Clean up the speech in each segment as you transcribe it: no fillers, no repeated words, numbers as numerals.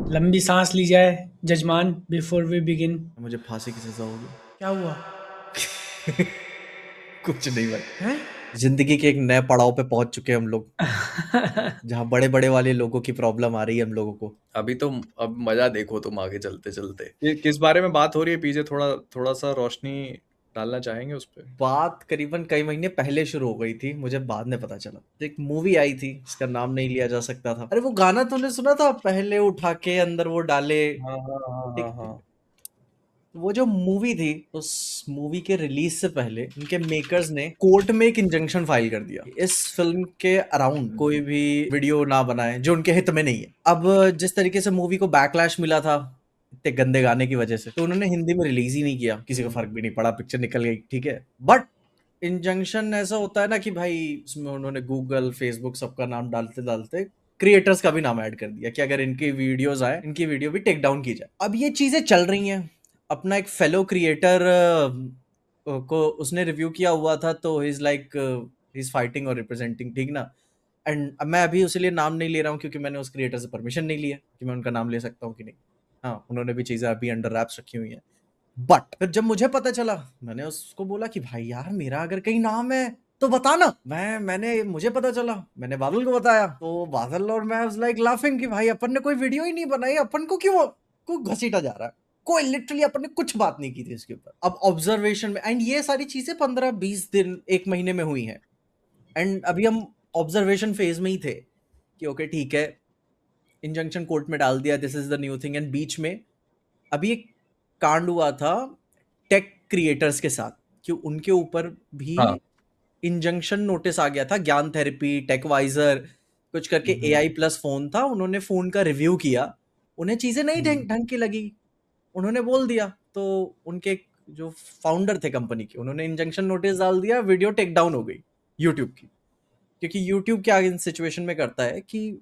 लंबी सांस ली जाए जजमान बिफोर वी बिगिन। मुझे फांसी की सजा होगी। क्या हुआ? कुछ नहीं भाई। हैं? जिंदगी के एक नए पड़ाव पे पहुंच चुके हैं हम लोग, जहाँ बड़े बड़े वाले लोगों की प्रॉब्लम आ रही है हम लोगों को। अभी तो अब मजा देखो तुम आगे चलते चलते किस बारे में बात हो रही है पीछे, थोड़ा थोड़ा सा रोशनी डालना चाहेंगे उस पे। बात करीबन कई महीने पहले शुरू हो गई थी, मुझे बाद में पता चला। एक मूवी आई थी जिसका नाम नहीं लिया जा सकता था। अरे वो गाना तूने सुना था, पहले उठा के अंदर वो डाले। हाँ हाँ हाँ हाँ ठीक, हाँ। वो जो मूवी थी, उस मूवी के रिलीज से पहले उनके मेकर्स ने कोर्ट में एक इंजंक्शन फाइल कर दिया, इस फिल्म के अराउंड कोई भी वीडियो ना बनाए जो उनके हित में नहीं है। अब जिस तरीके से मूवी को बैकलैश मिला था इतने गंदे गाने की वजह से, तो उन्होंने हिंदी में रिलीज ही नहीं किया। किसी को फर्क भी नहीं पड़ा, पिक्चर निकल गई, ठीक है। बट इंजंक्शन ऐसा होता है ना कि भाई उसमें उन्होंने गूगल फेसबुक सबका नाम डालते डालते क्रिएटर्स का भी नाम ऐड कर दिया कि अगर इनकी वीडियोस आए, इनकी वीडियो भी टेक डाउन की जाए। अब ये चीजें चल रही हैं। अपना एक फेलो क्रिएटर को उसने रिव्यू किया हुआ था, तो ही is like he is fighting और रिप्रेजेंटिंग, ठीक ना। एंड मैं अभी उसी लिए नाम नहीं ले रहा हूँ क्योंकि मैंने उस क्रिएटर से परमिशन नहीं लिया कि मैं उनका नाम ले सकता हूँ कि नहीं। हाँ, उन्होंने भी चीजें अभी अंडर रैप्स रखी हुई हैं। बट फिर जब मुझे पता चला, मैंने उसको बोला कि भाई यार मेरा अगर कहीं नाम है तो बताना। मैंने मुझे पता चला, मैंने बादल को बताया, तो बादल और मैं वाज लाइक लाफिंग कि भाई अपन ने कोई वीडियो ही नहीं बनाई, अपन को क्यों को घसीटा जा रहा है। कोई लिटरली अपन ने कुछ बात नहीं की थी इसके ऊपर। अब ऑब्जर्वेशन में, एंड ये सारी चीजें 15-20 दिन, एक महीने में हुई हैं। एंड अभी हम ऑब्जर्वेशन फेज में ही थे कि ओके ठीक है, इंजंक्शन कोर्ट में डाल दिया, this is the new thing. And बीच में अभी एक कांड हुआ था टेक क्रिएटर्स के साथ कि उनके ऊपर भी हाँ। इंजंक्शन नोटिस आ गया था। ज्ञान थेरेपी, टेकवाइजर कुछ करके एआई प्लस फोन था, उन्होंने फोन का रिव्यू किया, उन्हें चीजें नहीं ढंग की लगी, उन्होंने बोल दिया। तो उनके जो फाउंडर थे कंपनी के, उन्होंने इंजंक्शन नोटिस डाल दिया, वीडियो टेक डाउन हो गई यूट्यूब की। क्योंकि यूट्यूब क्या इन सिचुएशन में करता है कि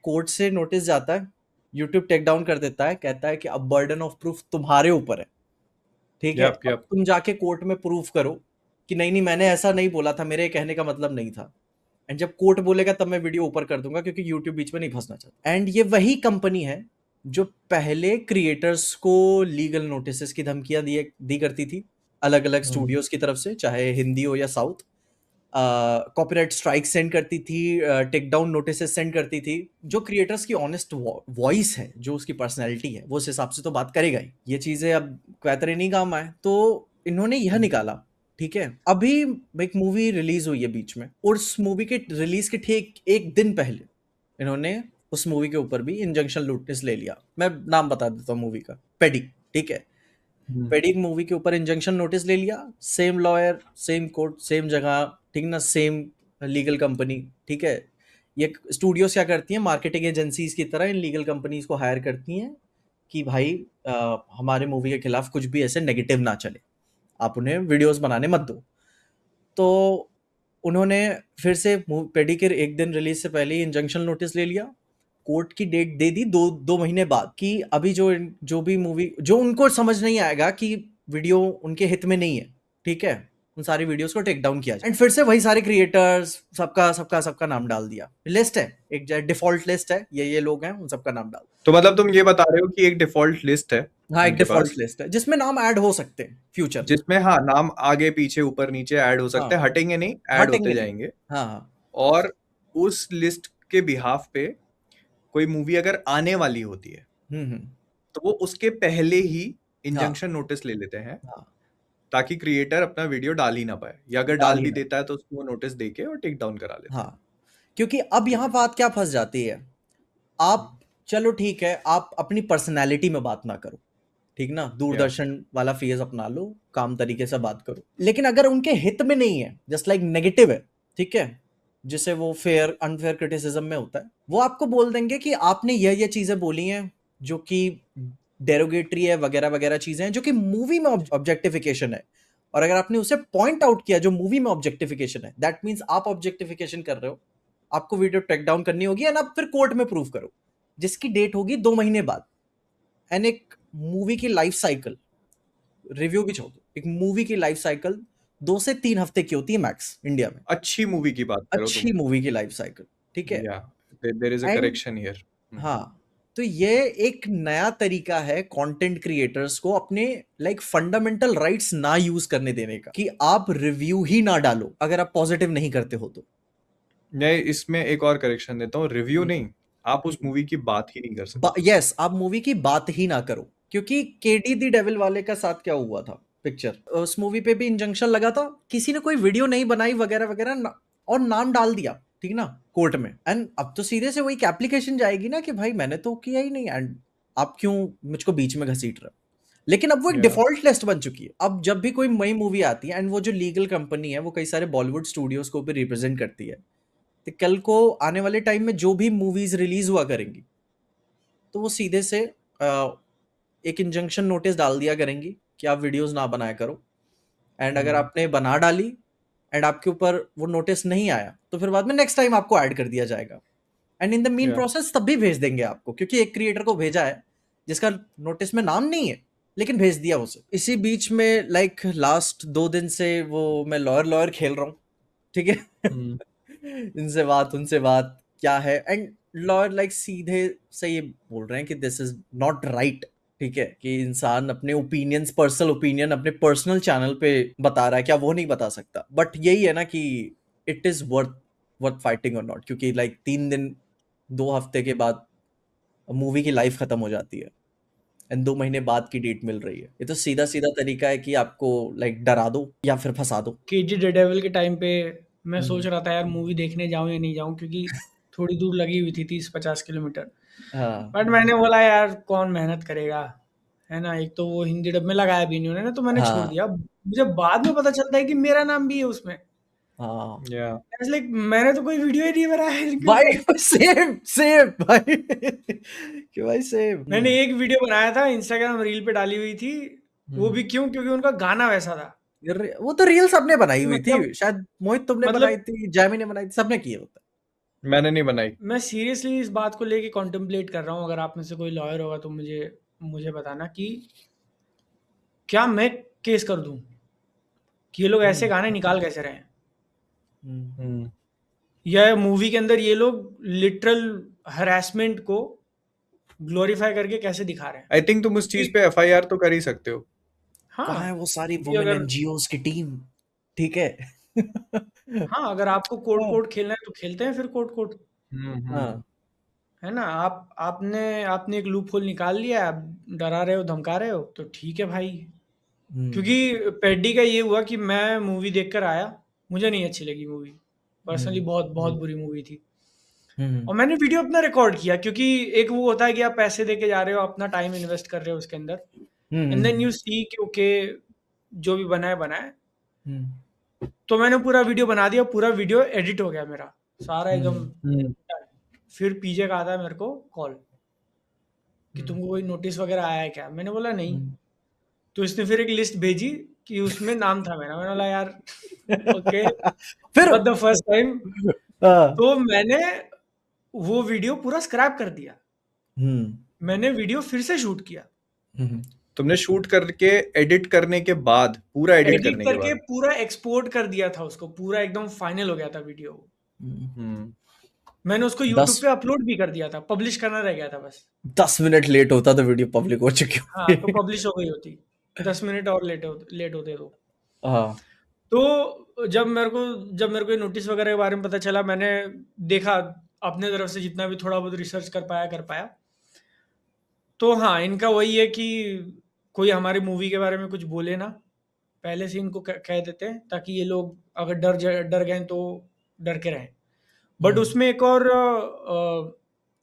कोर्ट से नोटिस जाता है, यूट्यूब टेक डाउन कर देता है, कहता है कि अब बर्डन ऑफ प्रूफ तुम्हारे ऊपर है, ठीक है। यप अब यप। तुम जाके कोर्ट में प्रूफ करो कि नहीं नहीं मैंने ऐसा नहीं बोला था, मेरे कहने का मतलब नहीं था। एंड जब कोर्ट बोलेगा तब मैं वीडियो ऊपर कर दूंगा, क्योंकि यूट्यूब बीच में नहीं फंसना चाहता। एंड ये वही कंपनी है जो पहले क्रिएटर्स को लीगल नोटिस की धमकियां दी करती थी, अलग अलग स्टूडियोज की तरफ से, चाहे हिंदी हो या साउथ। कॉपीराइट स्ट्राइक सेंड करती थी, टेक डाउन नोटिस सेंड करती थी। जो क्रिएटर्स की ऑनेस्ट वॉइस है, जो उसकी पर्सनैलिटी है, वो उस हिसाब से तो बात करेगा ही। ये चीजें अब क्वैतरे नहीं काम आए, तो इन्होंने यह निकाला, ठीक है। अभी एक मूवी रिलीज हुई है बीच में, और उस मूवी के रिलीज के ठीक एक दिन पहले इन्होंने उस मूवी के ऊपर भी इंजंक्शन नोटिस ले लिया। मैं नाम बता देता हूँ मूवी का, पेडी, ठीक है। पेडी मूवी के ऊपर इंजंक्शन नोटिस ले लिया, same lawyer, same court, same जगह, ठीक ना, सेम लीगल कंपनी, ठीक है। ये स्टूडियोज क्या करती हैं, मार्केटिंग एजेंसीज की तरह इन लीगल कंपनीज को हायर करती हैं कि भाई हमारे मूवी के खिलाफ कुछ भी ऐसे नेगेटिव ना चले, आप उन्हें वीडियोस बनाने मत दो। तो उन्होंने फिर से पेडी के एक दिन रिलीज से पहले ही इंजंक्शन नोटिस ले लिया, कोर्ट की डेट दे दी 2 महीने बाद कि अभी जो भी मूवी, जो उनको समझ नहीं आएगा कि वीडियो उनके हित में नहीं है, ठीक है, उन सारी वीडियोस को टेक डाउन किया जाए। एंड फिर से वही सारे क्रिएटर्स, सबका सबका सबका नाम डाल दिया। लिस्ट है, एक डिफॉल्ट लिस्ट है, ये लोग हैं, उन सबका नाम डाल। तो मतलब तुम ये बता रहे हो कि एक डिफॉल्ट लिस्ट है हाँ, एक उनके डिफॉल्ट पास, लिस्ट है जिसमें नाम ऐड हो सकते हैं फ्यूचर में। जिसमें हाँ नाम आगे पीछे ऊपर नीचे ऐड हो सकते हाँ, हैं, हटेंगे नहीं, ऐड हटेंगे होते नहीं। जाएंगे। हाँ हाँ और उस लिस्ट के बिहाफ पे कोई मूवी अगर आने वाली होती है हम्म। तो वो उसके पहले ही हाँ इंजंक्शन नोटिस ले लेते हैं, हाँ, ताकि क्रिएटर अपना वीडियो डाल ही ना पाए, या अगर डाल डाल ही भी ना। देता है तो उसको नोटिस देके और टेक डाउन करा लेते हैं। हाँ, क्योंकि अब यहाँ बात क्या फंस जाती है, आप, चलो ठीक है, आप अपनी पर्सनैलिटी में बात ना करो, ठीक ना, या दूरदर्शन वाला फेज अपना लो, काम तरीके से बात करो। लेकिन अगर उनके हित में नहीं है, जस्ट लाइक नेगेटिव है, ठीक है, जिसे वो फेयर अनफेयर क्रिटिसिज्म में होता है, वो आपको बोल देंगे कि आपने ये चीजें बोली हैं जो कि डेरोगेटरी है, वगैरह वगैरह चीजें हैं जो कि मूवी में ऑब्जेक्टिफिकेशन है। और अगर आपने उसे पॉइंट आउट किया जो मूवी में ऑब्जेक्टिफिकेशन है, दैट मीन्स आप ऑब्जेक्टिफिकेशन कर रहे हो, आपको वीडियो टेक डाउन करनी होगी, एंड आप फिर कोर्ट में प्रूव करो, जिसकी डेट होगी 2 महीने बाद। एंड एक मूवी की लाइफ साइकिल, रिव्यू भी छोड़ दो, एक मूवी की लाइफ साइकिल 2 से 3 हफ्ते की होती है मैक्स इंडिया में, अच्छी मूवी की बात करो तुम। अच्छी मूवी की लाइफ साइकिल, ठीक है। या there is a and correction here. हाँ, तो ये एक नया तरीका है कंटेंट क्रिएटर्स को अपने लाइक फंडामेंटल राइट्स ना यूज करने देने का, कि आप रिव्यू ही ना डालो अगर आप पॉजिटिव नहीं करते हो तो। मैं इसमें एक और करेक्शन देता हूँ, रिव्यू नहीं, आप उस मूवी की बात ही नहीं कर सकते। यस, आप मूवी की बात ही ना करो, क्योंकि केडी दी डेविल वाले का साथ क्या हुआ था पिक्चर, उस मूवी पे भी इंजंक्शन लगा था, किसी ने कोई वीडियो नहीं बनाई वगैरह वगैरह और नाम डाल दिया, ठीक ना, कोर्ट में। एंड अब तो सीधे से वही एप्लीकेशन जाएगी ना कि भाई मैंने तो किया ही नहीं, एंड आप क्यों मुझको बीच में घसीट रहे हो। लेकिन अब वो एक Yeah. डिफॉल्ट लिस्ट बन चुकी है। अब जब भी कोई नई मूवी आती है, एंड वो जो लीगल कंपनी है वो कई सारे बॉलीवुड स्टूडियोज को भी रिप्रेजेंट करती है, तो कल को आने वाले टाइम में जो भी मूवीज रिलीज हुआ करेंगी तो वो सीधे से एक इंजंक्शन नोटिस डाल दिया करेंगी कि आप वीडियोस ना बनाया करो। एंड अगर आपने बना डाली एंड आपके ऊपर वो नोटिस नहीं आया तो फिर बाद में नेक्स्ट टाइम आपको ऐड कर दिया जाएगा, and in the mean Yeah. Process तब भी भेज देंगे आपको, क्योंकि एक क्रिएटर को भेजा है जिसका नोटिस में नाम नहीं है लेकिन भेज दिया उसे। इसी बीच में लाइक लास्ट 2 दिन से वो मैं लॉयर खेल रहा हूँ, ठीक है। इनसे बात उनसे बात क्या है, एंड लॉयर लाइक सीधे से ये बोल रहे हैं कि दिस इज नॉट राइट, ठीक है, कि इंसान अपने ओपिनियंस, पर्सनल ओपिनियन अपने पर्सनल चैनल पे बता रहा है, क्या वो नहीं बता सकता। बट यही है ना कि इट इज वर्थ फाइटिंग और नॉट, क्योंकि लाइक 3 दिन 2 हफ्ते के बाद मूवी की लाइफ खत्म हो जाती है एंड 2 महीने बाद की डेट मिल रही है। ये तो सीधा सीधा तरीका है कि आपको लाइक डरा दो या फिर फंसा दो। केडी डेडेविल के टाइम पे मैं सोच रहा था यार मूवी देखने जाऊं या नहीं जाऊं, क्योंकि थोड़ी दूर लगी हुई थी 30-50 किलोमीटर। हाँ बट मैंने बोला यार कौन मेहनत करेगा, है ना। एक तो वो हिंदी डब में लगाया भी नहीं उन्होंने, तो मैंने छोड़ हाँ दिया। मुझे बाद में पता चलता है कि मेरा नाम भी है उसमें। हाँ Yeah. लाइक मैंने तो कोई वीडियो ही नहीं बनाया है इनके भाई ऊपर। सेम भाई कि भाई सेम। मैंने एक वीडियो बनाया था, इंस्टाग्राम रील पे डाली हुई थी। वो भी क्यों, क्योंकि उनका गाना वैसा था। वो तो रील सबने बनाई हुई थी, मतलब शायद मोहित तुमने मतलब बनाई थी, जैमी ने बनाई थी, सबने किए होता मैंने नहीं बनाई। मैं सीरियसली इस बात को लेके कॉन्टेम्पलेट कर रहा हूँ। अगर आप में से कोई लॉयर होगा तो मुझे बताना कि क्या मैं केस कर दूं कि ये लोग ऐसे गाने निकाल कैसे रहे हैं, हम्म, या मूवी के अंदर ये लोग लिटरल हरासमेंट को ग्लोरीफाई करके कैसे दिखा रहे हैं। आई थिंक तुम उस चीज पे FIR तो कर ही सकते हो। कहाँ है हाँ वो सारी क्योंकि वुमेन अगर एनजीओज की टीम, ठीक है। हाँ अगर आपको कोर्ट खेलना है तो खेलते हैं फिर कोर्ट। हाँ है ना। आपने एक लूप होल निकाल लिया, आप डरा रहे हो धमका रहे हो तो ठीक है भाई। क्योंकि पेड्डी का ये हुआ कि मैं मूवी देखकर आया, मुझे नहीं अच्छी लगी मूवी पर्सनली, बहुत बहुत बुरी मूवी थी। और मैंने वीडियो अपना रिकॉर्ड किया, क्योंकि एक वो होता है कि आप पैसे दे के जा रहे हो, अपना टाइम इन्वेस्ट कर रहे हो उसके अंदर, एंड देन यू सी कि ओके जो भी बना है। तो मैंने पूरा वीडियो बना दिया, पूरा वीडियो एडिट हो गया मेरा सारा एकदम। फिर पीजे का आता है मेरे को कॉल कि तुमको कोई नोटिस वगैरह आया है क्या। मैंने बोला नहीं। तो इसने फिर एक लिस्ट भेजी कि उसमें नाम था मेरा। मैंने बोला यार ओके फिर फॉर द फर्स्ट टाइम। हाँ, तो मैंने वो वीडियो पूरा स्क्रैप कर दिया। मैंने वीडियो फिर से शूट किया, तुमने शूट करके एडिट करने के बाद, पूरा एडिट एडिट करने के करके बाद। पूरा एक्सपोर्ट कर दिया था उसको, पूरा एकदम फाइनल हो गया था वीडियो। मैंने उसको यूट्यूब पे अपलोड भी कर दिया था, पब्लिश करना रह गया था बस। 10 मिनट लेट होता तो वीडियो पब्लिक हो चुकी हाँ तो पब्लिश हो गई होती, 10 मिनट और लेट होते तो। हाँ तो जब मेरे को ये नोटिस वगैरह के बारे में पता चला, मैंने देखा अपने तरफ से जितना भी थोड़ा बहुत रिसर्च कर पाया। तो हाँ इनका वही है कि कोई हमारी मूवी के बारे में कुछ बोले ना, पहले से इनको कह देते हैं ताकि ये लोग अगर डर गए तो डर के रहें। बट उसमें एक और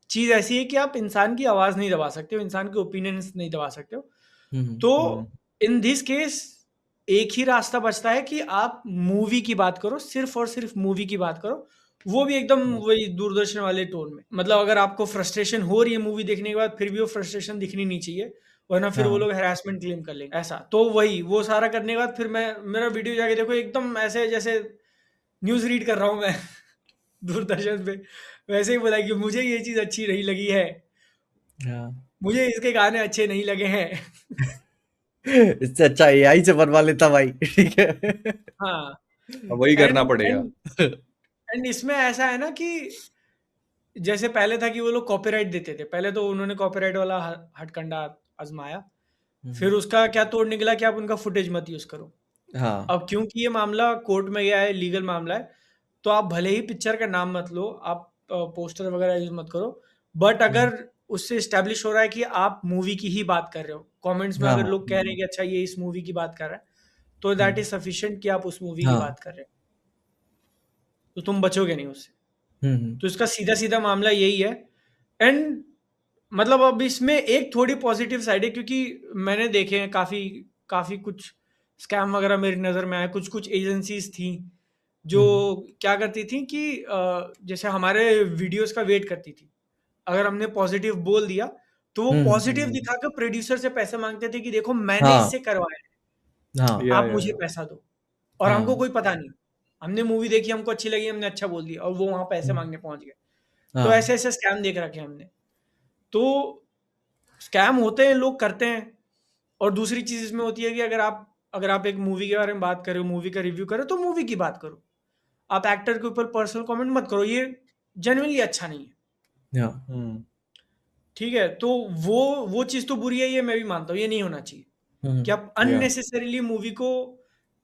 चीज़ ऐसी है कि आप इंसान की आवाज़ नहीं दबा सकते हो, इंसान के ओपिनियंस नहीं दबा सकते हो। तो इन दिस केस एक ही रास्ता बचता है कि आप मूवी की बात करो, सिर्फ और सिर्फ मूवी की बात करो, वो भी एकदम वही दूरदर्शन वाले टोन में। मतलब अगर आपको फ्रस्ट्रेशन हो रही है मूवी देखने के बाद, फिर भी वो फ्रस्ट्रेशन दिखनी नहीं चाहिए, वरना फिर वो लोग हैरेसमेंट क्लेम कर लेंगे ऐसा। तो वही वो सारा करने के बाद फिर मेरा वीडियो जाके देखो, एकदम ऐसे जैसे न्यूज़ रीड कर रहा हूँ मैं दूरदर्शन पे, वैसे ही बोला कि मुझे ये चीज़ अच्छी नहीं लगी है, मुझे इसके गाने अच्छे नहीं लगे हैं। इससे अच्छा AI से बनवा लेता भाई, ठीक है। हाँ अब वही करना पड़ेगा। एंड इसमें ऐसा है ना कि जैसे पहले था कि वो लोग कॉपीराइट देते थे, पहले तो उन्होंने कॉपीराइट वाला हथकंडा आजमाया, फिर उसका क्या तोड़ निकला कि आप उनका फुटेज मत यूज करो। हाँ अब क्योंकि ये मामला कोर्ट में गया है, लीगल मामला है, तो आप भले ही पिक्चर का नाम मत लो, आप पोस्टर वगैरह यूज मत करो, बट अगर उससे इस्टेब्लिश हो रहा है कि आप मूवी की ही बात कर रहे हो, कमेंट्स में हाँ अगर लोग कह रहे हैं कि अच्छा ये इस मूवी की बात कर रहा है, तो दैट इज सफिशिएंट कि आप उस मूवी की हाँ बात कर रहे हो, तो तुम बचोगे नहीं उससे। हम्म तो इसका सीधा सीधा मामला यही है। एंड मतलब अब इसमें एक थोड़ी पॉजिटिव साइड है, क्योंकि मैंने देखे हैं काफ़ी काफ़ी कुछ स्कैम वगैरह मेरी नज़र में आए। कुछ कुछ एजेंसीज थी जो क्या करती थी कि जैसे हमारे वीडियोस का वेट करती थी, अगर हमने पॉजिटिव बोल दिया तो वो पॉजिटिव दिखाकर प्रोड्यूसर से पैसे मांगते थे कि देखो मैंने हाँ इससे करवाया है, हाँ या आप मुझे पैसा दो। और हमको हाँ कोई पता नहीं, हमने मूवी देखी, हमको अच्छी लगी, हमने अच्छा बोल दिया, और वो वहाँ पैसे मांगने पहुंच गए। तो हाँ ऐसे ऐसे स्कैम देख रखे हैं हमने। तो स्कैम होते हैं, लोग करते हैं। और दूसरी चीज़ इसमें होती है कि अगर आप एक मूवी के बारे में बात करो, मूवी का रिव्यू करो, तो मूवी की बात करो, आप एक्टर के ऊपर पर्सनल कमेंट मत करो, ये जेन्युइनली अच्छा नहीं है। हाँ ठीक है, तो वो चीज़ तो बुरी है, ये मैं भी मानता हूँ, ये नहीं होना चाहिए कि आप या अननेसेसरीली मूवी को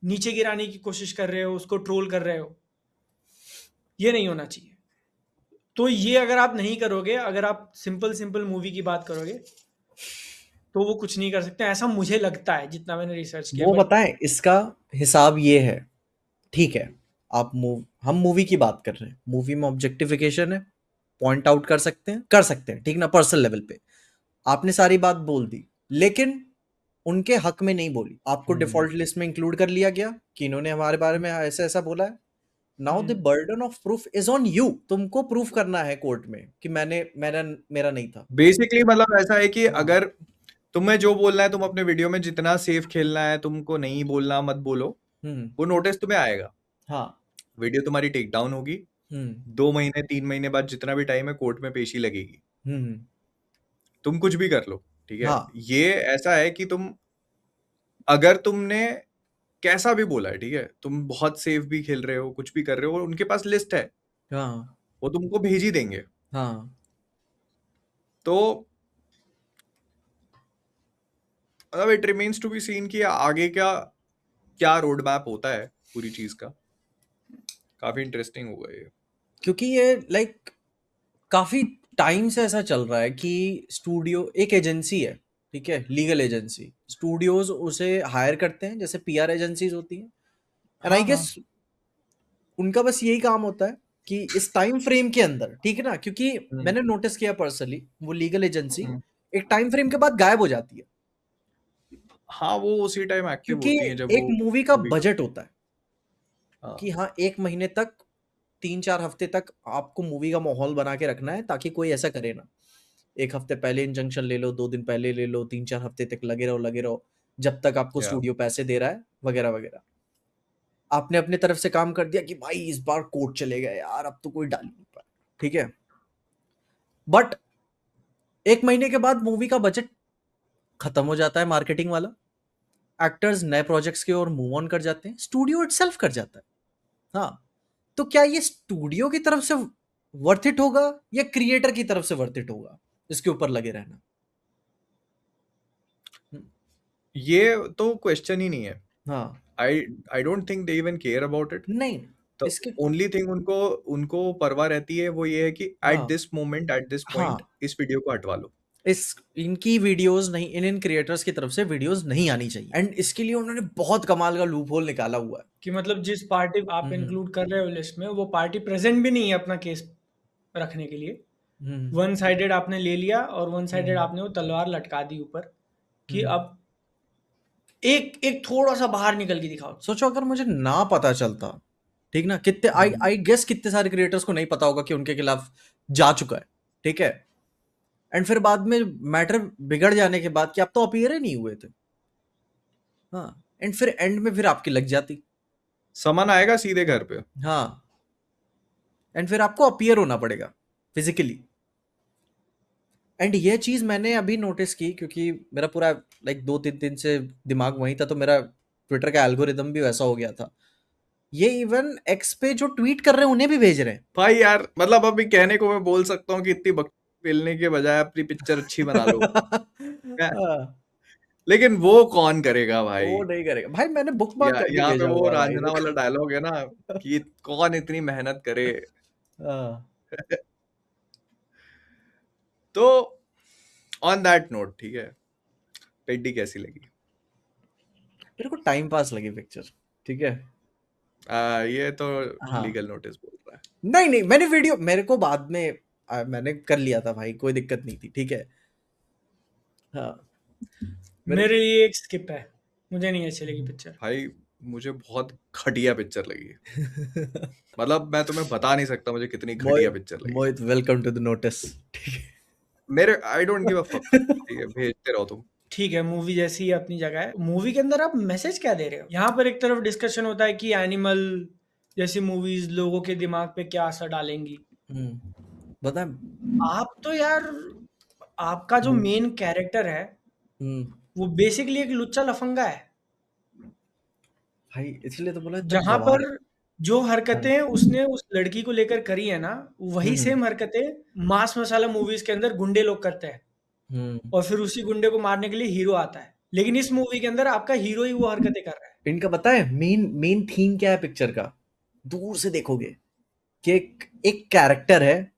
नीचे गिराने की कोशिश कर रहे हो, उसको ट्रोल कर रहे हो, ये नहीं होना चाहिए। तो ये अगर आप नहीं करोगे, अगर आप सिंपल सिंपल मूवी की बात करोगे, तो वो कुछ नहीं कर सकते, ऐसा मुझे लगता है जितना मैंने रिसर्च किया। वो बट बताएं इसका हिसाब ये है, ठीक है, हम मूवी की बात कर रहे हैं, मूवी में ऑब्जेक्टिफिकेशन है, पॉइंट आउट कर सकते हैं ठीक ना, पर्सनल लेवल पे आपने सारी बात बोल दी, लेकिन उनके हक में नहीं बोली, आपको डिफॉल्ट लिस्ट में इंक्लूड कर लिया गया कि इन्होंने हमारे बारे में ऐसा ऐसा बोला है। Now the burden of proof is on you, तुमको प्रूफ करना है कोर्ट में कि मेरा नहीं था। बेसिकली मतलब ऐसा है कि हाँ अगर तुम्हें जो बोलना है, तुम अपने वीडियो में जितना सेफ खेलना है, तुमको नहीं बोलना, मत बोलो, हम्म वो नोटिस तुम्हें आएगा, हाँ वीडियो तुम्हारी टेक डाउन होगी, हम्म 2 महीने 3 महीने बाद जितना भी टाइम है कोर्ट में पेशी लगेगी, हम्म तुम कुछ भी कर लो, ठीक है। हाँ ये ऐसा है कि अगर तुमने कैसा भी बोला है, ठीक है, तुम बहुत सेफ भी खेल रहे हो, कुछ भी कर रहे हो, उनके पास लिस्ट है, हाँ वो तुमको भेज ही देंगे। हाँ तो मतलब it remains to be seen कि आगे क्या क्या रोड मैप होता है पूरी चीज का। काफी इंटरेस्टिंग होगा ये। क्योंकि ये लाइक काफी टाइम से ऐसा चल रहा है कि स्टूडियो एक एजेंसी है, ठीक है, लीगल एजेंसी, स्टूडियोज उसे हायर करते हैं जैसे पीआर एजेंसीज होती हैं, एंड आई हाँ, हाँ। गेस उनका बस यही काम होता है कि इस टाइम फ्रेम के अंदर, ठीक है ना, क्योंकि हम्म, मैंने नोटिस किया पर्सनली वो लीगल एजेंसी हम्म। एक टाइम फ्रेम के बाद गायब हो जाती है, हाँ, वो उसी टाइम एक्टिव क्योंकि होती है जब एक वो मूवी का कभी बजट कभी। होता है हाँ, कि हाँ 1 महीने तक 3-4 हफ्ते तक आपको मूवी का माहौल बना के रखना है ताकि कोई ऐसा करे ना, 1 हफ्ते पहले इंजंक्शन ले लो, 2 दिन पहले ले लो, 3-4 हफ्ते तक लगे रहो जब तक आपको या स्टूडियो पैसे दे रहा है वगैरह वगैरह। आपने अपने तरफ से काम कर दिया कि भाई इस बार कोर्ट चले गए यार, अब तो कोई डाल नहीं पाया, ठीक है, बट 1 महीने के बाद मूवी का बजट खत्म हो जाता है, मार्केटिंग वाला, एक्टर्स नए प्रोजेक्ट्स की ओर मूव ऑन कर जाते हैं, स्टूडियो इटसेल्फ कर जाता है। हाँ, तो क्या ये स्टूडियो की तरफ से वर्थ इट होगा या क्रिएटर की तरफ से वर्थ इट होगा इसके ऊपर लगे रहना? हम्म, ये तो क्वेश्चन ही नहीं है। हाँ I I don't think they even care about it. नहीं, तो इसके ओनली थिंग उनको उनको परवाह रहती है वो ये है कि एट हाँ this moment, at this point हाँ इस वीडियो को हटवा लो। इस इनकी वीडियोस नहीं, इन क्रिएटर्स की तरफ से वीडियोस नहीं आनी चाहिए, एंड इसके लिए उन्होंने बहुत कमाल का लूप होल निकाला हुआ है। कि मतलब जिस पार्टी आप हम्म इंक्लूड कर रहे हो लिस्ट में, वो पार्टी प्रेजेंट भी नहीं है अपना केस रखने के लिए। हम्म वन साइडेड आपने ले लिया, और वन साइडेड हम्म आपने वो तलवार लटका दी ऊपर कि हम्म। अब एक एक थोड़ा सा बाहर निकल के दिखाओ। सोचो अगर मुझे ना पता चलता, ठीक ना, कितने आई हम्म। आई गेस कितने सारे क्रिएटर्स को नहीं पता होगा कि उनके खिलाफ जा चुका है, ठीक है, एंड फिर बाद में मैटर बिगड़ जाने के बाद कि आप तो अपीयर ही नहीं हुए थे, हाँ, एंड फिर एंड में फिर आपकी लग जाती, समन आएगा सीधे घर पे। हाँ, एंड फिर आपको अपीयर होना पड़ेगा फिजिकली। एंड ये चीज मैंने अभी नोटिस की क्योंकि मेरा पूरा लाइक 2-3 दिन से दिमाग वहीं था, तो मेरा ट्विटर का एल्गोरिदम भी वैसा हो गया था ये इवन एक्स पे जो ट्वीट कर रहे हैं उन्हें भी भेज रहे हैं। भाई यार मतलब अभी कहने को मैं बोल सकता हूँ कि इतनी बकचोदी पेलने के बजाय अपनी पिक्चर अच्छी बना लो क्या? हाँ, लेकिन वो कौन करेगा भाई? वो नहीं करेगा भाई, मैंने बुक मार्क करके यहाँ पे भेजा वो हुआ है भाई रांझना वाला देखो। डायलॉग है ना कि कौन इतनी मेहनत करे। हाँ, तो ऑन दैट नोट ठीक है, पेड्डी कैसी लगी? मेरे को टाइम पास लगी पिक्चर, ठीक है। ये तो हाँ, लीगल नोटिस बोल रहा है। नहीं नहीं, मैंने वीडियो मेरे को बाद में मैंने कर लिया था भाई, कोई दिक्कत नहीं थी, ठीक है। हाँ, मेरे मेरे लिए एक स्किप है, मुझे नहीं अच्छी लगी पिक्चर। भाई मुझे बहुत घटिया पिक्चर लगी, मतलब मैं तुम्हें बता नहीं सकता मुझे कितनी घटिया मोहित पिक्चर लगी। मोहित वेलकम टू द नोटिस, ठीक है। मेरे I don't give a fuck, ठीक है भेजते रहो तुम। ठीक है, मूवी जैसी ही अपनी जगह है। मूवी के अंदर आप मैसेज क्या दे रहे हो? यहाँ पर एक तरफ डिस्कशन होता है कि एनिमल जैसी मूवीज लोगों के दिमाग पे क्या असर डालेंगी। बता। आप तो यार, आपका जो हम्म, मेन कैरेक्टर है हम्म, वो बेसिकली एक लुच्चा लफंगा है, भाई इसलिए तो बोला एकदम जहां गवार। पर जो हाँ, हरकतें उसने उस लड़की को लेकर करी है ना, वही हम्म, सेम हरकतें मास मसाला मूवीज के अंदर गुंडे लोग करते हैं, हम्म। और फिर उसी गुंडे को मारने के लिए हीरो आता है। लेकिन इस मूवी के अंदर आपका हीरो ही वो हरकतें कर रहा है। इनका पता है मेन मेन थीम क्या है पिक्चर का? दूर से देखोगे कि एक कैरेक्टर है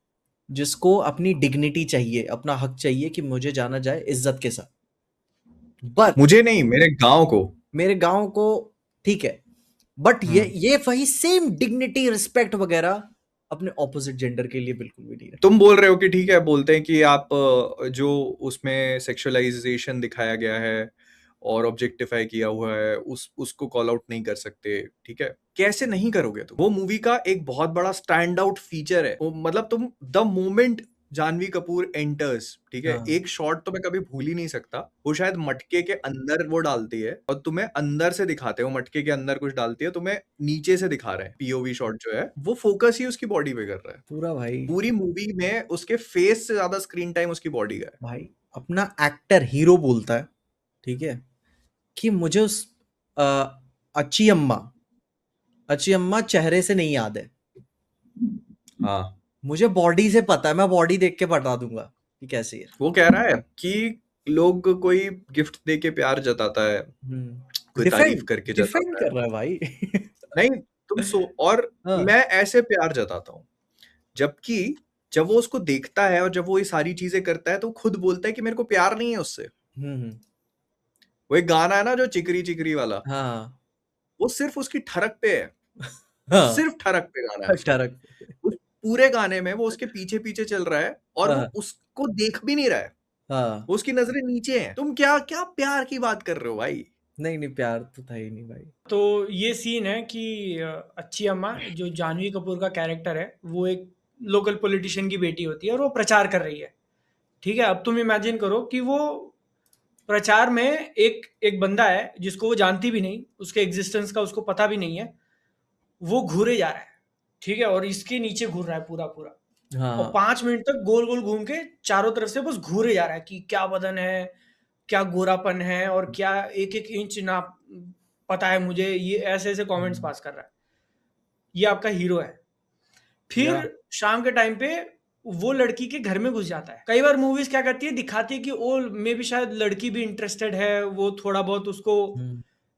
जिसको अपनी डिग्निटी चाहिए, अपना हक चाहिए कि मुझे जाना जाए इज्जत के साथ, बट मुझे नहीं, मेरे गांव को। मेरे गांव को, ठीक है। बट ये वही सेम डिग्निटी रिस्पेक्ट वगैरह अपने ऑपोजिट जेंडर के लिए बिल्कुल भी नहीं रहे। तुम बोल रहे हो कि ठीक है, बोलते हैं कि आप जो उसमें सेक्सुअलाइजेशन दिखाया गया है और ऑब्जेक्टिफाई किया हुआ है उसको कॉल आउट नहीं कर सकते, ठीक है। कैसे नहीं करोगे तुम? वो मूवी का एक बहुत बड़ा स्टैंड आउट फीचर है वो, मतलब तुम the moment Janhvi Kapoor enters, ठीक है, हाँ, एक शॉट तो मैं कभी भूल ही नहीं सकता। वो शायद मटके के अंदर वो डालती है और तुम्हें अंदर से दिखाते हो, मटके के अंदर कुछ डालती है, तुम्हें नीचे से दिखा रहे हैं। पीओवी शॉट जो है वो फोकस ही उसकी बॉडी पे कर रहा है। पूरा भाई। पूरी मूवी में उसके फेस से ज्यादा स्क्रीन टाइम उसकी बॉडी का है। भाई अपना एक्टर हीरो बोलता है, ठीक है, कि मुझे उस अ, अच्छी अम्मा चेहरे से नहीं याद है, हाँ, मुझे बॉडी से पता है, मैं बॉडी देख के बता दूंगा कि कैसी है। वो कह रहा है कि लोग कोई गिफ्ट दे के प्यार जताता है, कोई तारीफ डिफेंड करके डिफेंड जताता है। कर रहा है भाई। नहीं, और हाँ, मैं ऐसे प्यार जताता हूँ। जबकि जब वो उसको देखता है और जब वो ये सारी चीजें करता है तो वो खुद बोलता है कि मेरे को प्यार नहीं है उससे। हम्म, वो एक गाना है ना जो चिकरी चिकरी वाला, हाँ, वो सिर्फ उसकी ठरक पे है, हाँ, सिर्फ ठरक पे गाना है उसका। ठरक, उस पूरे गाने में वो उसके पीछे पीछे चल रहा है और वो हाँ, उसको देख भी नहीं रहा है, हाँ। वो उसकी नजरें नीचे हैं। तुम क्या क्या प्यार की बात कर रहे हो भाई? नहीं नहीं, प्यार तो था ही नहीं भाई। तो ये सीन है कि अच्छी अम्मा जो जानवी कपूर का कैरेक्टर है, वो एक लोकल पॉलिटिशियन की बेटी होती है और वो प्रचार कर रही है। ठीक है, अब तुम इमेजिन करो कि वो प्रचार में एक एक बंदा है जिसको वो जानती भी नहीं, उसके एग्जिस्टेंस का उसको पता भी नहीं है, वो घूरे जा रहा है, ठीक है, और इसके नीचे घूर रहा है पूरा पूरा, और हाँ, 5 मिनट तक गोल गोल घूम के चारों तरफ से बस घूरे जा रहा है कि क्या बदन है, क्या गोरापन है, और क्या एक एक इंच ना पता है मुझे, ये ऐसे ऐसे कमेंट्स पास कर रहा है। ये आपका हीरो है। फिर या शाम के टाइम पे वो लड़की के घर में घुस जाता है। कई बार मूवीज क्या करती है, दिखाती है कि ओ मे भी शायद लड़की भी इंटरेस्टेड है, वो थोड़ा बहुत उसको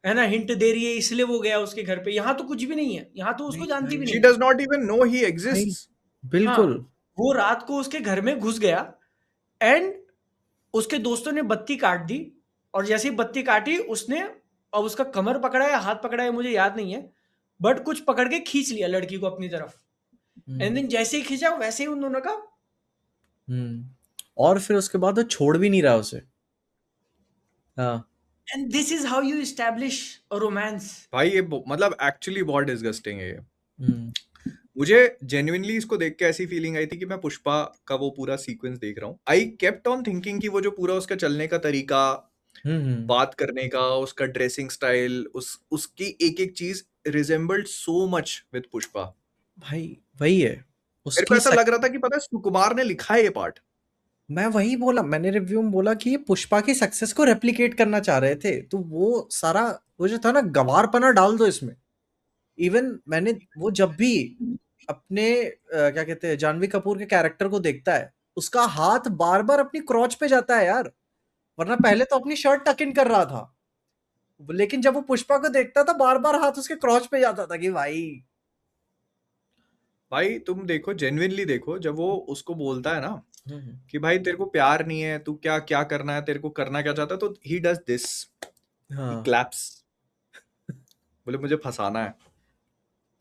है ना हिंट दे रही है, इसलिए वो गया उसके घर पे। यहाँ तो कुछ भी नहीं है, यहाँ तो उसको नहीं जानती भी भाई, शी नहीं है। डज नॉट इवन नो ही भाई एग्जिस्ट्स। बिल्कुल। हाँ, वो रात को उसके घर में घुस गया, एंड उसके दोस्तों ने बत्ती काट दी, और जैसे ही बत्ती काटी उसने, अब उसका कमर पकड़ा है हाथ पकड़ा है मुझे याद नहीं है, बट कुछ पकड़ के खींच लिया लड़की को अपनी तरफ। एंड देन जैसे ही खींचा वैसे ही उन दोनों का, और फिर उसके बाद वो छोड़ भी नहीं रहा उसे। हाँ, and this is how you establish a romance. भाई ये मतलब एक्चुअली बहुत डिसगस्टिंग है ये। हम्म, मुझे जेन्युइनली इसको देख के ऐसी फीलिंग आई थी कि मैं पुष्पा का वो पूरा सीक्वेंस देख रहा हूँ। आई केप्ट ऑन थिंकिंग कि वो जो पूरा उसका चलने का तरीका, बात करने का, उसका ड्रेसिंग स्टाइल, उसकी एक एक चीज resembled so much with Pushpa. भाई वही है मेरे को उसकी ऐसा लग रहा था कि पता है सुकुमार ने लिखा है ये पार्ट। मैं वही बोला, मैंने रिव्यू में बोला कि ये पुष्पा की सक्सेस को रेप्लिकेट करना चाह रहे थे, तो वो सारा वो जो था ना गवारपना डाल दो इसमें। इवन मैंने वो जब भी अपने क्या कहते हैं जानवी कपूर के कैरेक्टर को देखता है, उसका हाथ बार-बार अपनी क्रोच पे जाता है यार, वरना पहले तो अपनी शर्ट टक इन कर रहा था, लेकिन जब वो पुष्पा को देखता था बार-बार हाथ उसके क्रोच पे जाता था कि भाई तुम देखो, जेन्युइनली देखो, जब वो उसको बोलता है ना हम्म, कि भाई तेरे को प्यार नहीं है, तू क्या क्या करना है, तेरे को करना क्या चाहता है, तो ही डज दिस, ही हाँ, क्लैप्स, बोले मुझे फंसाना है।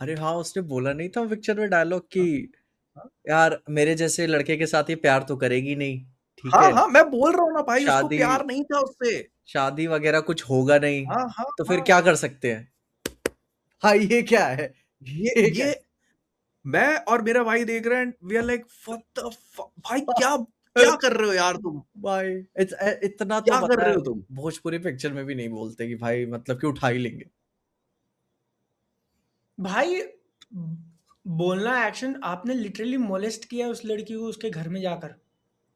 अरे हाँ, उसने बोला नहीं था पिक्चर में डायलॉग कि हाँ हाँ यार मेरे जैसे लड़के के साथ ये प्यार तो करेगी नहीं, ठीक हाँ है, हाँ, मैं बोल रहा हूँ ना भाई, उसको शादी प्यार नहीं था उससे। शादी वगैरह कुछ होगा नहीं, हाँ हाँ तो फिर हाँ, क्या कर सकते हैं? हाँ, ये क्या है? ये क्या ये है? मैं और मेरा भाई देख रहे हैं, we are like what the भाई, क्या क्या कर रहे हो यार तुम, भाई इतना तो क्या कर पता रहे है, हो तुम। भोजपुरी पिक्चर में भी नहीं बोलते कि भाई मतलब कि उठा ही लेंगे। भाई बोलना एक्शन, आपने लिटरली मोलेस्ट किया उस लड़की को उसके घर में जाकर।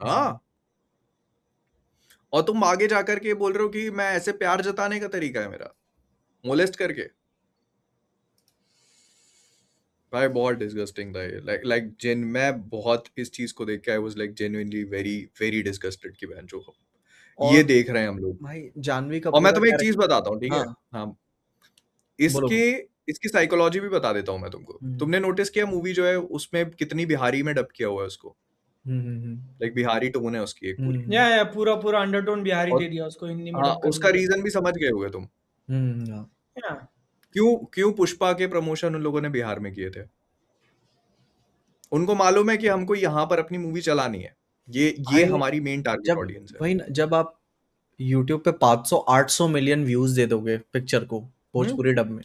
हाँ, और तुम आगे जाकर के बोल रहे हो कि मैं ऐसे प्यार जताने का तरीका है मेरा, मोलेस्ट करके। भाई बहुत डिस्गस्टिंग था ये, लाइक लाइक जेन मैं बहुत इस चीज को देख के I was like genuinely very very disgusted कि बहन जो ये और देख रहे हैं हम लोग। भाई जानवी और कपूर मैं का तुम्हें एक चीज कैरेक्टर। बताता हूँ, ठीक है। हाँ, हाँ, बोलो इसके बोलो। इसकी साइकोलॉजी भी बता देता हूँ मैं तुमको। हम्म तुमने नोटिस किया मूवी जो है उसमें कितनी बिहारी में डब किया हुआ है उसको, हम्म हम्म लाइक बिहारी टोन है उसकी एक पूरी। या पूरा पूरा अंडरटोन बिहारी और दे दिया उसको, हिंदी में हाँ, डब करने उसका के रीजन बाद। भी समझ गए होगे तुम, हाँ। या क्यों क्यों पुष्पा के प्रमोशन उन लोगों ने बिहार में किए थे। उनको मालूम है कि हमको यहाँ पर अपनी मूवी चलानी है, ये भाई हमारी मेन टारगेट जब ऑडियंस है। वही ना, जब आप YouTube पे 500-800 मिलियन व्यूज दे दोगे पिक्चर को हम्म भोजपुरी डब में,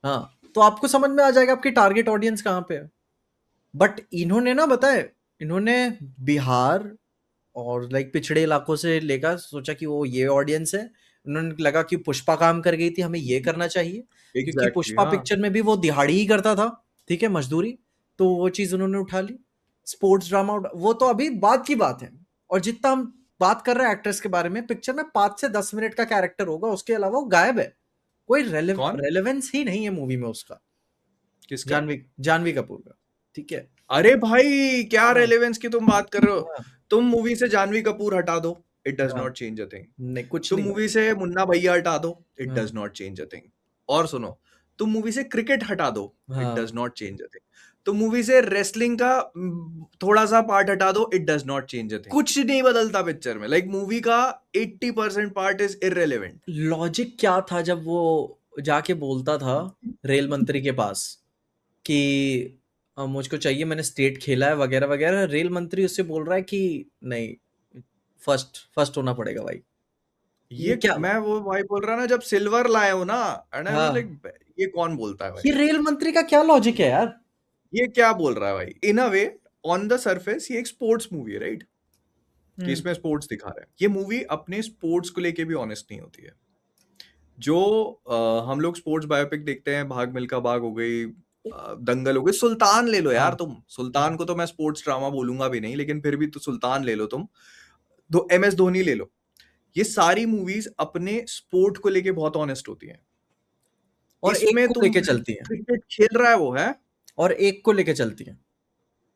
हाँ, तो आपको समझ में आ जाएगा आपकी टारगेट ऑडियंस कहाँ पे है। बट इन्होंने ना बताए, इन्होंने बिहार और लाइक पिछड़े इलाकों से लेकर सोचा कि वो ये ऑडियंस है, उन्होंने लगा कि पुष्पा काम कर गई थी, हमें ये करना चाहिए, क्योंकि एग्जैक्टली, पुष्पा हाँ। पिक्चर में भी वो दिहाड़ी ही करता था, ठीक है, मजदूरी, तो वो चीज उन्होंने उठा ली। स्पोर्ट्स ड्रामा वो तो अभी बाद की बात है, और जितना हम बात कर रहे हैं एक्ट्रेस के बारे में, पिक्चर में 5 से 10 मिनट का कैरेक्टर होगा, उसके अलावा वो गायब है, कोई कौन? रेलेवेंस ही नहीं है मूवी में उसका, किसका? जानवी जानवी कपूर का, ठीक है। अरे भाई, क्या हाँ रेलेवेंस की तुम बात कर रहे हो। हाँ तुम मूवी से जानवी कपूर हटा दो, इट डज हाँ, नॉट चेंज अ थिंग। नहीं कुछ तुम नहीं मूवी बनेगा। से मुन्ना भैया हटा दो, इट हाँ does not change a thing. और सुनो, तुम मूवी से क्रिकेट हटा दो, इट हाँ, does not change a thing. तुम मूवी से रेसलिंग का थोड़ा सा पार्ट हटा दो, it does not change a thing. कुछ नहीं बदलता पिक्चर में, लाइक मूवी का 80% पार्ट इज इररेलेवेंट। लॉजिक क्या था जब वो जाके बोलता था रेल मंत्री के पास कि मुझको चाहिए, मैंने स्टेट खेला है वगैरह वगैरह, रेल मंत्री उससे बोल रहा है कि नहीं, फर्स्ट फर्स्ट होना पड़ेगा भाई, ये ये क्या? मैं वो भाई बोल रहा ना, जब सिल्वर लाए हो ना, एंड आई वाज हाँ, लाइक ये कौन बोलता है ये भाई, रेल मंत्री का क्या लॉजिक है यार? ये क्या बोल रहा है भाई। इन अ वे, ऑन द सरफेस ये एक स्पोर्ट्स मूवी है, राइट, कि हम्म इसमें स्पोर्ट्स दिखा रहा है। ये मूवी अपने स्पोर्ट्स को लेके भी ऑनेस्ट नहीं होती है। जो हम लोग स्पोर्ट्स बायोपिक देखते हैं, भाग मिल्खा भाग हो गई, दंगल हो गई, सुल्तान ले लो यार हाँ तुम। सुल्तान को तो मैं स्पोर्ट्स ड्रामा बोलूंगा भी नहीं, लेकिन फिर भी तो सुल्तान ले लो तुम, दो एम एस धोनी ले लो। ये सारी मूवीज अपने स्पोर्ट को लेके बहुत ऑनेस्ट होती हैं। और एक इसमें को तुम लेके चलती है, क्रिकेट खेल रहा है वो है, और एक को लेके चलती है।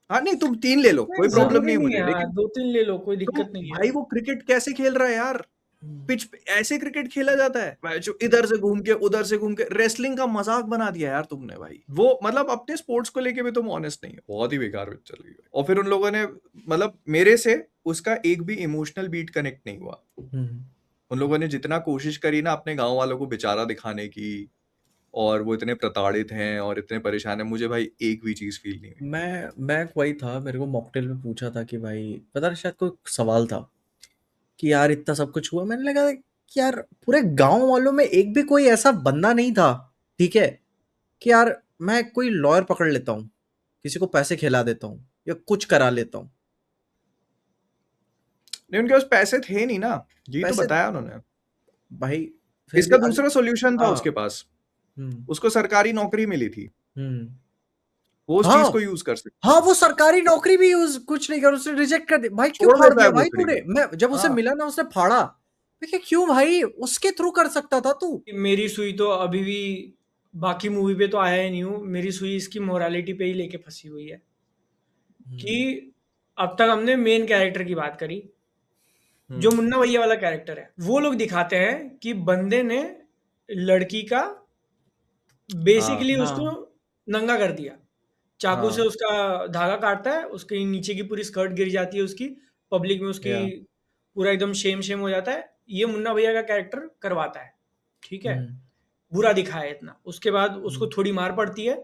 हाँ नहीं, तुम 3 ले लो, नहीं, कोई हाँ प्रॉब्लम जरूरी नहीं है नहीं मुझे, है, हाँ, लेकिन 2-3 ले लो, कोई तुम, दिक्कत नहीं है। भाई वो क्रिकेट कैसे खेल रहा है यार, हम्म, पिच पे ऐसे क्रिकेट खेला जाता है भाई, जो इधर से घूम के उधर से घूम के, रेसलिंग का मजाक बना दिया यार तुमने भाई। वो मतलब अपने स्पोर्ट्स को लेके भी तुम ऑनेस्ट नहीं हो। बहुत ही बेकार पिक्चर लगी भाई। और फिर उन लोगों ने, मतलब मेरे से उसका एक भी इमोशनल बीट कनेक्ट नहीं हुआ। हम्म। उन लोगों ने जितना कोशिश करी ना अपने गांव वालों को बेचारा दिखाने की, और वो इतने प्रताड़ित हैं और इतने परेशान हैं, मुझे भाई एक भी चीज फील नहीं हुई। मैं वही था, मेरे को मॉकटेल में पूछा था कि भाई पता नहीं, शायद कोई सवाल था कि यार इतना सब कुछ हुआ, मैंने लगा कि यार पूरे गांव वालों में एक भी कोई ऐसा बंदा नहीं था, ठीक है, कि यार मैं कोई लॉयर पकड़ लेता हूँ, किसी को पैसे खिला देता हूँ या कुछ करा लेता हूँ। नहीं, उनके पास पैसे थे नहीं ना, यही तो पैसे, बताया उन्होंने। भाई फिर भी इसका दूसरा सॉल्यूशन था हाँ, उसके पास, हम्म उसको सरकारी नौकरी मिली थी, हम्म, वो उस चीज हाँ को यूज कर सकता हाँ, था। वो सरकारी नौकरी भी यूज कुछ नहीं कर, उसने रिजेक्ट कर दी। भाई क्यों छोड़ फाड़ देता है दिया भाई दूसरी तूने? को। मैं जब उसे हाँ, मिला ना, उसने फाड़ा, मैं क्या, क्यों भाई, उसके थ्रू कर सकता था तू। मेरी सुई तो अभी भी बाकी मूवी पे तो आया ही नहीं हूँ, मेरी सुई इसकी मोरालिटी पे ही लेके फंसी हुई है कि अब तक हमने मेन कैरेक्टर की बात करी, जो मुन्ना भैया वाला कैरेक्टर है, वो लोग दिखाते हैं कि बंदे ने लड़की का बेसिकली उसको हाँ नंगा कर दिया, चाकू से हाँ उसका धागा काटता है, उसके नीचे की पूरी स्कर्ट गिर जाती है उसकी, पब्लिक में उसकी या पूरा एकदम शेम शेम हो जाता है, ये मुन्ना भैया का कैरेक्टर करवाता है, ठीक है, हम्म, बुरा दिखाया है इतना, उसके बाद उसको हम्म। थोड़ी मार पड़ती है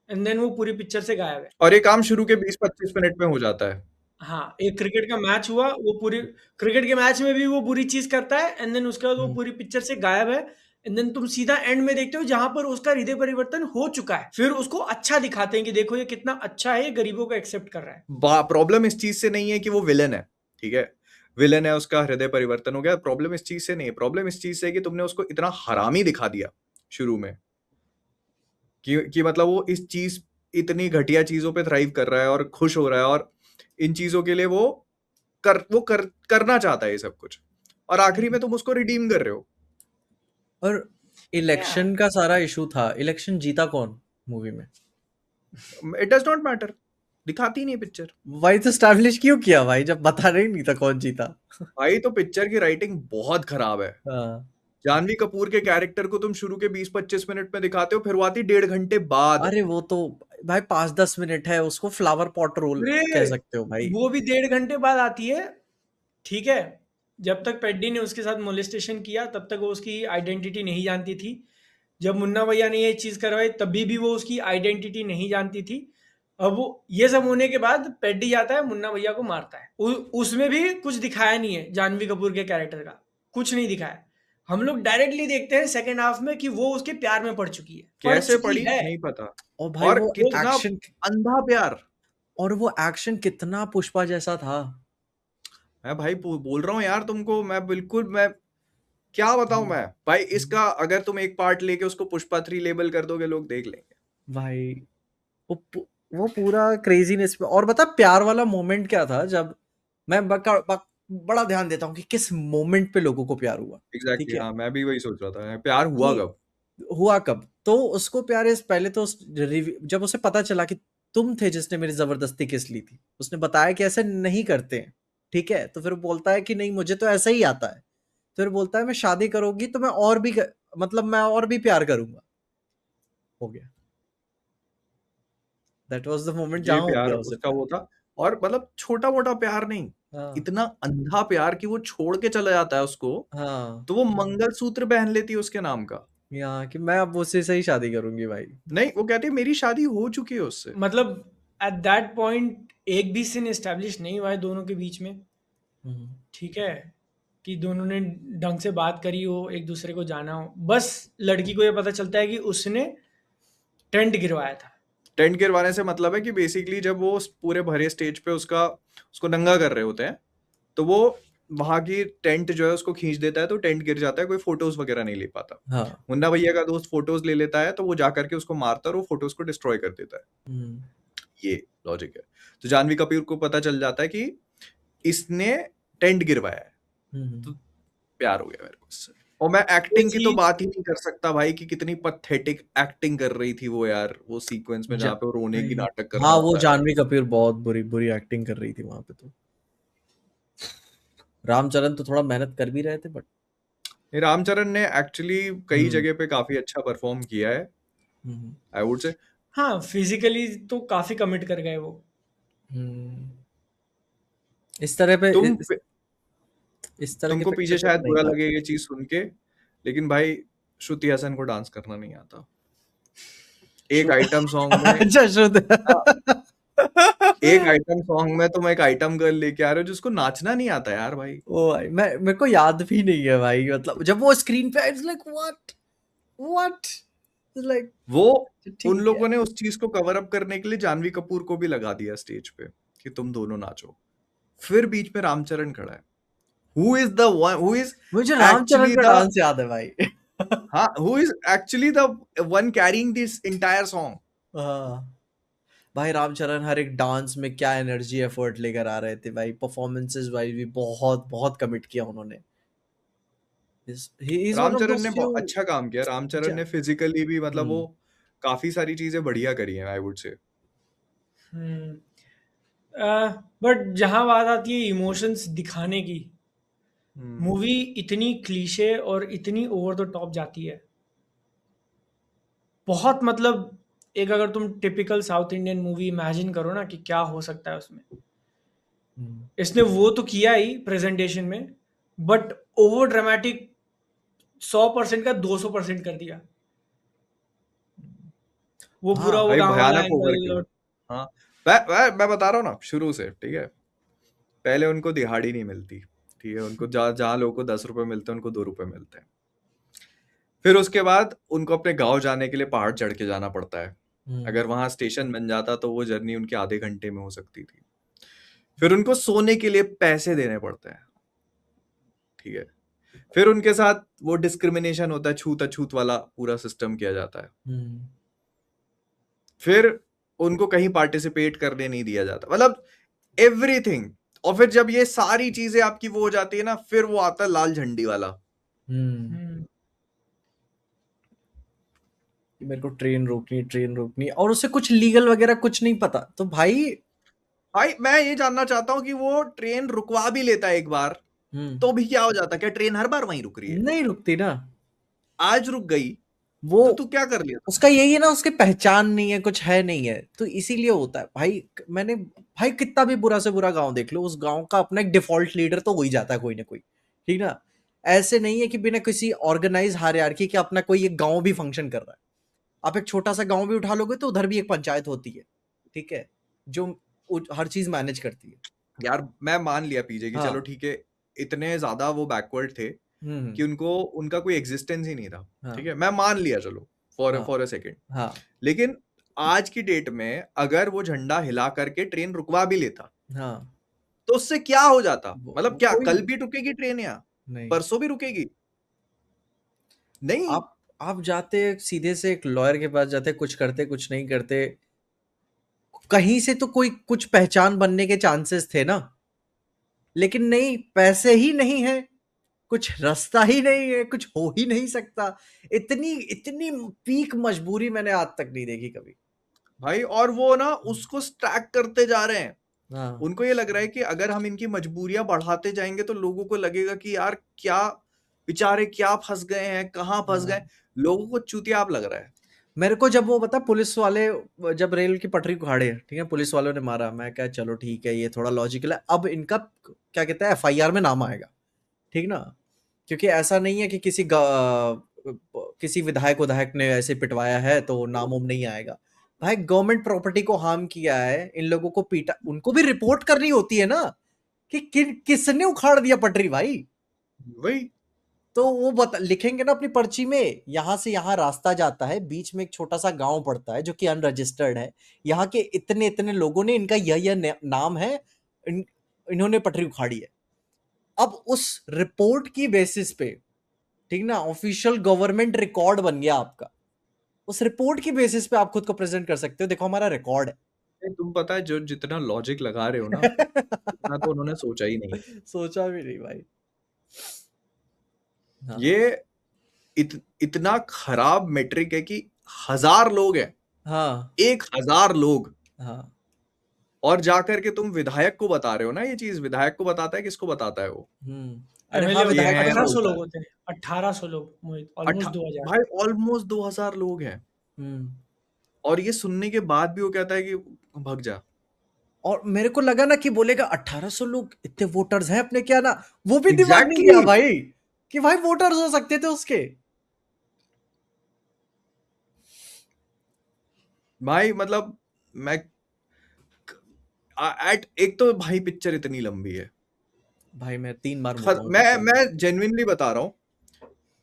एंड देन वो पूरी पिक्चर से गायब है। और ये काम शुरू के 20-25 मिनट में हो जाता है। हाँ, एक क्रिकेट का मैच हुआ, वो पूरी क्रिकेट के मैच में भी वो बुरी चीज़ करता है एंड देन उसके बाद वो हम्म। पूरी पिक्चर से गायब है एंड देन तुम सीधा एंड में देखते हो जहाँ पर उसका हृदय परिवर्तन हो चुका है। फिर उसको अच्छा दिखाते हैं कि देखो ये कितना अच्छा है, ये गरीबों को एक्सेप्ट कर रहा है। प्रॉब्लम इस चीज से नहीं है कि वो विलन है, ठीक है, विलन है, उसका हृदय परिवर्तन हो गया, प्रॉब्लम इस चीज से नहीं है, प्रॉब्लम इस चीज से है कि तुमने उसको इतना हरामी दिखा दिया शुरू में कि मतलब वो इस चीज, इतनी घटिया चीजों पे थ्राइव कर रहा है और खुश हो रहा है और इन चीजों के लिए करना चाहता है ये सब कुछ, और आखिरी में तुम उसको रिडीम कर रहे हो। और या इलेक्शन का सारा इशू था, इलेक्शन जीता कौन मूवी में? इट डज नॉट मैटर, दिखाती नहीं पिक्चर। भाई तो स्टैब्लिश क्यों किया भाई, जब बता रहे ही नहीं था कौन जीता? भाई तो पिक्चर की राइटिंग बहुत खराब है। हाँ। जानवी कपूर के कैरेक्टर को तुम शुरू के 20-25 मिनट में दिखाते हो, फिर वो आती 1.5 घंटे बाद। अरे वो तो भाई 5-10 मिनट है, उसको फ्लावर पॉट रोल अरे कह सकते हो भाई। वो भी 1.5 घंटे बाद आती है, ठीक है, जब तक पेड्डी ने उसके साथ मोलेस्टेशन किया तब तक वो उसकी आइडेंटिटी नहीं जानती थी, जब मुन्ना भैया ने ये चीज़ करवाई तभी भी वो उसकी आइडेंटिटी नहीं जानती थी। अब वो ये सब होने के बाद पेड्डी जाता है मुन्ना भैया को मारता है, उसमें भी कुछ दिखाया नहीं है जानवी कपूर के कैरेक्टर का, कुछ नहीं दिखाया। हम लोग डायरेक्टली देखते हैं सेकेंड हाफ में कि वो उसके प्यार में पड़ चुकी है, पड़ कैसे चुकी पड़ी है। नहीं पता। और भाई और वो कितना एक्शन, अंधा प्यार। और वो एक्शन कितना पुष्पा जैसा था। मैं भाई बोल रहा हूँ यार तुमको, मैं क्या बताऊं मैं भाई, इसका अगर तुम एक पार्ट लेके उसको पुष्पा 3 लेबल कर दोगे, लोग देख लेंगे। भाई वो पूरा क्रेजीनेस पे। और बता प्यार वाला मोमेंट क्या था, जब मैं बड़ा ध्यान देता हूँ कि किस मोमेंट पे लोगों को प्यार हुआ। ठीक एग्जैक्टली है हाँ, मैं भी वही सोच रहा था, प्यार हुआ कि कब। हुआ कब, तो उसको प्यार इस पहले तो जब उसे पता चला कि तुम थे जिसने मेरी जबरदस्ती किस ली थी, उसने बताया कि ऐसे नहीं करते हैं, ठीक है, तो फिर बोलता है कि नहीं मुझे तो ऐसा ही आता है, फिर बोलता है मैं शादी करोगी तो मैं और भी मतलब मैं और भी प्यार करूंगा। हो गया, दैट वाज द मोमेंट ये जहां हो प्यार गया उसे उसका प्यार। वो था, और मतलब छोटा मोटा प्यार नहीं, हाँ इतना अंधा प्यार कि वो छोड़ के चला जाता है उसको, हाँ, तो वो मंगलसूत्र पहन लेती है उसके नाम का। यहाँ कि मैं अब उससे से ही शादी करूंगी भाई। नहीं, वो कहती है मेरी शादी हो चुकी है उससे। मतलब एट दैट पॉइंट एक भी सीन एस्टेब्लिश नहीं हुआ है दोनों के बीच में, हम्म, ठीक है, कि दोनों ने ढंग से बात करी हो, एक दूसरे को जाना हो, बस लड़की को ये पता चलता है कि उसने टेंट गिरवाया था। टेंट गिरवाने से मतलब है कि बेसिकली जब वो उस पूरे भरे स्टेज पे उसको नंगा कर रहे होते हैं, तो वो वहां की टेंट जो है उसको खींच देता है, तो टेंट गिर जाता है, कोई फोटोज वगैरह नहीं ले पाता। हाँ, मुन्ना भैया का दोस्त फोटोज ले लेता है, तो वो जा करके उसको मारता है और वो फोटोज को डिस्ट्रॉय कर देता है। हम्म, ये लॉजिक है। तो जानवी कपूर को पता चल जाता है कि इसने टेंट गिरवाया है, तो हम्म, प्यार हो गया मेरे को उससे। और मैं ये एक्टिंग की तो चीज बात ही नहीं कर सकता भाई, कि कितनी पथेटिक एक्टिंग कर रही थी वो यार, वो सीक्वेंस में जा, जहाँ पे वो रोने की नाटक कर हाँ रहा वो होता है। जानवी कपूर बहुत बुरी बुरी एक्टिंग कर रही थी वहां पे। तो रामचरण तो थोड़ा मेहनत कर भी रहे थे बट। ये रामचरण ने एक्चुअली कई हम्म, जगह पे काफी अच्छा परफॉर्म किया है, हम्म, आई वुड से। हाँ, फिजिकली तो काफी कमिट कर गए वो। हम्म। इस तरह पे तुम इस तरह के तुमको पिक्चर पीछे में शायद तो नहीं बुरा था। लगे ये चीज सुन के, लेकिन भाई श्रुति हसन को डांस करना नहीं आता। एक आइटम सॉन्ग में, अच्छा श्रुति। हाँ, एक आइटम सॉन्ग में तुम एक आइटम गर्ल लेके आ रहे हो जिसको नाचना नहीं आता यार भाई। ओ भाई मैं मेरे को याद भी नहीं है भाई, मतलब जब वो स्क्रीन पे इट्स लाइक व्हाट लाइक वो उन ठीक है। लोगों ने उस चीज को कवर अप करने के लिए जानवी कपूर को भी लगा दिया स्टेज पे कि तुम दोनों नाचो, फिर बीच में रामचरण खड़ा है, who is the one who is मुझे रामचरण एक्चुअली का द, डांस याद है भाई। हाँ, who is actually the one carrying this entire song. हाँ भाई, रामचरण हर एक डांस में क्या एनर्जी एफर्ट लेकर आ रहे थे भाई, परफॉर्मेंसेस वाइज भी बहुत बहुत कमिट किया उन्होंने। He is one of Ram Charan ने दोस few अच्छा काम किया। रामचरण ज- ने फिजिकली भी मतलब वो हम्म काफी सारी चीजें बढ़िया करी हैं, आई वुड से। बट जहाँ बात आती है इमोशंस दिखाने की, हम्म। मूवी इतनी क्लीशे और इतनी ओवर द टॉप जाती है। बहुत मतलब, एक अगर तुम typical south Indian movie imagine करो ना कि क्या हो सकता है उसमें, हम्म। इसने वो तो किया ही प्रेजेंटेशन में, बट ओवर ड्रामेटिक 100% का 200% कर दिया। वो पूरा हाँ वो भाई गांव वाला भयानक ओवर एंगल किया। और हाँ, मैं बता रहा हूँ ना शुरू से, ठीक है। पहले उनको दिहाड़ी नहीं मिलती, ठीक है। उनको जहाँ जहाँ लोगों को 10 रुपए मिलते हैं, उनको 2 रुपए मिलते हैं। फिर उसके बाद उनको अपने गांव जाने के लिए पहाड़ चढ़ के जाना पड़ता है। हम्म अगर वहां स्टेशन बन जाता तो वो जर्नी उनके आधे घंटे में हो सकती थी। फिर उनको सोने के लिए पैसे देने पड़ते हैं, ठीक है। फिर उनके साथ वो डिस्क्रिमिनेशन होता है, छूत अछूत वाला पूरा सिस्टम किया जाता है। हम्म। फिर उनको कहीं पार्टिसिपेट करने नहीं दिया जाता, मतलब एवरीथिंग। और फिर जब ये सारी चीजें आपकी वो हो जाती है ना, फिर वो आता है लाल झंडी वाला। हम्म। हम्म, कि मेरे को ट्रेन रोकनी और उसे कुछ लीगल वगैरह कुछ नहीं पता, तो भाई। भाई मैं ये जानना चाहता हूँ कि वो ट्रेन रुकवा भी लेता है एक बार, हम्म। तो भी क्या हो जाता? क्या ट्रेन हर बार वहीं रुक रही है? नहीं रुकती ना आज रुक गई वो। तो तू क्या कर लिया तूने? उसका यही है ना, उसकी पहचान नहीं है, कुछ है नहीं है, तो इसीलिए होता है भाई। मैंने भाई कितना भी बुरा से बुरा गांव देख लो, उस गांव का अपना एक डिफॉल्ट लीडर तो हो ही जाता है कोई ना कोई, ठीक ना। ऐसे नहीं है कि बिना किसी ऑर्गेनाइज हायरार्की के अपना कोई एक गांव भी फंक्शन कर रहा है। आप एक छोटा सा गांव भी उठा लोगे तो उधर भी एक पंचायत होती है, ठीक है, जो हर चीज मैनेज करती है। यार मैं मान लिया पीजे कि चलो हाँ। ठीक है, इतने ज्यादा वो बैकवर्ड थे हम्म। कि उनको उनका कोई एग्जिस्टेंस ही नहीं था, हाँ। ठीक है। मैं मान लिया, चलो फॉर हाँ। For a second. हाँ। लेकिन आज की डेट में अगर वो झंडा हिला करके ट्रेन रुकवा भी लेता, हाँ। तो उससे क्या हो जाता? मतलब क्या कोई कल भी रुकेगी ट्रेन? या नहीं। परसों भी रुकेगी? नहीं। आप जाते सीधे से एक लॉयर के पास जाते, कुछ करते कुछ नहीं करते, कहीं से तो कोई कुछ पहचान बनने के चांसेस थे ना। लेकिन नहीं, पैसे ही नहीं है, कुछ रास्ता ही नहीं है, कुछ हो ही नहीं सकता। इतनी इतनी पीक मजबूरी मैंने आज तक नहीं देखी कभी। भाई और वो ना उसको स्टैक करते जा रहे हैं। हाँ। उनको ये लग रहा है कि अगर हम इनकी मजबूरियां बढ़ाते जाएंगे तो लोगों को लगेगा कि यार क्या बेचारे क्या फंस गए हैं, कहाँ फंस गए। हाँ। लोगों को चूतियाप लग रहा है। मेरे को जब वो बता पुलिस वाले, जब रेल की पटरी को उखाड़े, ठीक है, पुलिस वालों ने मारा, मैं क्या चलो ठीक है ये थोड़ा लॉजिकल है, अब इनका क्या कहते हैं एफआईआर में नाम आएगा, ठीक ना। क्योंकि ऐसा नहीं है कि किसी विधायक विधायक ने ऐसे पिटवाया है तो नाम उम नहीं आएगा। भाई गवर्नमेंट प्रॉपर्टी को हार्म किया है, इन लोगों को पीटा, उनको भी रिपोर्ट करनी होती है ना कि किसने उखाड़ दिया पटरी भाई। वही। तो वो लिखेंगे ना अपनी पर्ची में, यहाँ से यहाँ रास्ता जाता है, बीच में एक छोटा सा गांव पड़ता है जो कि अनरजिस्टर्ड है, यहाँ के इतने इतने लोगों ने, इनका यह नाम है, इन्होंने पटरी उखाड़ी है। अब उस रिपोर्ट की बेसिस पे, ठीक ना, ऑफिशियल गवर्नमेंट रिकॉर्ड बन गया आपका, उस रिपोर्ट की बेसिस पे आप खुद को प्रेजेंट कर सकते हो, देखो हमारा रिकॉर्ड तुम पता है जो जितना लॉजिक लगा रहे हो ना, है। उतना तो उन्होंने सोचा ही नहीं। सोचा भी नहीं भाई। हाँ। ये इतना खराब मेट्रिक है कि 1000 लोग हैं, हाँ। 1000 लोग, हाँ। और जाकर के तुम विधायक को बता रहे हो ना ये चीज। विधायक को बताता है, किसको बताता है वो? अरे हाँ, एमएलए होते ये हैं, विधायक को तो 1800 बोलता लोग है। होते हैं, 1800 लोग मोहित, ऑलमोस्ट 2000। भाई ऑलमोस्ट 2000 लोग हैं, हम्म। और ये सुनने के बाद भी वो कहता है कि भग जा। और मेरे को लगा ना कि बोलेगा 1800 लोग इतने वोटर्स हैं अपने क्या ना, वो भी दिमाग नहीं एग्जैक्टली गया exactly. भाई कि भाई वोटर्स हो सकते थे उसके। भाई मतलब मैं एट एक तो भाई पिक्चर इतनी लंबी है। भाई मैं 3 बार मोटा हूँ मैं पिक्चर में। मैं जेन्युइनली बता रहा हूँ,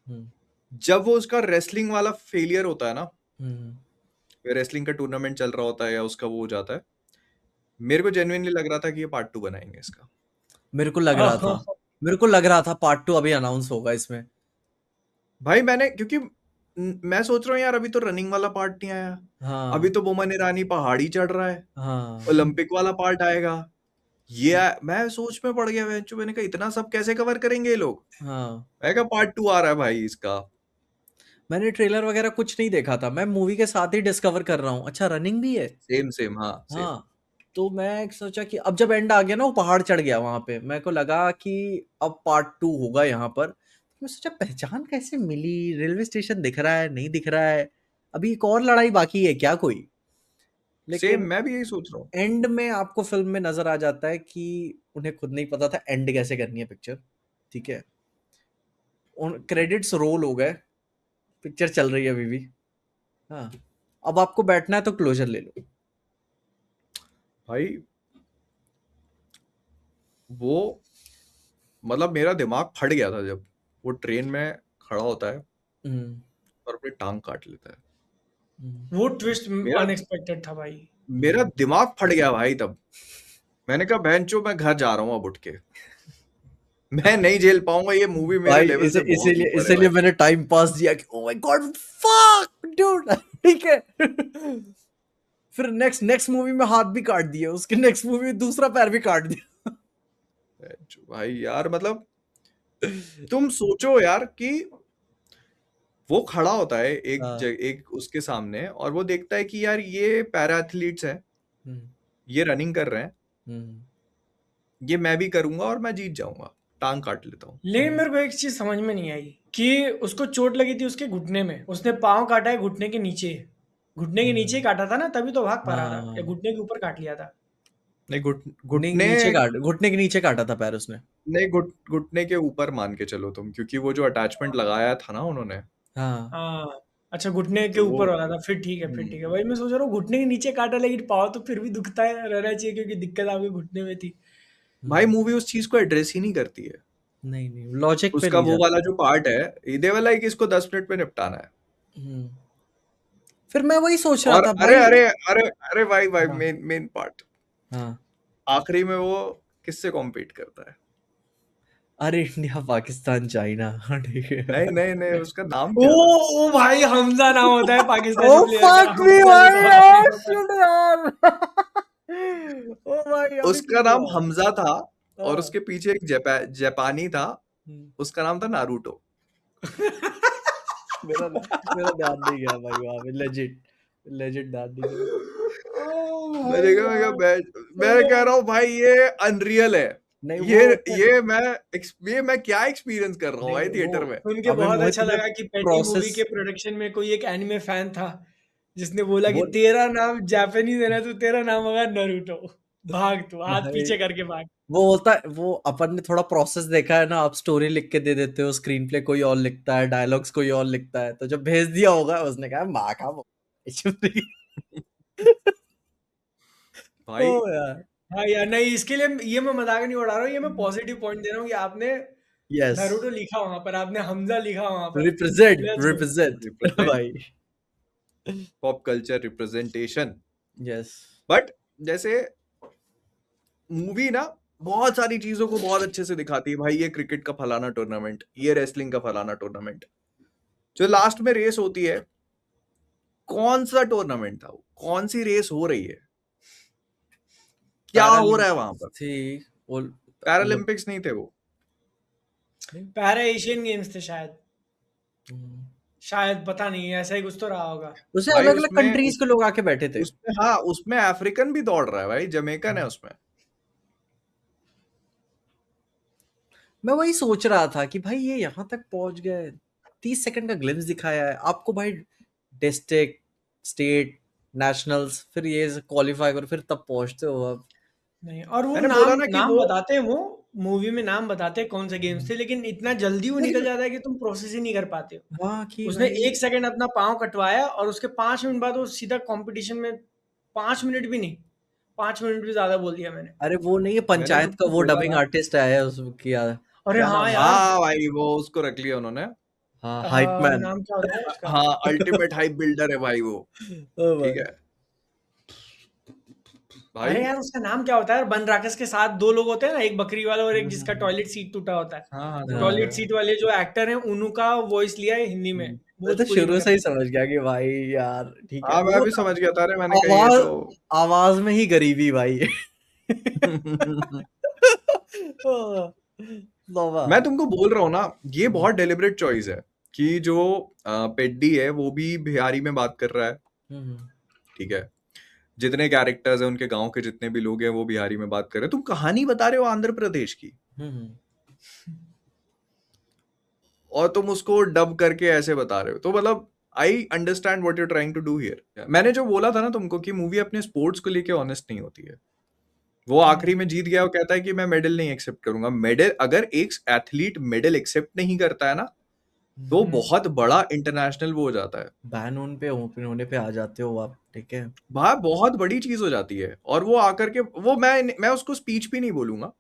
हम्म। जब वो उसका रेसलिंग वाला फेलियर होता है ना, हम्म। रेसलिंग का टूर्नामेंट चल रहा होता है या उसका वो हो जाता है, मेरे को जेन्युइनली लग रहा था कि ये पार्ट 2 बनाएंगे इसका। मेरे को लग रहा था, मेरे को लग रहा था पार्ट 2 अभी अनाउंस होगा इसमें। भाई मैंने क्योंकि मैं सोच रहा हूँ यार, अभी तो रनिंग वाला पार्ट नहीं आया, अभी हाँ। तो बोमन ईरानी पहाड़ी चढ़ रहा है, हाँ। ओलंपिक वाला पार्ट आएगा, मैं सोच में पड़ गया बेंचो, मैंने कहा इतना सब कैसे कवर करेंगे ये लोग। हाँ मैं कहा पार्ट 2 आ रहा है भाई इसका। मैंने ट्रेलर वगैरह कुछ नहीं देखा था, मैं मूवी के साथ ही डिस्कवर कर रहा हूँ। अच्छा रनिंग भी है। सेम सेम, हाँ सेम। हाँ तो मैं सोचा कि अब जब एंड आ गया ना, वो पहाड़ चढ़ गया वहां पे, मेरे को लगा कि अब पार्ट 2 होगा यहाँ पर। मैं सोचा पहचान कैसे मिली, रेलवे स्टेशन दिख रहा है नहीं दिख रहा है, अभी एक और लड़ाई बाकी है क्या कोई। सेम, लेकिन मैं भी यही सोच रहा हूँ। एंड में आपको फिल्म में नजर आ जाता है कि उन्हें खुद नहीं पता था एंड कैसे करनी है पिक्चर। ठीक है, उन क्रेडिट्स रोल हो गए, पिक्चर चल रही है अभी भी। हाँ अब आपको बैठना है तो क्लोजर ले लो। भाई वो मतलब मेरा दिमाग फट गया था जब वो ट्रेन में खड़ा होता है हम्म, और अपनी टांग काट लेता है। वो ट्विस्ट मेरा अनएक्सपेक्टेड था भाई। मेरा दिमाग फट गया भाई तब। मैंने कहा बहनचो मैं घर जा रहा हूँ अब उठ के, मैं नहीं झेल पाऊंगा, ये मूवी मेरे भाई लेवल से बहुत इसीलिए ऊपर है इसीलिए भाई। मैंने टाइम पास दिया कि ओ माय गॉड फक डूड। ठीक है। फिर नेक्स्ट नेक्स्ट मूवी में हाथ भी काट दिया, उसके नेक्स्ट मूवी में दूसरा पैर भी काट दिया। बहनचो भाई यार, मतलब तुम सोचो यार कि वो खड़ा होता है हाँ एक उसके सामने और वो देखता है कि यार ये पैरा एथलीट्स हैं, हम्म, ये रनिंग कर रहे हैं, हम्म, ये मैं भी करूंगा और मैं जीत जाऊंगा, टांग काट लेता हूँ। लेकिन मेरे को एक चीज समझ में नहीं आई कि उसको चोट लगी थी उसके घुटने में, उसने पाँव काटा है घुटने के नीचे। घुटने के नीचे ही काटा था ना, तभी तो भाग पा रहा था, या हाँ घुटने के ऊपर काट लिया था? नहीं नहीं घुटने नीचे काट, घुटने के नीचे काटा था पैर उसने। नहीं घुटने के ऊपर मान के चलो तुम, क्योंकि वो जो अटैचमेंट लगाया था ना उन्होंने, हाँ हाँ, अच्छा घुटने के तो वो ऊपर वाला था, फिर ठीक है, फिर ठीक है। वही मैं सोच रहा हूँ, घुटने के नीचे काटा लेकिन पाँव तो फिर भी दुखता है, रहना चाहिए, क्योंकि दिक्कत आपके घुटने में थी। भाई हम्म, मूवी उस चीज को एड्रेस ही नहीं करती है। नहीं नहीं लॉजिक पे उसका नहीं वो जाता। वाला जो पार्ट है, दे वाला है कि इसको 10 मिनट में निपटाना है। हम्म, फिर मैं वही सोच रहा और था अरे भाई। अरे अरे अरे भाई भाई, हाँ मेन मेन पार्ट हाँ आखिरी में वो किससे कॉम्पीट करता है। अरे इंडिया पाकिस्तान चाइना। हाँ, ठीक नहीं है। नहीं नहीं, उसका नाम ओ क्या था। ओ भाई, हमजा नाम होता है ओ पाकिस्तानी प्लेयर का, फक मी हमजा भाई लिखा यार, होता है। शिट यार। ओ भाई अभी उसका क्लिक नाम हुआ। हमजा था और हाँ, उसके पीछे एक जापानी था, हम्म। उसका नाम था नारुतो। मेरा मेरा ध्यान नहीं गया भाई वहां पे, लेजिट लेजिट ध्यान नहीं गया। ओ भाई मैंने कहा यार, मैं चलो। कह रहा हूँ भाई ये अनरियल है। नहीं ये वो फिर ये मैं क्या एक्सपीरियंस कर रहा हूँ भाई नहीं वो थिएटर में। सुन के अभी बहुत मोहित अच्छा ने लगा कि पेटी मूवी प्रोसेस के प्रोडक्शन में कोई एक एनिमे फैन था जिसने बोला कि वो तेरा नाम जापानीज है ना, तो तेरा नाम होगा नरूटो, भाग तू हाथ भाई पीछे करके भाग। वो होता है, वो अपन ने थोड़ा प्रोसेस देखा है ना, आप स्टोरी लिख के दे देते हो, स्क्रीन प्ले कोई और लिखता है, डायलॉग्स कोई और लिखता है, तो जब भेज दिया होगा उसने कहा माँ का वो। ओ भाई यार हाँ यार, नहीं इसके लिए ये मैं मजाक नहीं उड़ा रहा हूँ, ये मैं पॉजिटिव पॉइंट दे रहा हूँ कि आपने यस नारुतो लिखा वहां पर, आपने हमजा लिखा वहां पर। Represent let's go. Represent represent, भाई। Pop culture representation. Yes but जैसे मूवी ना बहुत सारी चीजों को बहुत अच्छे से दिखाती है भाई, ये क्रिकेट का फलाना टूर्नामेंट, ये रेसलिंग का फलाना टूर्नामेंट, जो लास्ट में रेस होती है, कौन सा टूर्नामेंट था वो, कौन सी रेस हो रही है, क्या हो रहा है वहां पैरालंपिक्स पर। थी वो, मतलब पैरालंपिक्स नहीं थे वो। पैरा एशियन गेम्स थे शायद, हम्म, शायद पता नहीं, ऐसा ही कुछ तो रहा होगा। उसमें भाई अलग अलग कंट्रीज के लोग आके बैठे थे। उसमें हाँ, उसमें अफ्रीकन भी दौड़ रहा है भाई, जमैकन है उसमें। मैं वही सोच रहा था कि भाई ये यहाँ तक पहुंच गए, 30 सेकंड का ग्लिम्स दिखाया है आपको भाई, डिस्ट्रिक्ट स्टेट नेशनल्स, फिर ये क्वालिफाई करो, फिर तब पहुंचते हो आप। नहीं, और वो मैंने बोला नाम ना कि नाम वो बताते हैं, वो मूवी में नाम बताते हैं कौन से गेम्स थे, लेकिन इतना जल्दी वो निकल लेकिन जाता है कि तुम प्रोसेस ही नहीं कर पाते हो। वहाँ की उसने भाई, 1 सेकंड अपना पाँव कटवाया और उसके 5 मिनट बाद वो सीधा कंपटीशन में, 5 मिनट भी नहीं, 5 मिनट भी ज्यादा बोल दिया मैंने। अरे वो नहीं है मैंने पंचायत का तुमको वो बोला डबिंग ना। आर्टिस्ट आया है उसकी, अरे क्या हाँ नाम है, यार, हाँ भाई वो उसको रख लिया उन्होंने। हाँ हाइप मैन। नाम क्या होता है उसका? हाँ अल्टीमेट हाइप बिल्डर है भाई वो। ओ ठीक भाई है अरे भाई। यार, उसका नाम क्या होता है? बन राकेश के साथ 2 लोग होते हैं ना, एक बकरी वाला और एक जिसका टॉयलेट सीट टूटा होता है। हाँ हाँ समझ टॉयलेट गया। सीट वाले जो एक्टर हैं, उनका वॉइस लिया है हिंदी में, मैं तो भोजपुरी में शुरू से ही करके। समझ गया कि भाई यार ठीक है हाँ मैं वो भी ना, समझ गया था, अरे मैंने कहा ये आवाज तो आवाज में ही गरीबी भाई। नोवा। मैं तुमको बोल रहा हूँ ना, ये बहुत डेलिबरेट चॉइस है कि जो पेड्डी है वो भी बिहारी में बात कर रहा है, ठीक है, जितने कैरेक्टर्स हैं उनके गांव के जितने भी लोग हैं वो बिहारी में बात कर रहे हैं, तुम कहानी बता रहे हो आंध्र प्रदेश की और तुम उसको डब करके ऐसे बता रहे हो, तो मतलब I understand what you trying to do here. मैंने जो बोला था ना तुमको कि मूवी अपने स्पोर्ट्स को लेके ऑनेस्ट नहीं होती है, वो आखिरी में जीत गया, वो कहता है कि मैं मेडल नहीं एक्सेप्ट करूंगा। मेडल, अगर एक एथलीट मेडल एक्सेप्ट नहीं करता है ना, तो बहुत बड़ा इंटरनेशनल वो हो जाता है, बैन होने पे आ जाते हो आप, ठीक है। वहां बहुत बड़ी चीज हो जाती है। और वो आकर के वो मैं उसको स्पीच भी नहीं बोलूंगा,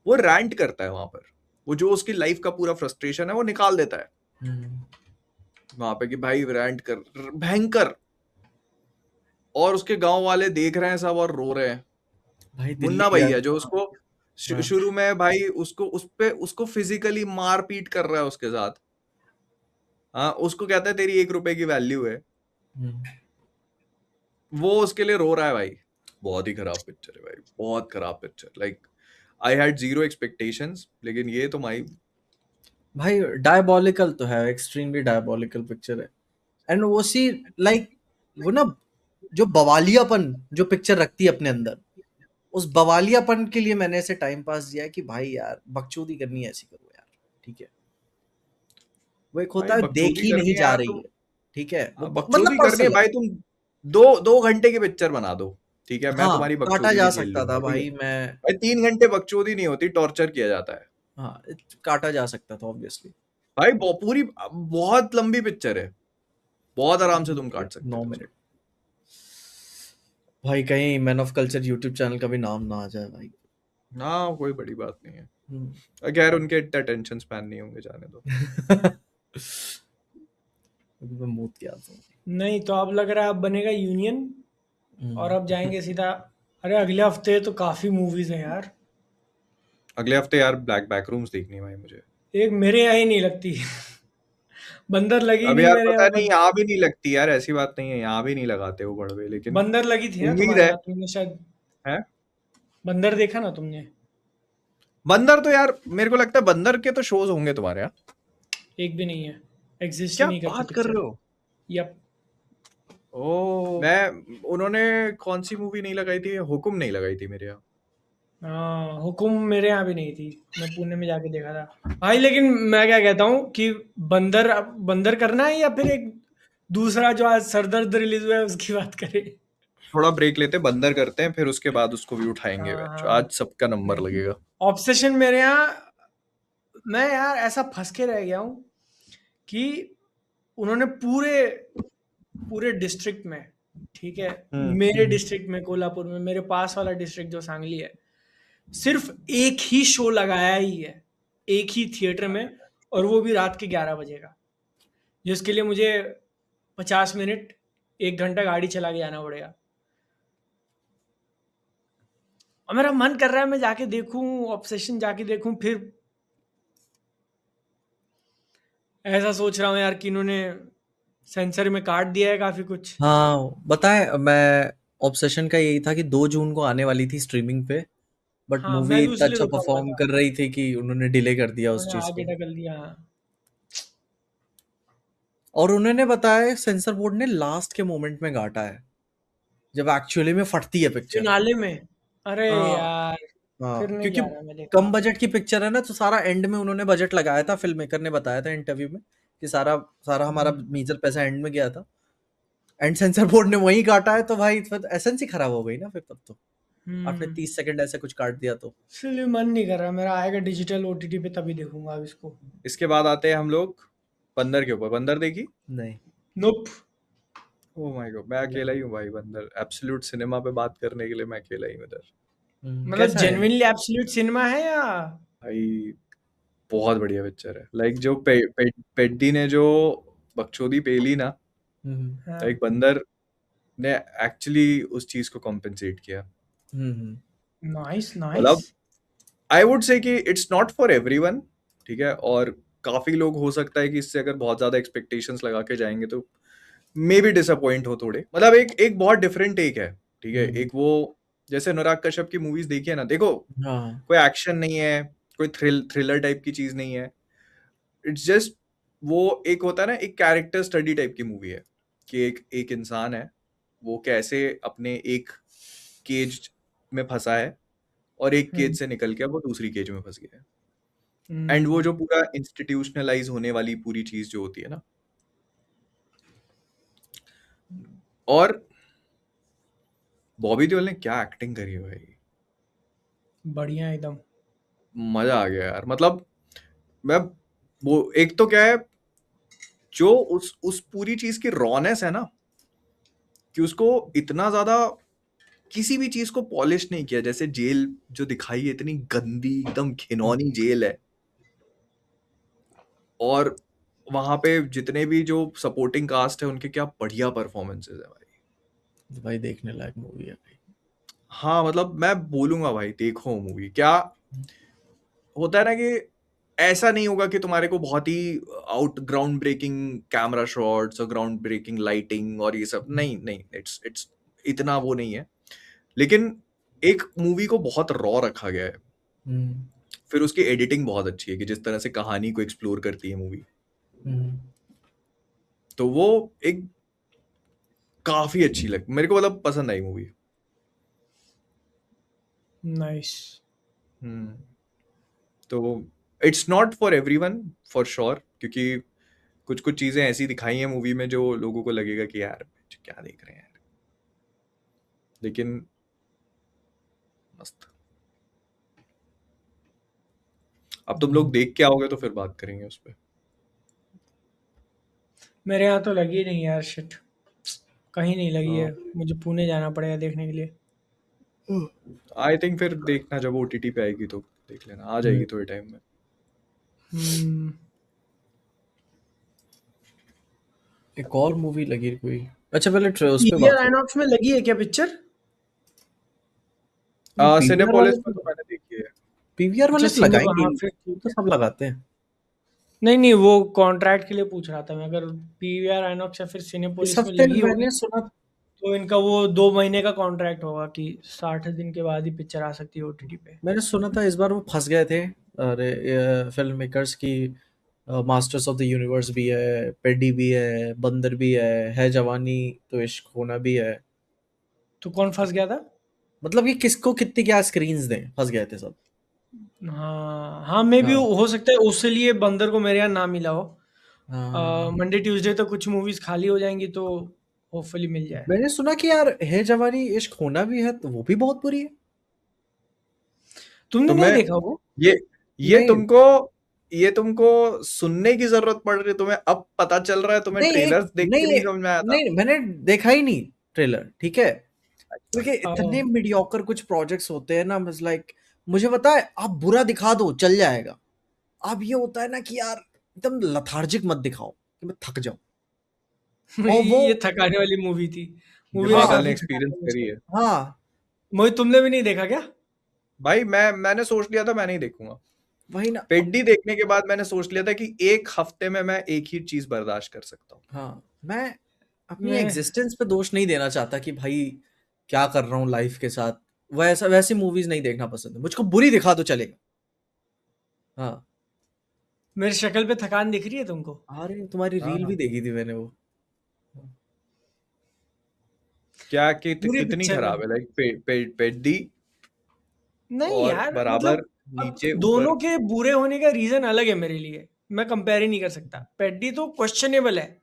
वो रैंट करता है वहां पर, वो जो उसकी लाइफ का पूरा फ्रस्ट्रेशन है वो निकाल देता है वहां पे कि भाई रैंट कर, भयंकर। और उसके गांव वाले देख रहे हैं सब और रो रहे हैं। भाई दिल्ली मुन्ना गया भैया जो था। उसको हाँ। शुरू में भाई उसको फिजिकली मारपीट कर रहा है उसके साथ, हाँ, उसको कहता है तेरी 1 रुपए की वैल्यू है, वो उसके लिए रो रहा है भाई। बहुत ही खराब पिक्चर है भाई, बहुत खराब picture. Like I had zero expectations, लेकिन ये तो माई भाई डायबॉलिकल तो है, एक्सट्रीमली डायबॉलिकल पिक्चर है। एंड वो सी लाइक वो ना जो बवालियापन जो पिक्चर रखती है अपने अंदर, उस बवालियापन के लिए मैंने ऐसे टाइम पास दिया है कि भाई यार बकचोदी करनी है ऐसी करो यार, ठीक है। वो एक होता भाई है बकचोदी देखी करनी नहीं है जा यार रही तुम, है, ठीक है, वो मतलब बकचोदी करनी है पर्सनल है। भाई, तुम 2 घंटे की पिक्चर बना दो, ठीक है, मैं हाँ, तुम्हारी काटा बकचोदी जा भी झेल सकता था लूंगा, ठीक है। भाई मैं। भाई 3 घंटे बकचोदी नहीं होती, टॉर्चर किया जाता है हाँ, काटा जा सकता था ऑब्वियसली। भाई। पूरी बहुत लंबी पिक्चर है, बहुत आराम से तुम काट सकते 9 थे मिनट उसको। भाई, कहीं man of culture YouTube channel का भी नाम ना आ जाए भाई। ना कोई बड़ी बात नहीं है, हम्म। खैर उनके इतना टेंशन स्पैन नहीं होंगे, जाने दो। अभी मैं मूत गया था। नहीं तो अब लग रहा है अब बनेगा यूनियन और अब जाएंगे सीधा। अरे अगले हफ्ते तो काफी मूवीज हैं यार। अगले हफ्ते यार ब्लैक बैकरूम्स देखनी है भाई मुझे। एक मेरे यहाँ ही नहीं लगती। बंदर लगी अब नहीं यार मेरे पता यहाँ नहीं, यहाँ भी नहीं लगती यार, ऐसी बात नहीं है, यहाँ भी नहीं लगाते वो बड़वे, लेकिन बंदर लगी थी ना उम्मीद तुम्हारे है। यहाँ, तुमने शायद है बंदर देखा ना तुमने। बंदर तो यार मेरे को लगता है बंदर के तो शोज होंगे तुम्हारे यहाँ। एक भी नहीं है, एग्जिस्ट ही क्या नहीं करती बात कर पिक्चर। रहे हो? यप। ओ मैं, उन्होंने कौन सी मूवी नहीं लगाई थी, हुकुम नहीं लगाई थी मेरे यहाँ। हाँ, हुकुम मेरे यहाँ भी नहीं थी, मैं पुणे में जाके देखा था भाई। लेकिन मैं क्या कहता हूँ कि बंदर बंदर करना है या फिर एक दूसरा जो आज सरदर्द रिलीज हुआ है उसकी बात करें। थोड़ा ब्रेक लेते, बंदर करते हैं, फिर उसके बाद उसको भी उठाएंगे, हाँ जो हाँ। आज सबका नंबर लगेगा। ऑब्सेशन मेरे यहाँ, मैं यार ऐसा फंस के रह गया हूँ कि उन्होंने पूरे पूरे डिस्ट्रिक्ट में, ठीक है, मेरे डिस्ट्रिक्ट में कोल्हापुर में, मेरे पास वाला डिस्ट्रिक्ट जो सांगली है, सिर्फ एक ही शो लगाया ही है, एक ही थिएटर में, और वो भी रात के 11 बजे का, जिसके लिए मुझे 50 मिनट 1 घंटा गाड़ी चला के जाना पड़ेगा। और मेरा मन कर रहा है मैं जाके देखूं, ऑब्सेशन जाके देखूं, फिर ऐसा सोच रहा हूँ यार कि इन्होंने सेंसर में काट दिया है काफी कुछ। हाँ, बताए मैं। ऑब्सेशन का यही था कि 2 जून को आने वाली थी स्ट्रीमिंग पे, बट हाँ, मूवी मैं भी इतना उसलिए अच्छा रुका हुआ परफॉर्म था, कर रही थी कि उन्होंने डिले कर दिया उस उन्होंने चीज आगे को। ढकल दिया। हाँ, और उन्होंने बताया सेंसर बोर्ड ने लास्ट के मोमेंट में काटा है, जब एक्चुअली में फटती है पिक्चर। फिनाले में। अरे हाँ। यार, फिर हाँ, नहीं क्योंकि जा रहा मैं कम देखने। बजट की पिक्चर है ना, तो सारा एंड में उन्होंने बजट लगाया था, फिल्म मेकर ने बताया था इंटरव्यू में कि सारा सारा हमारा मेजर पैसा एंड में गया था। एंड सेंसर बोर्ड ने वही काटा है, तो भाई फिर एसेंस ही खराब हो गई ना फिर तब तो। आपने 30 सेकंड ऐसे कुछ काट दिया तो। इसलिए मन नहीं कर रहा मेरा, आएगा डिजिटल ओटीटी पे तभी देखूंगा अब इसको। इसके बाद आते हैं हम लोग बंदर के ऊपर। बंदर देखी? नहीं। नोप। ओह माय गॉड, मैं अकेला ही हूँ भाई बंदर एब्सोल्यूट सिनेमा पे बात करने के लिए, मैं अकेला ही हूँ इधर। मतलब कैसा है? जेन्युइनली एब्सोल्यूट सिनेमा है या? भाई बहुत बढ़िया पिक्चर है। लाइक जो पेड्डी ने जो बकचोदी पेली ना, हाँ, लाइक बंदर ने एक्चुअली उस चीज को कॉम्पेंसेट किया। Nice nice. मतलब आई वुड से कि इट्स नॉट फॉर एवरीवन, ठीक है, और काफी लोग हो सकता है कि इससे अगर बहुत ज्यादा एक्सपेक्टेशंस लगा के जाएंगे तो मे बी डिसअपॉइंट हो थोड़े। मतलब एक एक बहुत डिफरेंट टेक है, ठीक है। एक वो जैसे अनुराग कश्यप की मूवीज देखिए ना, देखो हाँ कोई एक्शन नहीं है, कोई थ्रिलर टाइप की चीज नहीं है, इट्स जस्ट वो एक होता है ना, एक कैरेक्टर स्टडी टाइप की मूवी है कि एक इंसान है, वो कैसे अपने एक केज में फंसा है और एक केज से निकल के अब वो दूसरी केज में फंस गया है, एंड वो जो पूरा इंस्टीट्यूशनलाइज होने वाली पूरी चीज जो होती है ना, और बॉबी देओल ने क्या एक्टिंग करी है भाई, बढ़िया एकदम। मजा आ गया यार। मतलब मैं वो एक तो क्या है, जो उस पूरी चीज की रॉनेस है ना, कि उसको इतना ज्यादा किसी भी चीज को पॉलिश नहीं किया, जैसे जेल जो दिखाई है इतनी गंदी एकदम घिनौनी जेल है, और वहां पे जितने भी जो सपोर्टिंग कास्ट है उनके क्या बढ़िया परफॉर्मेंसेस है भाई। भाई देखने लायक मूवी है भाई। हाँ मतलब मैं बोलूंगा भाई देखो मूवी। क्या होता है ना कि ऐसा नहीं होगा कि तुम्हारे को बहुत ही out ground breaking camera shots और ग्राउंड ब्रेकिंग लाइटिंग और ये सब, नहीं नहीं, इट्स इतना वो नहीं है, लेकिन एक मूवी को बहुत रॉ रखा गया है। हम्म, फिर उसकी एडिटिंग बहुत अच्छी है कि जिस तरह से कहानी को एक्सप्लोर करती है मूवी, हम्म, तो वो एक काफी अच्छी लग मेरे को, मतलब पसंद आई मूवी। नाइस। हम्म। तो it's not for everyone for sure, क्योंकि कुछ कुछ चीजें ऐसी दिखाई हैं मूवी में जो लोगों को लगेगा कि यार क्या देख रहे हैं यार, लेकिन मस्त। अब तुम लोग देख के आओगे तो फिर बात करेंगे उस पर। मेरे यहाँ तो लगी नहीं यार, शिट, कहीं नहीं लगी हाँ, है। मुझे पुणे जाना पड़ेगा देखने के लिए। आई थिंक फिर देखना जब ओटीटी पे आएगी तो देख लेना, आ जाएगी थोड़े टाइम में। हम्म, एक और मूवी लगी कोई। अच्छा पहले उस पे पीवीआर बात करो। आइनॉक्स में लगी है क्या पिक्चर? नहीं पीवीआर वाले सिनेपोलिस में तो तो, मैंने देखी है। पीवीआर अच्छा वाले तो सिनेमा, लगाएंगे हाँ ही, फिर वो ठीक तो है। सब लगाते हैं। नहीं नहीं, वो कॉन्ट्रैक्ट के लिए पूछ रहा था मैं, अगर पीवीआर आइनॉक्स या फिर इस सिनेपोलिस में हफ्ते लगी होगी मैंने सुना, तो इनका वो 2 महीने का कॉन्ट्रैक्ट होगा कि 60 दिन के बाद ही पिक्चर आ सकती है ओटीटी पे। था इस बार वो फंस गए थे। अरे फिल्म मेकर्स की, मास्टर्स ऑफ द यूनिवर्स भी है, पेडी भी है, बंदर भी है जवानी तो इश्क होना भी है। तो कौन फंस गया था? मतलब कि किसको कितनी क्या स्क्रीन्स दें, फंस गए थे सब। हाँ हाँ, मे भी हाँ हो सकता है उससे लिए बंदर को मेरे यहाँ ना मिला हो। हाँ। मंडे ट्यूसडे तक कुछ मूवीज खाली हो जाएंगी तो होपफुली मिल जाए। मैंने सुना कि यार है जवानी इश्क होना भी है तो वो भी बहुत बुरी है। तुमने नहीं तुम्हें देखा वो? ये ये नहीं तुमको ये तुमको सुनने की जरूरत पड़ रही है, तुम्हें अब पता चल रहा है, तुम्हें नहीं एक ट्रेलर्स देख के नहीं नहीं समझ में आया था। नहीं मैंने देखा ही नहीं ट्रेलर, ठीक है। अच्छा। क्योंकि अ, इतने मीडियोकर कुछ प्रोजेक्ट्स होते हैं ना, बस लाइक मुझे पता है आप बुरा दिखा दो चल जाएगा। अब ये होता है ना कि यार एकदम लथार्जिक मत दिखाओ कि मैं थक जाऊं। और वो ये थकाने वाली मूवी थी। मूवी ने बादल हाँ ने काफी एक्सपीरियंस थकाया करी मुझको। है। हाँ मोहित, तुमने भी नहीं देखा क्या? भाई मैंने सोच लिया था मैं नहीं देखूंगा। वही ना पेड्डी देखने के बाद मैंने सोच लिया था कि एक हफ्ते में मैं एक ही चीज बर्दाश्त कर सकता हूँ। हाँ मैं अपनी मैं एग्जिस्टेंस पे दोष नहीं देना चाहता कि भाई क्या कर रहा हूँ लाइफ के साथ। वैसी मूवीज नहीं देखना पसंद है मुझको, बुरी दिखा दो चलेगा। हाँ मेरी शक्ल पे थकान दिख रही है तुमको? अरे तुम्हारी हाँ रील भी हाँ। देखी थी मैंने वो। क्या पूरी कितनी पिक्चर खराब है, लाइक पेड्डी नहीं और यार, बराबर मतलब अब नीचे दोनों ऊपर। के बुरे होने का रीजन अलग है मेरे लिए। मैं कंपेयर ही नहीं कर सकता। पेड्डी तो क्वेश्चनेबल है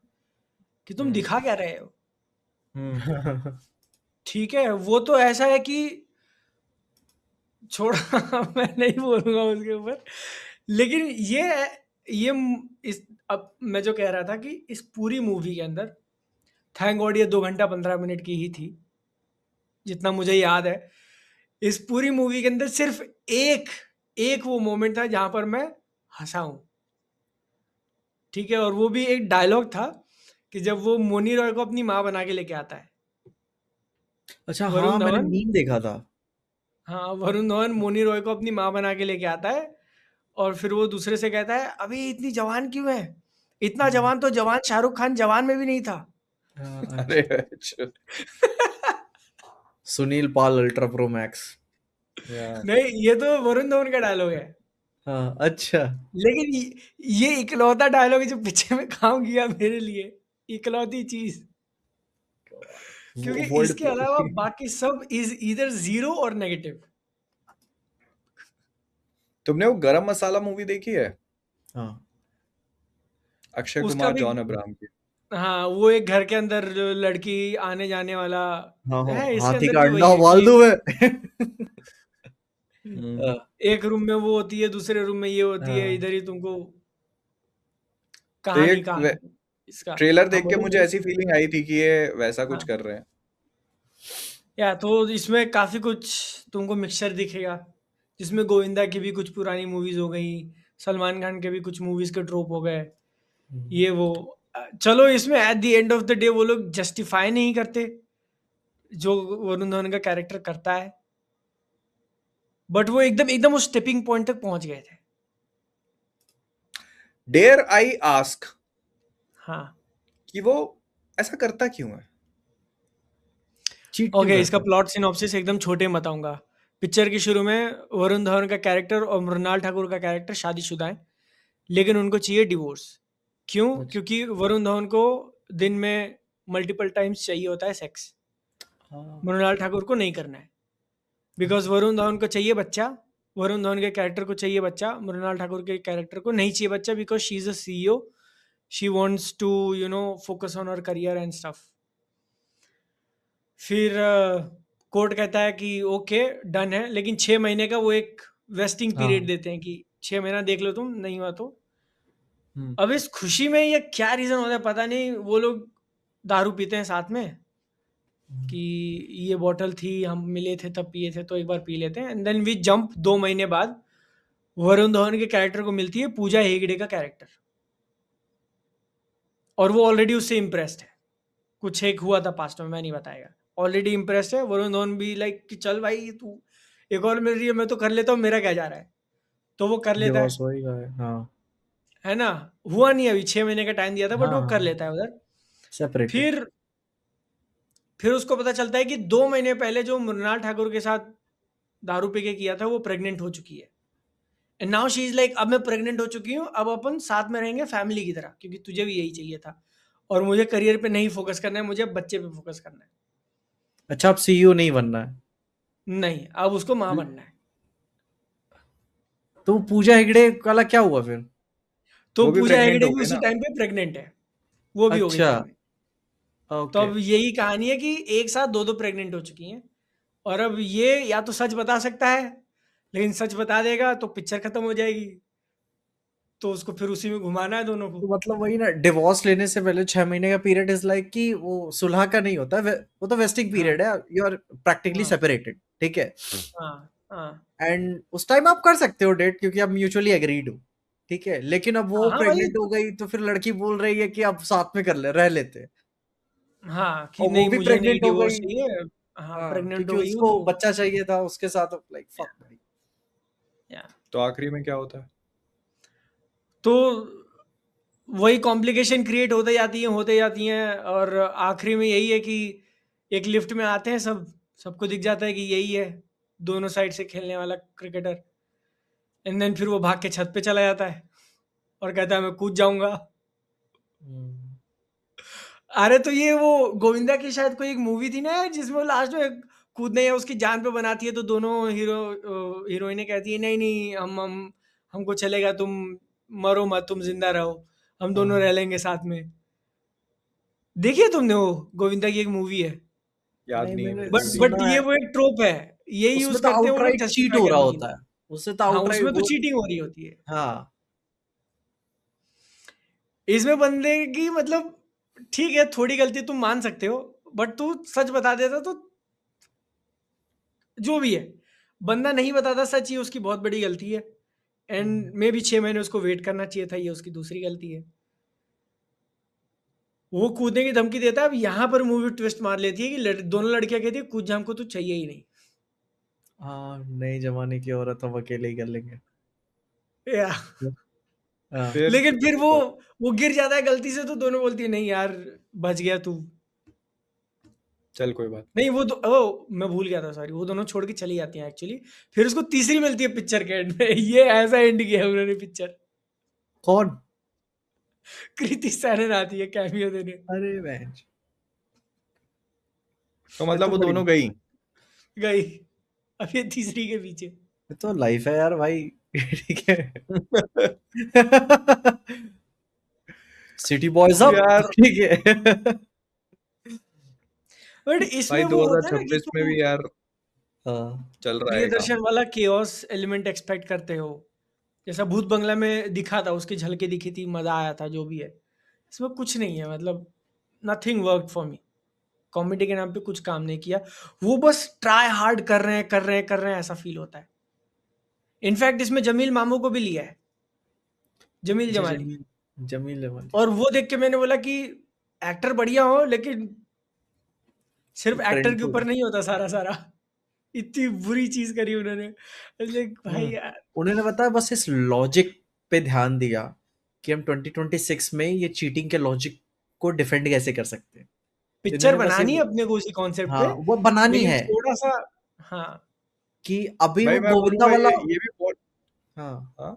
कि तुम हम्म दिखा क्या रहे हो। हम्म। ठीक है, वो तो ऐसा है कि छोड़ मैं नहीं बोलूंगा उसके ऊपर। लेकिन इस अब मैं जो कह रहा था कि इस पूरी मूवी के अंदर, थैंक गॉड ये 2 घंटा 15 मिनट की ही थी जितना मुझे याद है। इस पूरी मूवी के अंदर सिर्फ एक एक वो मोमेंट था जहां पर मैं हंसा हूं। ठीक है, और वो भी एक डायलॉग था कि जब वो मोनी रॉय को अपनी माँ बना के लेके आता है, अच्छा हाँ वरुण मैंने धवन। मीम देखा था। हाँ, वरुण धवन मोनी रॉय को अपनी माँ बना के लेके आता है और फिर वो दूसरे से कहता है अभी इतनी जवान क्यों है? इतना जवान तो जवान शाहरुख खान जवान में भी नहीं था। हाँ, अरे अच्छा। अच्छा। सुनील पाल अल्ट्रा प्रो मैक्स। या नहीं, ये तो वरुण धवन का डायलॉग है। हाँ, अच्छा। लेकिन ये इकलौता डायलॉग है जो पिक्चर में काम किया मेरे लिए, इकलौती चीज। क्योंकि वर्ड इसके अलावा बाकी सब इज ईदर जीरो और नेगेटिव। तुमने वो गरम मसाला मूवी देखी है? हाँ अक्षय उसका कुमार, भी, जॉन अब्राहम की। हाँ, वो एक घर के अंदर जो लड़की आने जाने वाला हाँ हाँ, है, इसके हाथी अंदर का भी अंडा वही है उबाल कि दूं मैं। हाँ, एक रूम में वो होती है, दूसरे रूम में ये होती है, हाँ। इधर ही तुमको तो ये कहानी इसका। ट्रेलर हाँ, देख के बोलो मुझे बोलो। ऐसी फीलिंग आई थी कि ये वैसा कुछ हाँ, कर रहे हैं। या तो इसमें काफी कुछ तुमको मिक्सचर दिखेगा, जिसमें गोविंदा की भी कुछ पुरानी मूवीज हो गई, सलमान खान के भी कुछ मूवीज के ट्रोप हो गए, ये वो। चलो, इसमें at the end of the day वो लोग जस्टिफाई नहीं करते जो वरुण धवन का कैरेक्टर करता है, बट वो एकदम एकदम उस टिपिंग पॉइंट तक पहुंच गए थे। डेयर आई आस्क हाँ, कि वो ऐसा करता क्यों है? चीट क्यों ओके, इसका करता है? प्लॉट सिनॉप्सिस एकदम छोटे में बताऊंगा। पिक्चर के शुरू में वरुण धवन का कैरेक्टर और मृणाल ठाकुर का कैरेक्टर शादीशुदा है, लेकिन उनको चाहिए डिवोर्स। क्यों? अच्छा। क्योंकि वरुण धवन को दिन में मल्टीपल टाइम्स चाहिए होता है सेक्स, हाँ, मृणाल ठाकुर को नहीं करना है। बिकॉज वरुण धवन को चाहिए बच्चा, वरुण धवन के कैरेक्टर को चाहिए बच्चा, मृणाल ठाकुर के कैरेक्टर को नहीं चाहिए बच्चा, because she is a CEO, she wants to focus on her career and stuff. फिर कोर्ट कहता है कि ओके, डन है, लेकिन 6 महीने का वो एक वेस्टिंग पीरियड हाँ। देते हैं कि 6 महीना देख लो, तुम नहीं हुआ तो। हम्म, अब इस खुशी में या क्या रीजन होता है पता नहीं, वो लोग दारू पीते हैं साथ में कि ये बॉटल थी, हम मिले थे तब पिए थे, तो एक बार पी लेते हैं। एंड देन वी जंप 2 महीने बाद, वरुण धवन के कैरेक्टर को मिलती है पूजा हेगड़े का कैरेक्टर, और वो ऑलरेडी उससे इम्प्रेस्ड है। कुछ एक हुआ था पास्ट में, मैं नहीं बताएगा। ऑलरेडी इम्प्रेस्ड है, वरुण धवन भी लाइक कि चल भाई तू, एक और मिल रही है, मैं तो कर लेता हूँ, मेरा क्या जा रहा है, तो वो कर लेता डिवोर्स है। हो ही गया है। हाँ है ना? हुआ नहीं, अभी 6 महीने का टाइम दिया था, बट हाँ वो कर हाँ, लेता है उधर। सेपरेटेड। फिर फिर उसको पता चलता है कि 2 महीने पहले जो मृणाल ठाकुर के साथ दारू पी के किया था, वो प्रेग्नेंट हो चुकी है। And now she is like, अब मैं प्रेग्नेंट हो चुकी हूँ, अब अपन साथ में रहेंगे फैमिली की तरह, क्योंकि तुझे भी यही चाहिए था, और मुझे करियर पे नहीं फोकस करना है, मुझे अब बच्चे पे फोकस करना है। अच्छा, अब सीईओ नहीं बनना है? नहीं, अब उसको माँ बनना है। तो पूजा हेगड़े वाला क्या हुआ फिर? तो वो भी पूजा प्रेग्नेंट हेगड़े हो भी गई उसी ना। टाइम पे प्रेग्नेंट है, वो भी हो गई अच्छा, प्रेग्नेंट। तो ओके। अब यही कहानी है कि एक साथ दो दो प्रेग्नेंट हो चुकी हैं, और अब ये या तो सच बता सकता है, लेकिन सच बता देगा तो पिक्चर खत्म हो जाएगी, तो उसको फिर उसी में घुमाना है दोनों को। तो मतलब वही ना, डिवोर्स लेने से पहले 6 महीने का पीरियड इज लाइक कि वो सुलह का नहीं होता, वो तो वेस्टिंग हाँ, पीरियड है, यू आर प्रैक्टिकली हाँ, सेपरेटेड, ठीक है। हाँ, हाँ, एंड उस टाइम आप कर सकते हो डेट, क्योंकि आप म्यूचुअली एग्रीड हो, ठीक है। लेकिन अब वो हाँ, वही प्रेग्नेंट हो तो। गई तो फिर लड़की बोल रही है कि अब साथ में कर ले, रह लेते हैं। हाँ, कि और वो नहीं, भी मुझे नहीं प्रेग्नेंट हो डिवोर्स गई। चाहिए। हाँ, हाँ, प्रेग्नेंट क्योंकि हो गई हूँ उसको तो। बच्चा चाहिए था उसके साथ, लाइक या, फक भाई। या। तो आखिरी में क्या होता है? तो वही कॉम्प्लिकेशन क्रिएट होते जाती हैं, और आखिरी में यही है कि एक लिफ्ट में आते हैं सब, सबको दिख जाता है कि यही है दोनों साइड से खेलने वाला क्रिकेटर। एंड देन फिर वो भाग के छत पे चला जाता है और कहता है मैं कूद जाऊंगा। हम्म, अरे तो ये वो गोविंदा की शायद कोई एक मूवी थी ना यार, जिसमें वो लास्ट में कूदने या उसकी जान पे बनाती है, तो दोनों हीरोइनें कहती है नहीं नहीं, हम हमको चलेगा, तुम मरो मत, तुम जिंदा रहो, हम दोनों हाँ। रह लेंगे साथ में। देखिए तुमने वो, गोविंदा की एक मूवी है। याद नहीं, नहीं है मैंने मेरे को बट सुना सीरियसली। ये है। वो एक ट्रोप है, ये यूज उसमें तो करते हैं वो लोग आउटराइट चीट जस्टिफाई हो रहा करने के होता लिए। है। उससे तो हाँ, आउटराइट उसमें तो वो। चीटिंग हो रही होती है। हाँ। इसमें बंदे की मतलब, ठीक है, थोड़ी गलती तुम मान सकते हो, बट तू सच बता देता तो जो भी है, बंदा नहीं बताता सच, ये उसकी बहुत बड़ी गलती है। एंड मे भी 6 महीने उसको वेट करना चाहिए था, ये उसकी दूसरी गलती है। वो कूदने की धमकी देता है। अब यहाँ पर मूवी ट्विस्ट मार लेती है कि दोनों लड़कियां कहती है कूद जा, हमको तो चाहिए ही नहीं। हाँ, नई जमाने की औरत हम अकेले ही कर लेंगे। या, हाँ। फिर लेकिन फिर वो गिर जाता है गलती से, तो दोनों बोलती है नहीं यार, बच गया तू। चल कोई बात नहीं वो मैं भूल गया था, सॉरी, वो दोनों छोड़ के चली जाती हैं एक्चुअली, फिर उसको तीसरी मिलती है पिक्चर के एंड में। ये ऐसा एंड किया उन्होंने पिक्चर। कौन? कृति सैनन आती है कैमियो देने। अरे बहन, तो ये मतलब तो वो बड़ी, दोनों गई। गई, अब ये तीसरी के पीछे। ये तो लाइफ है यार भाई। ठीक है। City boys up. यार ठीक है। बट इसमें भाई वो होता है ना कि 2026 में तुम भी यार हाँ, चल रहा है प्रियदर्शन काम। वाला केओस एलिमेंट एक्सपेक्ट करते हो, जैसा भूत बंगला में दिखा था, उसकी झलकें दिखी थी, मजा आया था, जो भी है। इसमें कुछ नहीं है, मतलब nothing work for me. Comedy के नाम पे कुछ काम नहीं किया, वो बस ट्राई हार्ड कर रहे हैं, कर रहे हैं, कर रहे हैं, ऐसा फील होता है। इनफैक्ट इसमें जमील मामू को भी लिया है, जमील अच्छा, जमाली। जमील, जमील जमाली। और वो देख के मैंने बोला कि एक्टर बढ़िया हो, लेकिन सिर्फ एक्टर ट्रेंड के तो, ऊपर नहीं होता सारा सारा। इतनी बुरी चीज करी उन्होंने, लाइक भाई यार। उन्होंने बताया बस इस लॉजिक पे ध्यान दिया कि हम 2026 में ये चीटिंग के लॉजिक को डिफेंड कैसे कर सकते हैं। तो पिक्चर इन्होंने बस ये, बनानी है अपने को उसी कॉन्सेप्ट हाँ पे, वो बनानी लेकिन है थोड़ा सा, हाँ, कि अभी भाई वो मैं गोविंदा बोलूंगा वाला, ये भी बहुत। हाँ हाँ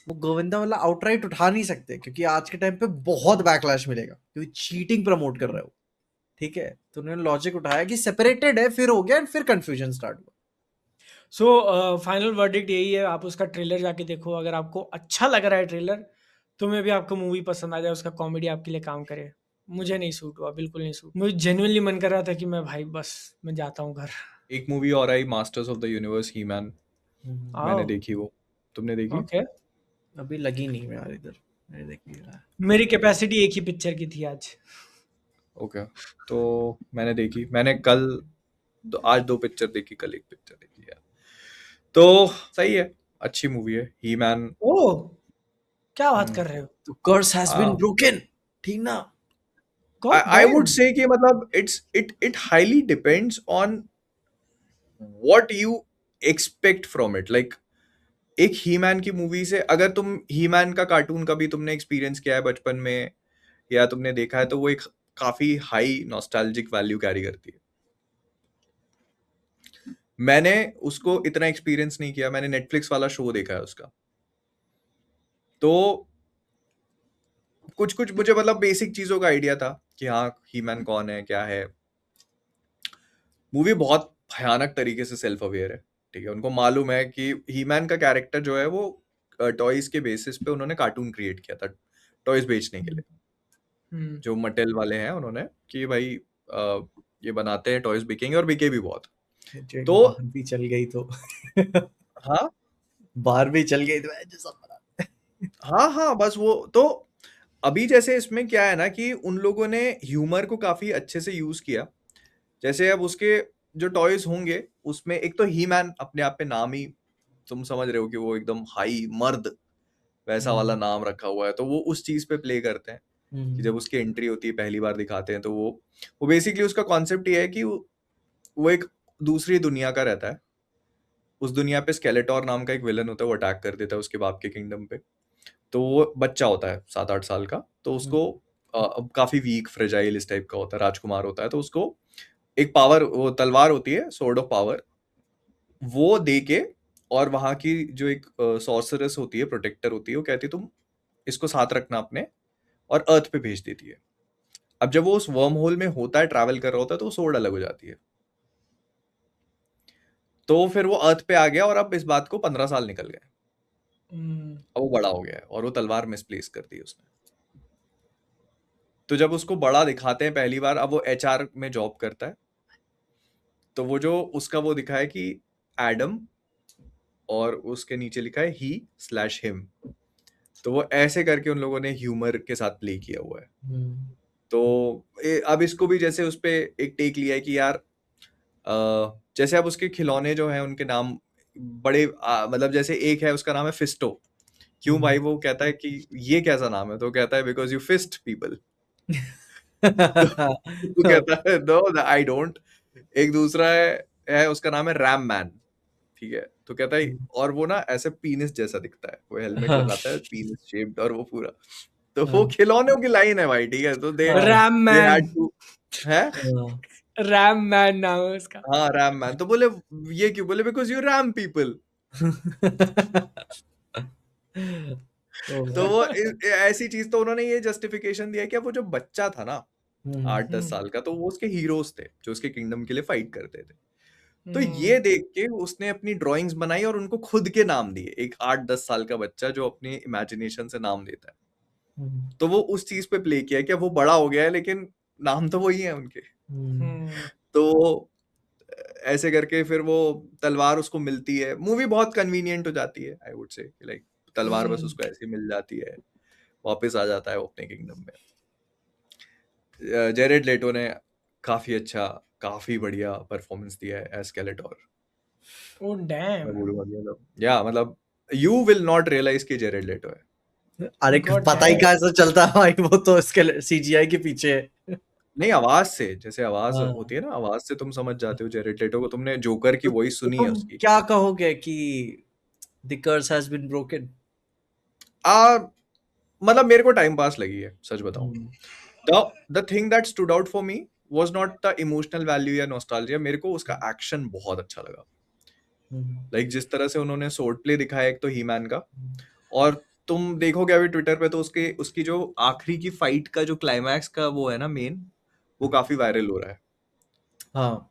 वो गोविंदा वाला आउटराइट उठा नहीं सकते, क्योंकि आज के टाइम पे बहुत बैकलैश मिलेगा क्योंकि चीटिंग प्रमोट कर रहे हो। ठीक है, तो उन्होंने लॉजिक उठाया कि सेपरेटेड है, फिर हो गया, and फिर कंफ्यूजन स्टार्ट हुआ। सो फाइनल वर्डिक्ट यही है, आप उसका ट्रेलर जाके देखो, अगर आपको अच्छा लग रहा है ट्रेलर, तो मे भी आपको मूवी पसंद आ जाए, उसका कॉमेडी आपके लिए काम करे। मुझे नहीं सूट हुआ, बिल्कुल नहीं सूट। मुझे जेन्युइनली मन कर रहा था कि मैं भाई बस मैं जाता हूँ घर। एक मूवी और आई, masters of the universe, he man. मैंने आओ, देखी वो, तुमने देखी? ओके। अभी लगी नहीं यार इधर, मैंने देखी है। मेरी कैपेसिटी एक ही पिक्चर की थी आज। ओके, तो मैंने देखी, मैंने कल आज 2 पिक्चर देखी, कल 1 पिक्चर देखी यार। तो सही है, अच्छी मूवी है ही मैन। ओह, क्या बात कर रहे हो? तो कर्स हैज बीन हाँ, ब्रोकन, ठीक ना? God I would dam. से कि मतलब it highly depends on what you expect from it. Like एक ही मैन की मूवी से, अगर तुम ही मैन का कार्टून कभी तुमने एक्सपीरियंस किया है बचपन में या तुमने देखा है, तो वो एक काफी हाई नॉस्टैल्जिक वैल्यू कैरी करती है। मैंने उसको इतना एक्सपीरियंस नहीं किया, मैंने नेटफ्लिक्स वाला शो देखा है उसका। तो कुछ कुछ मुझे मतलब बेसिक चीजों का आइडिया था कि हाँ ही मैन कौन है, क्या है। मूवी बहुत भयानक तरीके से सेल्फ अवेयर है। ठीक है, उनको मालूम है कि ही मैन का कैरेक्टर जो है वो टॉयज के बेसिस पे उन्होंने कार्टून क्रिएट किया था टॉयज बेचने के लिए। हम्म, जो मटेल वाले हैं उन्होंने कि भाई ये बनाते हैं, टॉयज बिकेंगे, और बिके भी बहुत। जो तो बाहर भी चल गई तो हाँ बाहर भी चल गई तो ऐसे सब बना। हाँ हाँ, बस वो तो अभी जैसे इसमें क्या है ना कि उन लोगों ने ह्यूमर को काफी अच्छे से यूज किया। जैसे अब उसके जो टॉयज होंगे उसमें एक तो ही मैन अपने आप पे नाम ही तुम समझ रहे हो कि वो एकदम हाई मर्द वैसा वाला नाम रखा हुआ है, तो वो उस चीज पे प्ले करते हैं कि जब उसकी एंट्री होती है पहली बार दिखाते हैं, तो वो बेसिकली उसका कॉन्सेप्ट ये है कि वो एक दूसरी दुनिया का रहता है। उस दुनिया पे स्केलेटोर नाम का एक विलन होता है, वो अटैक कर देता है उसके बाप के किंगडम पे। तो वो बच्चा होता है 7-8 साल का, तो उसको अब काफी वीक फ्रेजाइल इस टाइप का होता है, राजकुमार होता है, तो उसको एक पावर, वो तलवार होती है, सोर्ड ऑफ पावर, वो दे के, और वहां की जो एक सॉर्सरस होती है, प्रोटेक्टर होती है, वो कहती है तुम इसको साथ रखना अपने, और अर्थ पे भेज देती है। अब जब वो उस वर्म होल में होता है, ट्रैवल कर रहा होता है, तो वो सोर्ड अलग हो जाती है। तो फिर वो अर्थ पे आ गया, और अब इस बात को 15 साल निकल गए। अब वो बड़ा हो गया है और वो तलवार मिसप्लेस कर दी उसने। तो जब उसको बड़ा दिखाते हैं पहली बार, अब वो एचआर में जॉब करता है, तो वो जो उसका वो दिखा है कि एडम, और उसके नीचे लिखा है ही स्लैश हिम। तो वो ऐसे करके उन लोगों ने ह्यूमर के साथ प्ले किया हुआ है। तो अब इसको भी जैसे उस पे एक टेक लिया है कि यार जैसे अब उसके खिलौने जो हैं उनके नाम बड़े मतलब जैसे एक है उसका नाम है फिस्टो। क्यों भाई? वो कहता है कि ये कैसा नाम है, तो कहता है बिकॉज यू फिस्ट पीपल। तो कहता है नो आई डोंट। एक दूसरा है उसका नाम है रैम मैन। ठीक है, तो कहता है, और वो ना ऐसे पीनिस जैसा दिखता है, वो हेलमेट लगाता है पीनिस शेप्ड, और वो पूरा, तो वो खिलौनों की लाइन है भाई। ठीक है, तो the ram the man. Had to है रैम मैन नाम है उसका। हाँ रैम मैन। तो बोले ये क्यों? बोले बिकॉज यू रैम पीपल। तो वो ऐसी चीज, तो उन्होंने ये जस्टिफिकेशन दिया कि अब वो जो बच्चा था ना 8-10 साल का, तो वो उसके हीरोज थे जो उसके किंगडम के लिए फाइट करते थे। तो ये देख के उसने अपनी ड्राइंग्स बनाई और उनको खुद के नाम दिए। एक 8-10 साल का बच्चा जो अपनी इमेजिनेशन से नाम देता है, तो वो उस चीज पे प्ले किया कि अब वो बड़ा हो गया है लेकिन नाम तो वही है उनके। तो ऐसे करके फिर वो तलवार उसको मिलती है। मूवी बहुत कन्वीनियंट हो जाती है, आई वुड से, लाइक तलवार बस उसको ऐसे मिल जाती है, वापस आ जाता है वो अपने किंगडम में। जेरेड लेटो ने काफी अच्छा, काफी बढ़िया परफॉर्मेंस दिया है एज स्केलेटोर। ओ मैं डैम, बोलूंगा कि मतलब यू विल नॉट रियलाइज कि जेरेड लेटो है। अरे गॉड पता ही डैम। कैसे चलता है भाई, वो तो इसके सीजीआई के पीछे है। नहीं, आवाज से, जैसे आवाज हाँ। होती है ना, आवाज से तुम समझ जाते हो जेरेड लेटो को। तुमने जोकर की तो, वॉइस तो सुनी है तुम उसकी? क्या कहोगे कि the curse has been broken? आ मतलब मेरे को टाइम पास लगी है, सच बताऊं। The thing that stood out for me was not the emotional value या नॉस्टैल्जिया, मेरे को उसका एक्शन बहुत अच्छा लगा। लाइक जिस तरह से उन्होंने स्वॉर्ड प्ले दिखाया एक तो ही मैन का, और तुम देखोगे अभी ट्विटर पे तो उसकी जो आखिरी की फाइट का जो क्लाइमैक्स का वो है ना मेन, वो काफी वायरल हो रहा है। हाँ,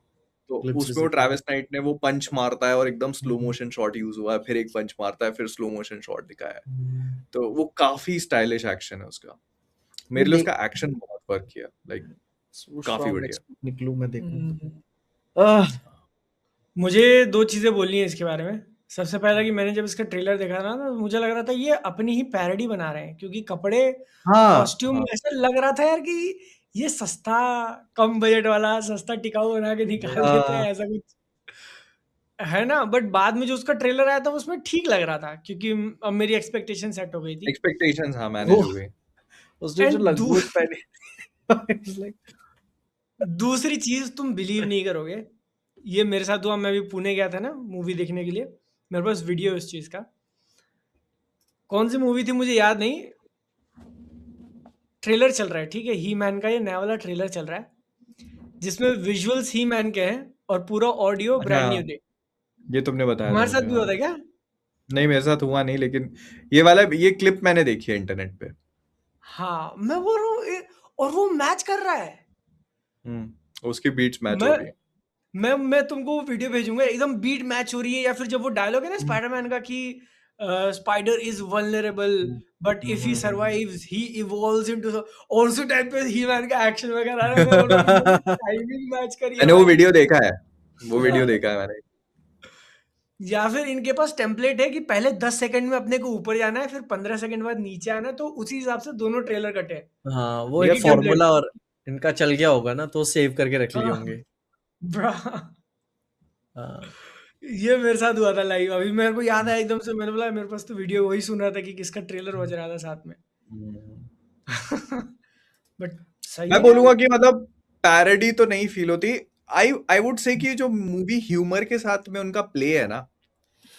तो ग्लिम्पसेस उसमें वो दिखे। ट्रैविस नाइट ने वो पंच मारता है और एकदम स्लो मोशन शॉट यूज हुआ है, फिर एक पंच मारता है, फिर स्लो मोशन शॉट दिखाया है। तो वो काफी स्टाइलिश एक्शन है उसका। मैं मेरे लिए देख उसका एक्शन बहुत वर्क किया, लाइक काफी स्ट्रॉन्ग बढ़िया। निकलूं मैं देखूं। हम्म। आह, मुझे 2 चीज़ें बोलनी है इसके बारे में। सबसे पहला कि मैंने जब इसका ट्रेलर देखा ना, तो मुझे लग रहा था ये अपनी ही पैरोडी बना रहे हैं, क्योंकि कपड़े, हाँ कॉस्ट्यूम हाँ ऐसा लग रहा था यार कि ये सस्ता, कम बजट वाला सस्ता टिकाऊ बना के निकाल देते हैं, हाँ, ऐसा कुछ है ना। बट बाद में जो उसका ट्रेलर आया था उसमें ठीक लग रहा था, क्योंकि अब मेरी एक्सपेक्टेशन सेट हो गई थी। एक्सपेक्टेशंस हाँ मैनेज वो हो गई। उसने जो एंड लंगोट पहने It's like, दूसरी चीज़ तुम बिलीव नहीं करोगे, ये मेरे साथ हुआ। मैं भी पुणे गया था ना मूवी देखने के लिए, मेरे पास वीडियो है उस चीज़ का। कौन सी मूवी थी मुझे याद नहीं। ट्रेलर चल रहा है, ठीक है, ही मैन का ये नया वाला ट्रेलर चल रहा है, जिसमें विजुअल्स ही मैन के हैं और पूरा ऑडियो ब्रांड न्यू हाँ, दे। ये तुमने बताया था तुम्हारे साथ मुझे, भी होता हाँ। है क्या? नहीं, मेरे साथ हुआ नहीं, लेकिन ये क्लिप मैंने देखी है इंटरनेट पे। हाँ, मैं बोल रहा हूँ और वो मैच कर रहा है। उसकी बीट्स मैच हो मैं रही है। मैं तुमको वो वीडियो भेजूंगा, एकदम बीट मैच हो रही है। या फिर जब वो डायलॉग है ना स्पाइडरमैन का कि spider is vulnerable but if he survives he evolves into, और उसी टाइम पे ही मैन का एक्शन वगैरह आ रहा है। मैं बोल रहा हूँ इन्होंने टाइमिंग मैच करी है मैंने वो भाई। वीडियो देखा है, वो वीडियो हाँ। देखा है मैंने। या फिर इनके पास टेम्पलेट है कि पहले 10 सेकंड में अपने को ऊपर जाना है, फिर 15 सेकंड बाद नीचे आना है, तो उसी हिसाब से दोनों ट्रेलर कटे हैं। हाँ वो एक ये ही टेम्पलेट फॉर्मूला और इनका चल गया होगा ना, तो सेव करके रख लिए हाँ होंगे। ब्रा, हाँ। ये मेरे साथ हुआ था लाइव। अभी मेरे को याद आया एकदम से, मैंने बोला मेरे पास तो वीडियो वही सुन रहा था कि किसका ट्रेलर बज रहा था साथ में। हम्म। बट सही मैं है यार। बोलूंगा कि मतलब पैरोडी तो नहीं फील होती। आई आई वुड से कि जो मूवी ह्यूमर के साथ में उनका प्ले है ना,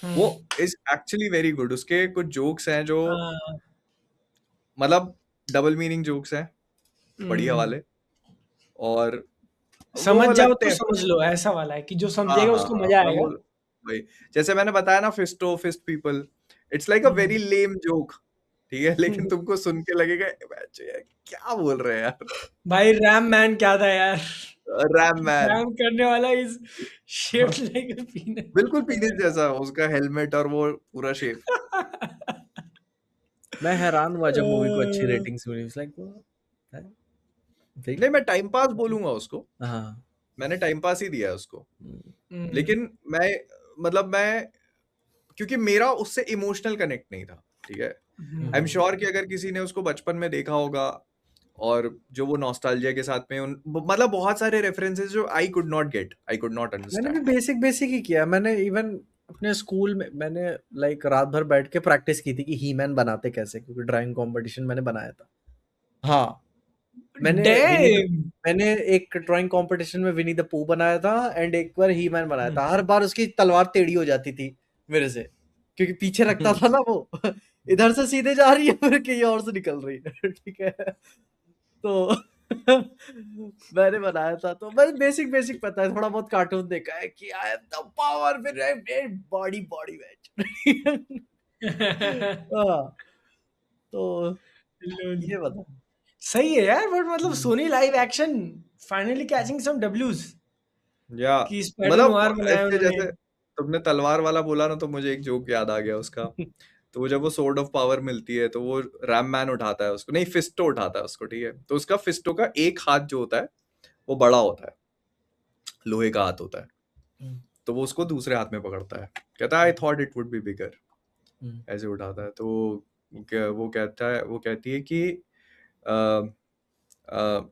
वो hmm. Is actually very good. उसके कुछ जोक्स हैं जो हाँ, मतलब डबल मीनिंग जोक्स हैं, बढ़िया हम्म। वाले, और समझ वो जाओ लगते तो हैं। समझ लो, ऐसा वाला है कि जो हाँ समझेगा हाँ उसको हाँ, मजा मैं आएगा। बोल भाई, जैसे मैंने बताया ना, first people, it's like a very hmm. Lame joke, ठीक है, लेकिन तुमको सुन के लगेगा "बच्चे यार, क्या बोल रहे हैं यार"। भाई रैम मैन क्या था यार। रैम मैन, रैम करने वाला इज शेप्ड लाइक अ बिल्कुल पीनिस पीनट। जैसा उसका हेलमेट और वो पूरा शेप। मैं हैरान हुआ जब मूवी को अच्छी रेटिंग्स मिली। लाइक नहीं, मैं टाइम पास बोलूंगा उसको, हाँ। मैंने टाइम पास ही दिया है उसको। हम्म। लेकिन मैं क्योंकि मेरा उससे इमोशनल कनेक्ट नहीं था, ठीक है। आई एम श्योर कि अगर किसी ने उसको बचपन में देखा होगा, और जो वो नॉस्टैल्जिया के साथ में मतलब बहुत सारे रेफरेंसेस जो आई कुड नॉट मैंने भी अंडरस्टैंड। बेसिक बेसिक ही किया। मैंने इवन अपने स्कूल में मैंने लाइक रात भर बैठ के प्रैक्टिस की थी कि ही मैन बनाते कैसे, क्योंकि ड्राइंग कंपटीशन मैंने बनाया था। हाँ, डैम। मैंने एक ड्राइंग कंपटीशन में विनी द पू बनाया था, एंड एक बार ही मैन बनाया था। हर बार उसकी तलवार टेढ़ी हो जाती थी मेरे से, क्योंकि पीछे रखता था ना वो इधर से सीधे जा रही है, फिर कहीं और से निकल रही है ठीक है। तो मैंने बनाया था, तो बस बेसिक बेसिक पता है, थोड़ा बहुत कार्टून देखा है कि आई एम द पावर, फिर बॉडी बॉडी मैच। हाँ, तो लॉल। ये बता। सही है यार, बट मतलब hmm, Sony live action finally catching some डब्ल्यूज या कि स्पाइडर मतलब नोवार बनाया इससे उन्होंने। जैसे तुमने तलवार वाला बोला ना, तो मुझे एक जोक याद आ गया उसका। तो वो जब वो सोर्ड ऑफ पावर मिलती है तो वो रैम मैन उठाता है उसको, नहीं फिस्टो उठाता है उसको, ठीक है, तो उसका फिस्टो का एक हाथ जो होता है वो बड़ा होता है, लोहे का हाथ होता है, हम्म, तो वो उसको दूसरे हाथ में पकड़ता है, कहता है I thought it would be bigger, hmm, ऐसे उठाता है, तो वो कहता है, वो कहती है कि अ, अ,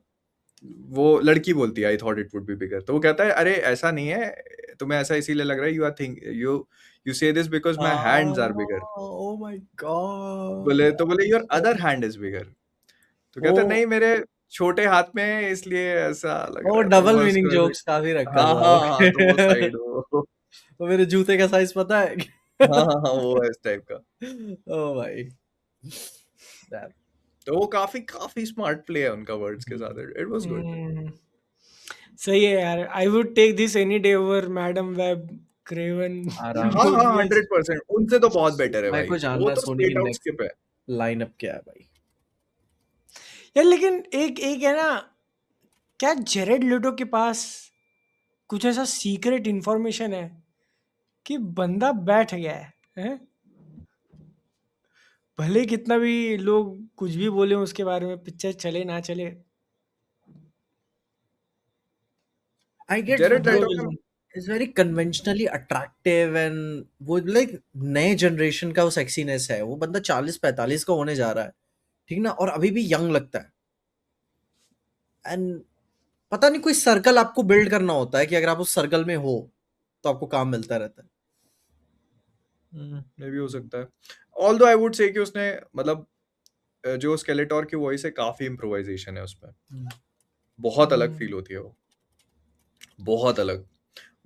वो लड़की बोलती है I thought it would be बिगर, तो वो कहता है अरे ऐसा नहीं है, तुम्हें ऐसा इसीलिए लग रहा है, you say this because my hands are bigger. Oh my god. बोले your other hand is bigger, तो ओ कहता है नहीं मेरे छोटे हाथ में है इसलिए ऐसा लग ओ रहा है, तो डबल वो मीनिंग उसको ऐसे, जोक्स काफी रखा हाँ था। हाँ हाँ, तो वो ओके। साइड वो वो मेरे जूते का साइज पता है? हाँ हाँ हाँ, वो है इस टाइप का। ओ भाई, Damn. तो वो काफी काफी स्मार्ट प्ले है उनका वर्ड्स के साथ, hmm, it was good. Hmm, सही है यार, I would take this any day over Madame Web, Kraven, आराम हाँ से। हाँ, मोरबियस। 100%, उनसे तो बहुत बेटर है भाई भाई, को वो जानना है तो सोनी की स्ट्रेट आउट नेक्स्ट स्किप है। लाइनअप क्या है भाई। यार लेकिन एक एक है ना, क्या जेरेड लेटो के पास कुछ ऐसा सीक्रेट इंफॉर्मेशन है कि बंदा बैठ गया है? भले कितना भी लोग कुछ भी बोले उसके बारे में, पिक्चर चले ना चले, I get Jared bro Leto will. का is very conventionally attractive, and वो लाइक नए जनरेशन का वो सेक्सीनेस है, वो बंदा 40-45 का होने जा रहा है, ठीक ना, और अभी भी यंग लगता है। एंड पता नहीं, कोई सर्कल आपको बिल्ड करना होता है कि अगर आप उस सर्कल में हो तो आपको काम मिलता रहता है। मे भी हो सकता है, ऑल्दो आई वुड से कि उसने मतलब जो स्केलेटोर की वॉइस है काफी इम्प्रोवाइजेशन है उसमें, हम्म, बहुत अलग फील होती है वो, बहुत अलग।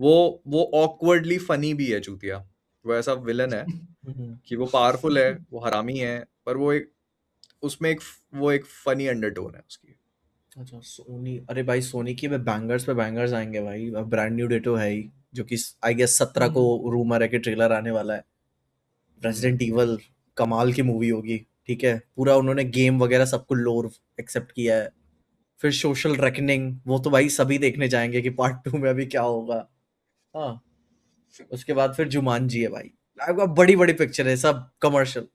वो वो ऑकवर्डली फनी भी है चूतिया, वो ऐसा विलन है हम्म। कि वो पावरफुल है, वो हरामी है, पर वो एक उसमें एक वो एक फनी अंडरटोन है उसकी। अच्छा सोनी, अरे भाई सोनी की बैंगर्स पे बैंगर्स आएंगे भाई, अब ब्रांड न्यू डेटो है ही, जो कि आई गेस 17 को रूमर है कि ट्रेलर आने वाला है। रेजिडेंट इवल कमाल की मूवी होगी, ठीक है, पूरा उन्होंने गेम वगैरह सब कुछ लोर एक्सेप्ट किया है। फिर सोशल रेकनिंग, वो तो भाई सभी देखने जाएंगे कि पार्ट 2 में अभी क्या होगा। हाँ, उसके बाद फिर जुमानजी है भाई, बड़ी बड़ी पिक्चर है सब कमर्शियल।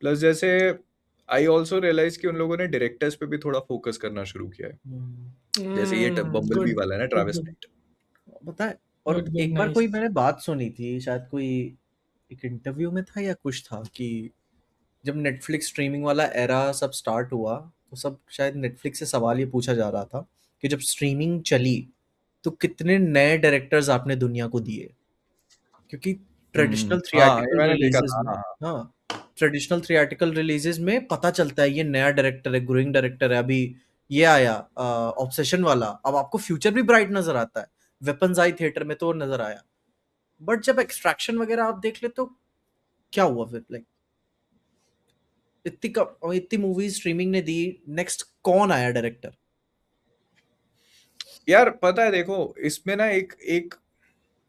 प्लस जैसे आई ऑल्सो रियलाइज कि उन लोगों ने डायरेक्टर्स पे भी थोड़ा फोकस करना शुरू किया है, जैसे ये बम्बल बी गुड वाला है ना, गुड ट्रैविस गुड नाइट। पता है, और गुड गुड, एक बार नाइस। कोई मैंने बात सुनी थी, शायद कोई एक इंटरव्यू में था या कुछ था, कि जब नेटफ्लिक्स स्ट्रीमिंग वाला एरा सब स्टार्ट हुआ, तो सब शायद नेटफ्लिक्स से सवाल ये पूछा जा रहा था कि जब स्ट्रीमिंग चली तो कितने नए डायरेक्टर्स आपने दुनिया को दिए, क्योंकि ट्रेडिशनल हाँ ये थिएट्रिकल मैंने देखा रिलीजेस था, में, हाँ हाँ। हाँ, ट्रेडिशनल थिएट्रिकल रिलीजेस में पता चलता है ये नया डायरेक्टर है, ग्रोइंग डायरेक्टर है। अभी ये आया ऑब्सेशन वाला, अब आपको फ्यूचर भी ब्राइट नजर आता है। वेपन्स आई थिएटर में तो वो नजर आया, बट जब एक्सट्रैक्शन वगैरह आप देख ले तो क्या हुआ फिर, लाइक इतनी मूवीज स्ट्रीमिंग ने दी, नेक्स्ट कौन आया डायरेक्टर? यार पता है देखो, इसमें ना एक एक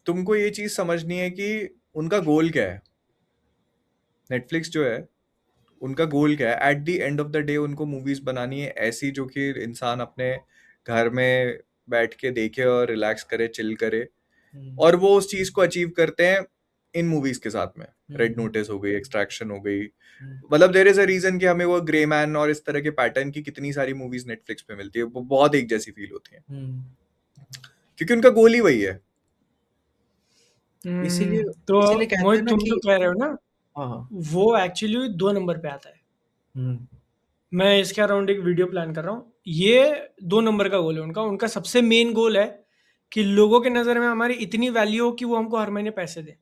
तुमको ये चीज समझनी है कि उनका गोल क्या है, नेटफ्लिक्स जो है उनका गोल क्या है, at the end of the day उनको मूवीज बनानी है ऐसी जो कि इंसान अपने घर में बैठ के देखे और रिलैक्स करे, चिल करे, और वो उस चीज को अचीव करते हैं इन मूवीज के साथ में। रेड नोटिस हो गई, एक्सट्रैक्शन हो गई, मतलब देयर इज अ रीजन कि हमें वो ग्रे मैन और इस तरह के पैटर्न की कितनी सारी मूवीज नेटफ्लिक्स पे मिलती है, वो बहुत एक जैसी फील होती है, क्योंकि उनका गोल ही वही है। इसीलिए तो इसीलिए कहते हैं मोहित, ना तुम जो कि कह रहे हो ना, हाँ हाँ। वो एक्चुअली 2 नंबर पे आता है। हम्म, मैं इसके अराउंड एक वीडियो प्लान कर रहा हूँ। ये 2 नंबर का गोल है उनका। उनका सबसे मेन गोल है कि लोगों के नज़र में हमारी इतनी वैल्यू हो कि वो हमको हर महीने पैसे दें,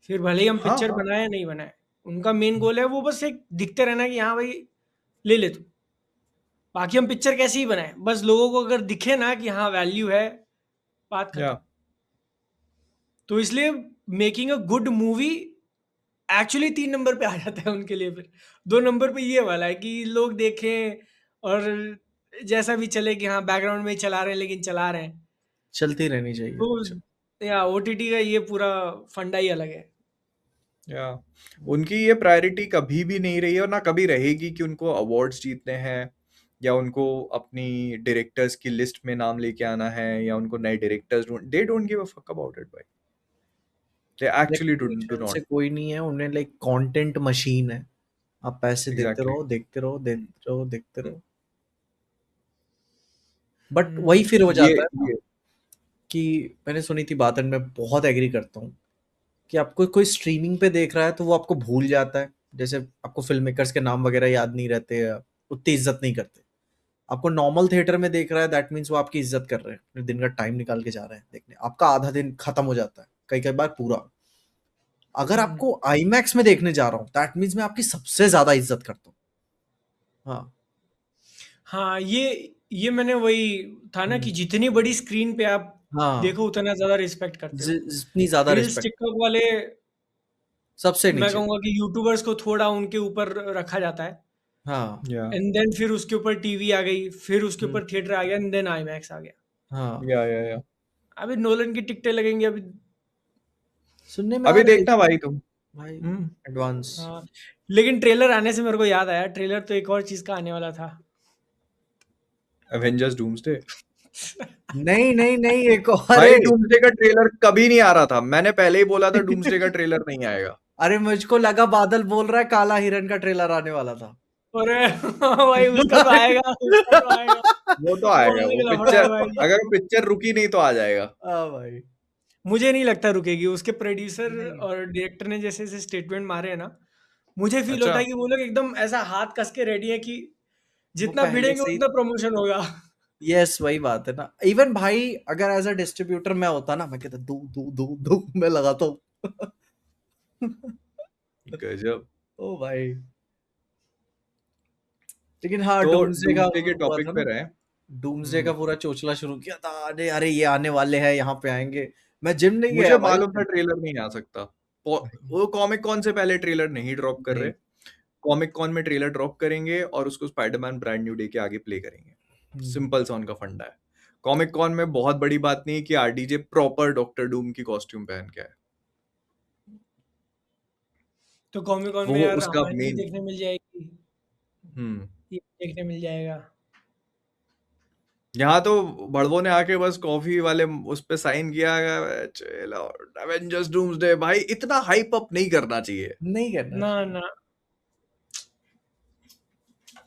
फिर भले ही हम हाँ पिक्चर हाँ, बनाए या नहीं बनाए। उनका मेन गोल है वो बस एक दिखते रहना कि हाँ भाई ले ले तू, बाकी हम पिक्चर कैसे ही बनाए, बस लोगों को अगर दिखे ना कि हाँ वैल्यू है, बात या खत्म। तो इसलिए making a good movie actually 3 number पे आ जाता है उनके लिए। फिर 2 नंबर पे ये वाला है कि लोग देखें और जैसा भी चले कि हाँ बैकग्राउंड में ही चला रहे हैं लेकिन चला रहे हैं। चलती रहनी चाहिए। तो या ओटीटी का ये पूरा फंडा ही अलग है। या उनकी ये प्रायोरिटी कभी भी नहीं रही है और ना कभी रहेगी कि उनको अवार्ड्स जीतने हैं या उनको अपनी डायरेक्टर्स की लिस्ट में नाम लेके आना है या उनको नए directors they don't give a fuck about it भाई, दे एक्चुअली डू से नॉट। कोई नहीं है, उन्हें लाइक कंटेंट मशीन है, आप पैसे देते एग्जैक्टली रहो देखते रहो देखते रहो देखते रहो। बट वही फिर हो ये जाता है ना ये कि मैंने सुनी थी बात, एंड मैं बहुत एग्री करता हूँ कि आपको कोई स्ट्रीमिंग पे देख रहा है तो वो आपको भूल जाता है। जैसे आपको फिल्म मेकर्स के नाम वगैरह याद नहीं रहते, या उतनी इज्जत नहीं करते। आपको नॉर्मल थिएटर में देख रहा है, दैट मीन्स वो आपकी इज्जत कर रहे हैं, अपने दिन का टाइम निकाल के जा रहे हैं देखने। आपका आधा दिन खत्म हो जाता है, कई कई बार पूरा। अगर आपको आईमैक्स में देखने जा रहा हूँ, दैट मीन्स मैं आपकी सबसे ज्यादा इज्जत करता हूँ। हाँ हाँ ये मैंने वही था ना कि जितनी बड़ी स्क्रीन पे आप हाँ, देखो उतना ज्यादा रिस्पेक्ट करते हो। जितनी ज्यादा रील्स रिस्पेक्ट, टिकटॉक वाले सबसे मैं नीचे। कहूंगा कि यूट्यूबर्स को थोड़ा उनके ऊपर रखा जाता है, हाँ या एंड देन फिर उसके ऊपर टीवी आ गई, फिर उसके हम्म, ऊपर थिएटर आ गया, एंड देन आईमैक्स आ गया। हाँ या अभी नोलन की टिकटें लगेंगी अभी। सुनने में आ अभी रही है देखना भाई तुम। भाई, हम्म एडवांस। हाँ लेकिन ट्रेलर आने से मेरे को याद आया, ट्रेलर तो एक और चीज का आने वाला था। Avengers doomsday. नहीं नहीं नहीं, एक और। भाई अरे डूम्सडे का ट्रेलर कभी नहीं आ रहा था, मैंने पहले ही बोला था डूम्सडे का ट्रेलर नहीं आएगा। अरे मुझको लगा बादल बोल रहा है काला हिरन का ट्रेलर आने वाला था। अरे भाई उसका तो आएगा, उसका तो आएगा। वो तो वो आएगा, अलग वो लफड़ा है पिक्चर भाई। अगर वो पिक्चर रुकी नहीं तो आ जाएगा। हाँ भाई। मुझे नहीं लगता रुकेगी, उसके प्रोड्यूसर नहीं, और डायरेक्टर ने जैसे जैसे स्टेटमेंट मारे हैं ना, मुझे फील अच्छा होता है कि वो लोग एकदम ऐसा हाथ कस के रेडी है कि वो जितना पहले भिड़ेंगे से ही, उतना प्रमोशन होगा। यस वही बात है ना। इवन भाई अगर एज अ डिस्ट्रीब्यूटर मैं होता ना, मैं कहता दो दो दो दो मैं लगाता हूँ। गजब। ओ भाई। लेकिन हाँ, तो डूम्सडे का डूम्सडे के हुआ टॉपिक था पे ना, रहे। डूम्सडे का पूरा चोचला शुरू किया था। अरे अरे ये आने वाले हैं, यहाँ पे आएंगे। मैं जिम नहीं मुझे गया भाई। मालूम था ट्रेलर नहीं आ सकता। वो कॉमिक कॉन से पहले ट्रेलर नहीं ड्रॉप कर नहीं। रहे। कॉमिक कॉन में ट्रेलर ड्रॉप करेंगे और उसको स्पाइडरमैन ब्रांड न्यू डे के आगे प्ले करेंगे। हम्म, सिंपल सा उनका फंडा है। कॉमिक कॉन में बहुत बड़ी बात नहीं है कि आरडीजे प्रॉपर डॉक्टर डूम की कॉस्ट्यूम पहन के आए। तो कॉमिक कॉन में वो यार उसका रामायण भी मेन। देखने मिल जाएगी, हम्म ये देखने मिल जाएगा। यहाँ तो बड़वों ने आके बस कॉफी वाले उस पे साइन किया, चलो एवेंजर्स डूम्सडे। भाई इतना हाइप अप नहीं करना चाहिए। नहीं करना ना चाहिए। ना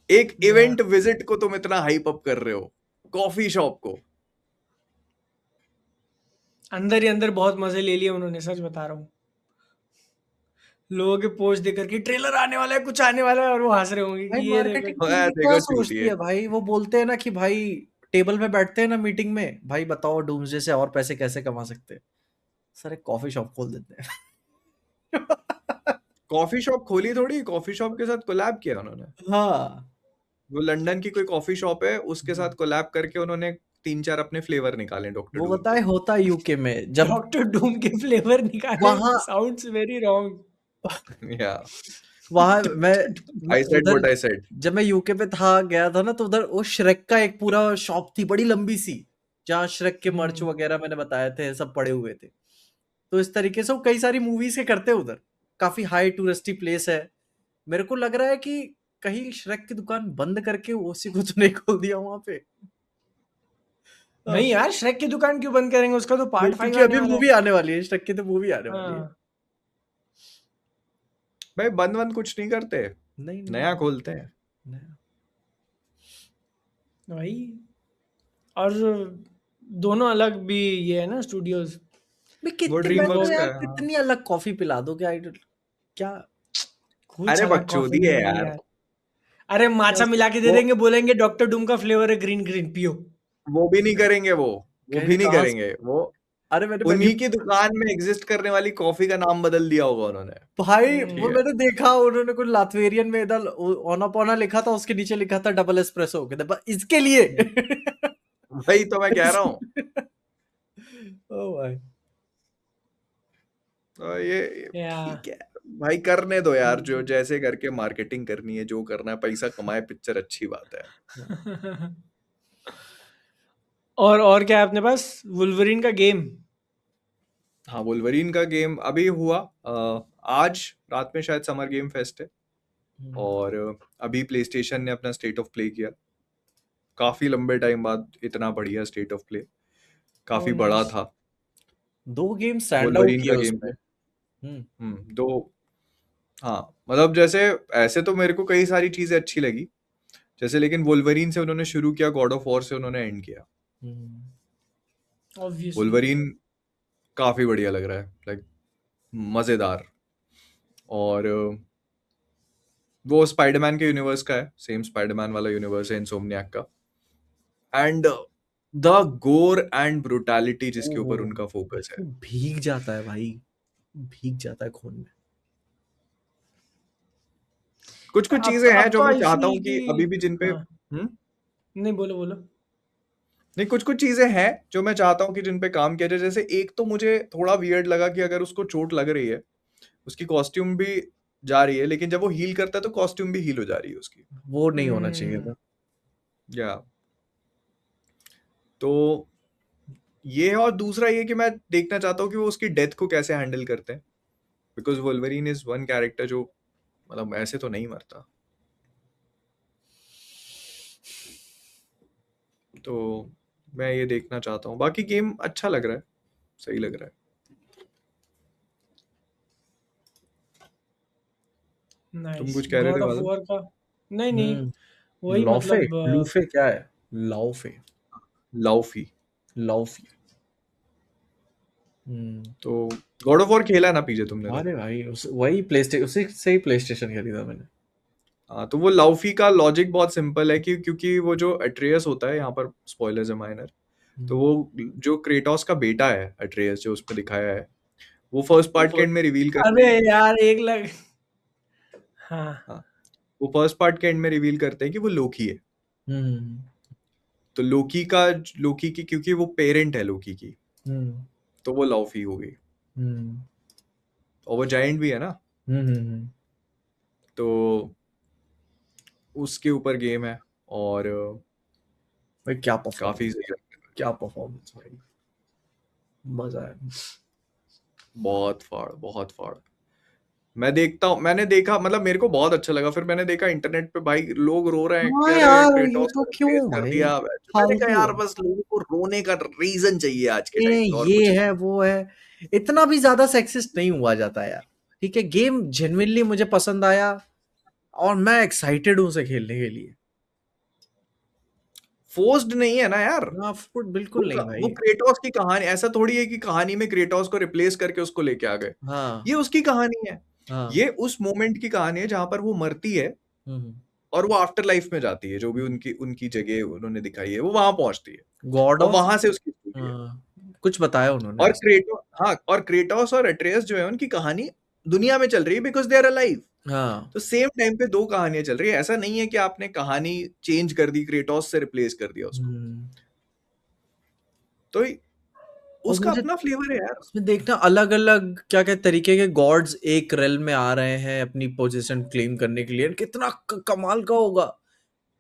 एक या इवेंट विजिट को तुम इतना हाइप अप कर रहे हो, कॉफी शॉप को। अंदर ही अंदर बहुत मजे ले लिए उन्होंने, सच बता रहा हूँ। लोगों के पोस्ट देख करके ट्रेलर आने वाला है, कुछ आने वाला है, और वो हंस रहे होंगे भाई कि ये देखो। मार्केटिंग टीम भी क्या देखो सोचती चूतिए। है भाई, वो बोलते हैं ना कि भाई टेबल में बैठते हैं ना मीटिंग में, भाई बताओ डूम्सडे से और पैसे कैसे कमा सकते हैं। सर एक कॉफी शॉप खोल देते हैं। कॉफी शॉप खोली थोड़ी, कॉफी शॉप के साथ कोलैब किया उन्होंने। हाँ वो लंदन की कोई कॉफी शॉप है, उसके साथ कोलैब करके उन्होंने 3-4 अपने फ्लेवर निकाले डॉक्टर वो डूम के। बताए होता यूके में जब डॉक्टर डूम के फ्लेवर निकाले, वहां साउंड्स वेरी रॉन्ग। या वहां डॉक्टर डूम। मैं आई सेड उधर व्हाट आई सेड। जब मैं यूके पे था गया था ना, तो उधर वो श्रेक का एक पूरा शॉप थी बड़ी लंबी सी, जहाँ श्रेक के मर्च वगैरह मैंने बताए थे सब पड़े हुए थे। तो इस तरीके से वो कई सारी मूवीज के करते हैं उधर। काफी हाई टूरिस्टी प्लेस है। मेरे को लग रहा है कि कहीं श्रेक की दुकान बंद करके उसी को तो नहीं खोल दिया वहां पे। हाँ, नहीं यार, श्रेक की दुकान क्यों बंद करेंगे, उसका तो नहीं, पार्ट 5 क्योंकि आने अभी वाला है। मूवी आने वाली है, श्रेक की तो मूवी आने वाली है। हाँ भाई बंद बंद कुछ नहीं करते, नहीं नहीं नया खोलते हैं। नहीं। वही। और दोनों अलग भी ये है ना स्टूडियोज। भाई वो कितने ड्रीम मैं तो वर्क्स का यार है, हाँ। कितनी अलग कॉफी पिला दो क्या क्या। कुछ अरे अलग कॉफी बकचोदी नहीं है मिलेगी यार। यार। अरे माचा मिला के दे वो देंगे, बोलेंगे डॉक्टर डूम का फ्लेवर है, ग्रीन ग्रीन पियो। वो भी नहीं करेंगे, वो कहने भी नहीं कहाँ से। करेंगे वो। अरे मैंने पहली उन्हीं की दुकान में एग्जिस्ट करने वाली कॉफी का नाम बदल दिया होगा उन्होंने। भाई ठीक वो है। मैंने देखा, उन्होंने कुछ लातवेरियन में इधर ओना पोना लिखा था, उसके नीचे लिखा था डबल एस्प्रेसो, कहते बस इसके लिए। वही तो मैं कह रहा हूँ। ओ भाई। तो ये या ठीक है। भाई करने दो यार, जो हम्म। जैसे करके मार्केटिंग करनी है, जो करना है, पैसा कमाए पिक्चर, अच्छी बात है। हाँ। और क्या है अपने पास? वुल्वरीन का गेम। हाँ, वुल्वरीन का गेम अभी हुआ, आज रात में शायद समर गेम फेस्ट है, हम्म। और अभी प्लेस्टेशन ने अपना स्टेट ऑफ प्ले किया, काफी लंबे टाइम बाद इतना बढ़िया स्टेट ऑफ प्ले, ओ काफी बड़ा नाइस। था। 2 गेम स्टैंड आउट वुल्वरीन किए का गेम उसमें। भी। हम्म। दो। हाँ, मतलब जैसे ऐसे तो मेरे को कई सारी चीजें अच्छी लगी, जैसे लेकिन वुल्वरीन से उन्होंने शुरू किया, गॉड ऑफ वॉर से उन्होंने एंड किया। हम्म। ऑब्वियसली। वुल्वरीन काफी बढ़िया लग रहा है, लाइक मजेदार। और वो स्पाइडरमैन के यूनिवर्स का है, सेम स्पाइडरमैन वाला यूनिवर्स है इंसोम्नियाक का, एंड द गोर एंड ब्रुटैलिटी जिसके ऊपर ओह, उनका फोकस है। वो भीग जाता है भाई, भीग जाता है खून में। कुछ कुछ अब चीजें हैं अब जो तो मैं आई चाहता फील हूँ कि कि अभी भी जिन पे हाँ, नहीं बोलो बोलो। नहीं, कुछ कुछ चीजें हैं जो मैं चाहता हूँ कि जिन पे काम किया जाए। जैसे एक तो मुझे थोड़ा वियर्ड लगा कि अगर उसको चोट लग रही है, उसकी कॉस्ट्यूम भी जा रही है, लेकिन जब वो हील करता है तो कॉस्ट्यूम भी हील हो जा रही है उसकी। वो नहीं होना चाहिए हम्म। था। या तो ये है, और दूसरा ये कि मैं देखना चाहता हूँ कि वो उसकी डेथ को कैसे हैंडल करते हैं, because Wolverine is one character जो मतलब ऐसे तो नहीं मरता। तो मैं ये देखना चाहता हूँ। बाकी गेम अच्छा लग रहा है, सही लग रहा है। तुम नाइस। कुछ कह रहे थे गॉड ऑफ बादल? वॉर का। नहीं नहीं, हम्म। वही लॉफे, मतलब लूफे क्या है? लाउफे, लाउफी। लाउफी। हम्म। तो गॉड ऑफ वॉर खेला है ना पीछे तुमने तो? अरे भाई वही प्लेस्टेशन, उसी से ही प्लेस्टेशन खरीदा मैंने। हाँ, तो वो लाउफी का लॉजिक बहुत सिंपल है कि क्योंकि वो जो अट्रेयस होता है, यहाँ पर स्पॉयलर्स है माइनर, तो हम्म। वो जो क्रेटोस का बेटा है अट्रेयस जो उसमें दिखाया है, वो फर्स्ट वो पार्ट के एंड में रिवील करते अरे हैं। यार एक लग। हाँ। हाँ, वो फर्स्ट पार्ट के एंड में रिवील करते हैं कि वो लोकी है। हम्म। तो लोकी की क्योंकि वो पेरेंट है लोकी की, हम्म। तो वो लाउफी हो गई, हम्म। और वो जायंट भी है ना। हम्म। तो उसके ऊपर गेम है, और भाई क्या काफी परफॉर्मेंस, सही लगता है। क्या परफॉर्मेंस भाई, मजा है। बहुत फाड़, बहुत फाड़। मैं देखता हूँ, मैंने देखा, मतलब मेरे को बहुत अच्छा लगा, फिर मैंने देखा इंटरनेट पे भाई लोग रो रहे हैं कि हाँ अरे यार, ये क्रेटोस तो को क्यों रिप्लेस कर भाई, दिया। मैंने कहा फालतू यार है। बस लोगों को रोने का रीजन चाहिए आज के टाइम पे, और ये कुछ नहीं। है वो है, इतना भी ज्यादा सेक्सिस्ट नहीं हुआ जाता यार। ठीक है, गेम जेन्युइनली मुझे पसंद आया और मैं एक्साइटेड हूँ उसे खेलने के लिए। फोर्स्ड नहीं है ना यार। ना फुट बिल्कुल नहीं वो भाई। क्रेटोस की कहानी ऐसा थोड़ी है कि कहानी में क्रेटोस को रिप्लेस करके उसको लेके आ गए। हाँ। ये उसकी कहानी है, हाँ। ये उस मोमेंट की कहानी है जहां पर वो मरती है हम्म। और वो आफ्टर लाइफ में जाती है, जो भी उनकी उनकी जगह उन्होंने दिखाई है वो वहां पहुंचती है, गॉड और ऑफ, वहां से उसकी स्टोरी है। हाँ, कुछ बताया उन्होंने और ऐसा। क्रेटो हाँ, और क्रेटोस और अट्रेयस जो है उनकी कहानी दुनिया में चल रही है बिकॉज दे आर अलाइव। हाँ। तो सेम टाइम पे दो कहानियां चल रही है, ऐसा नहीं है कि आपने कहानी चेंज कर दी, क्रेटोस से रिप्लेस कर दिया उसको। हम्म। तो और उसका मुझे अपना फ्लेवर है यार। उसमें देखना अलग अलग क्या क्या तरीके के गॉड्स एक रेल में आ रहे हैं अपनी पोजीशन क्लेम करने के लिए, कितना कमाल का होगा।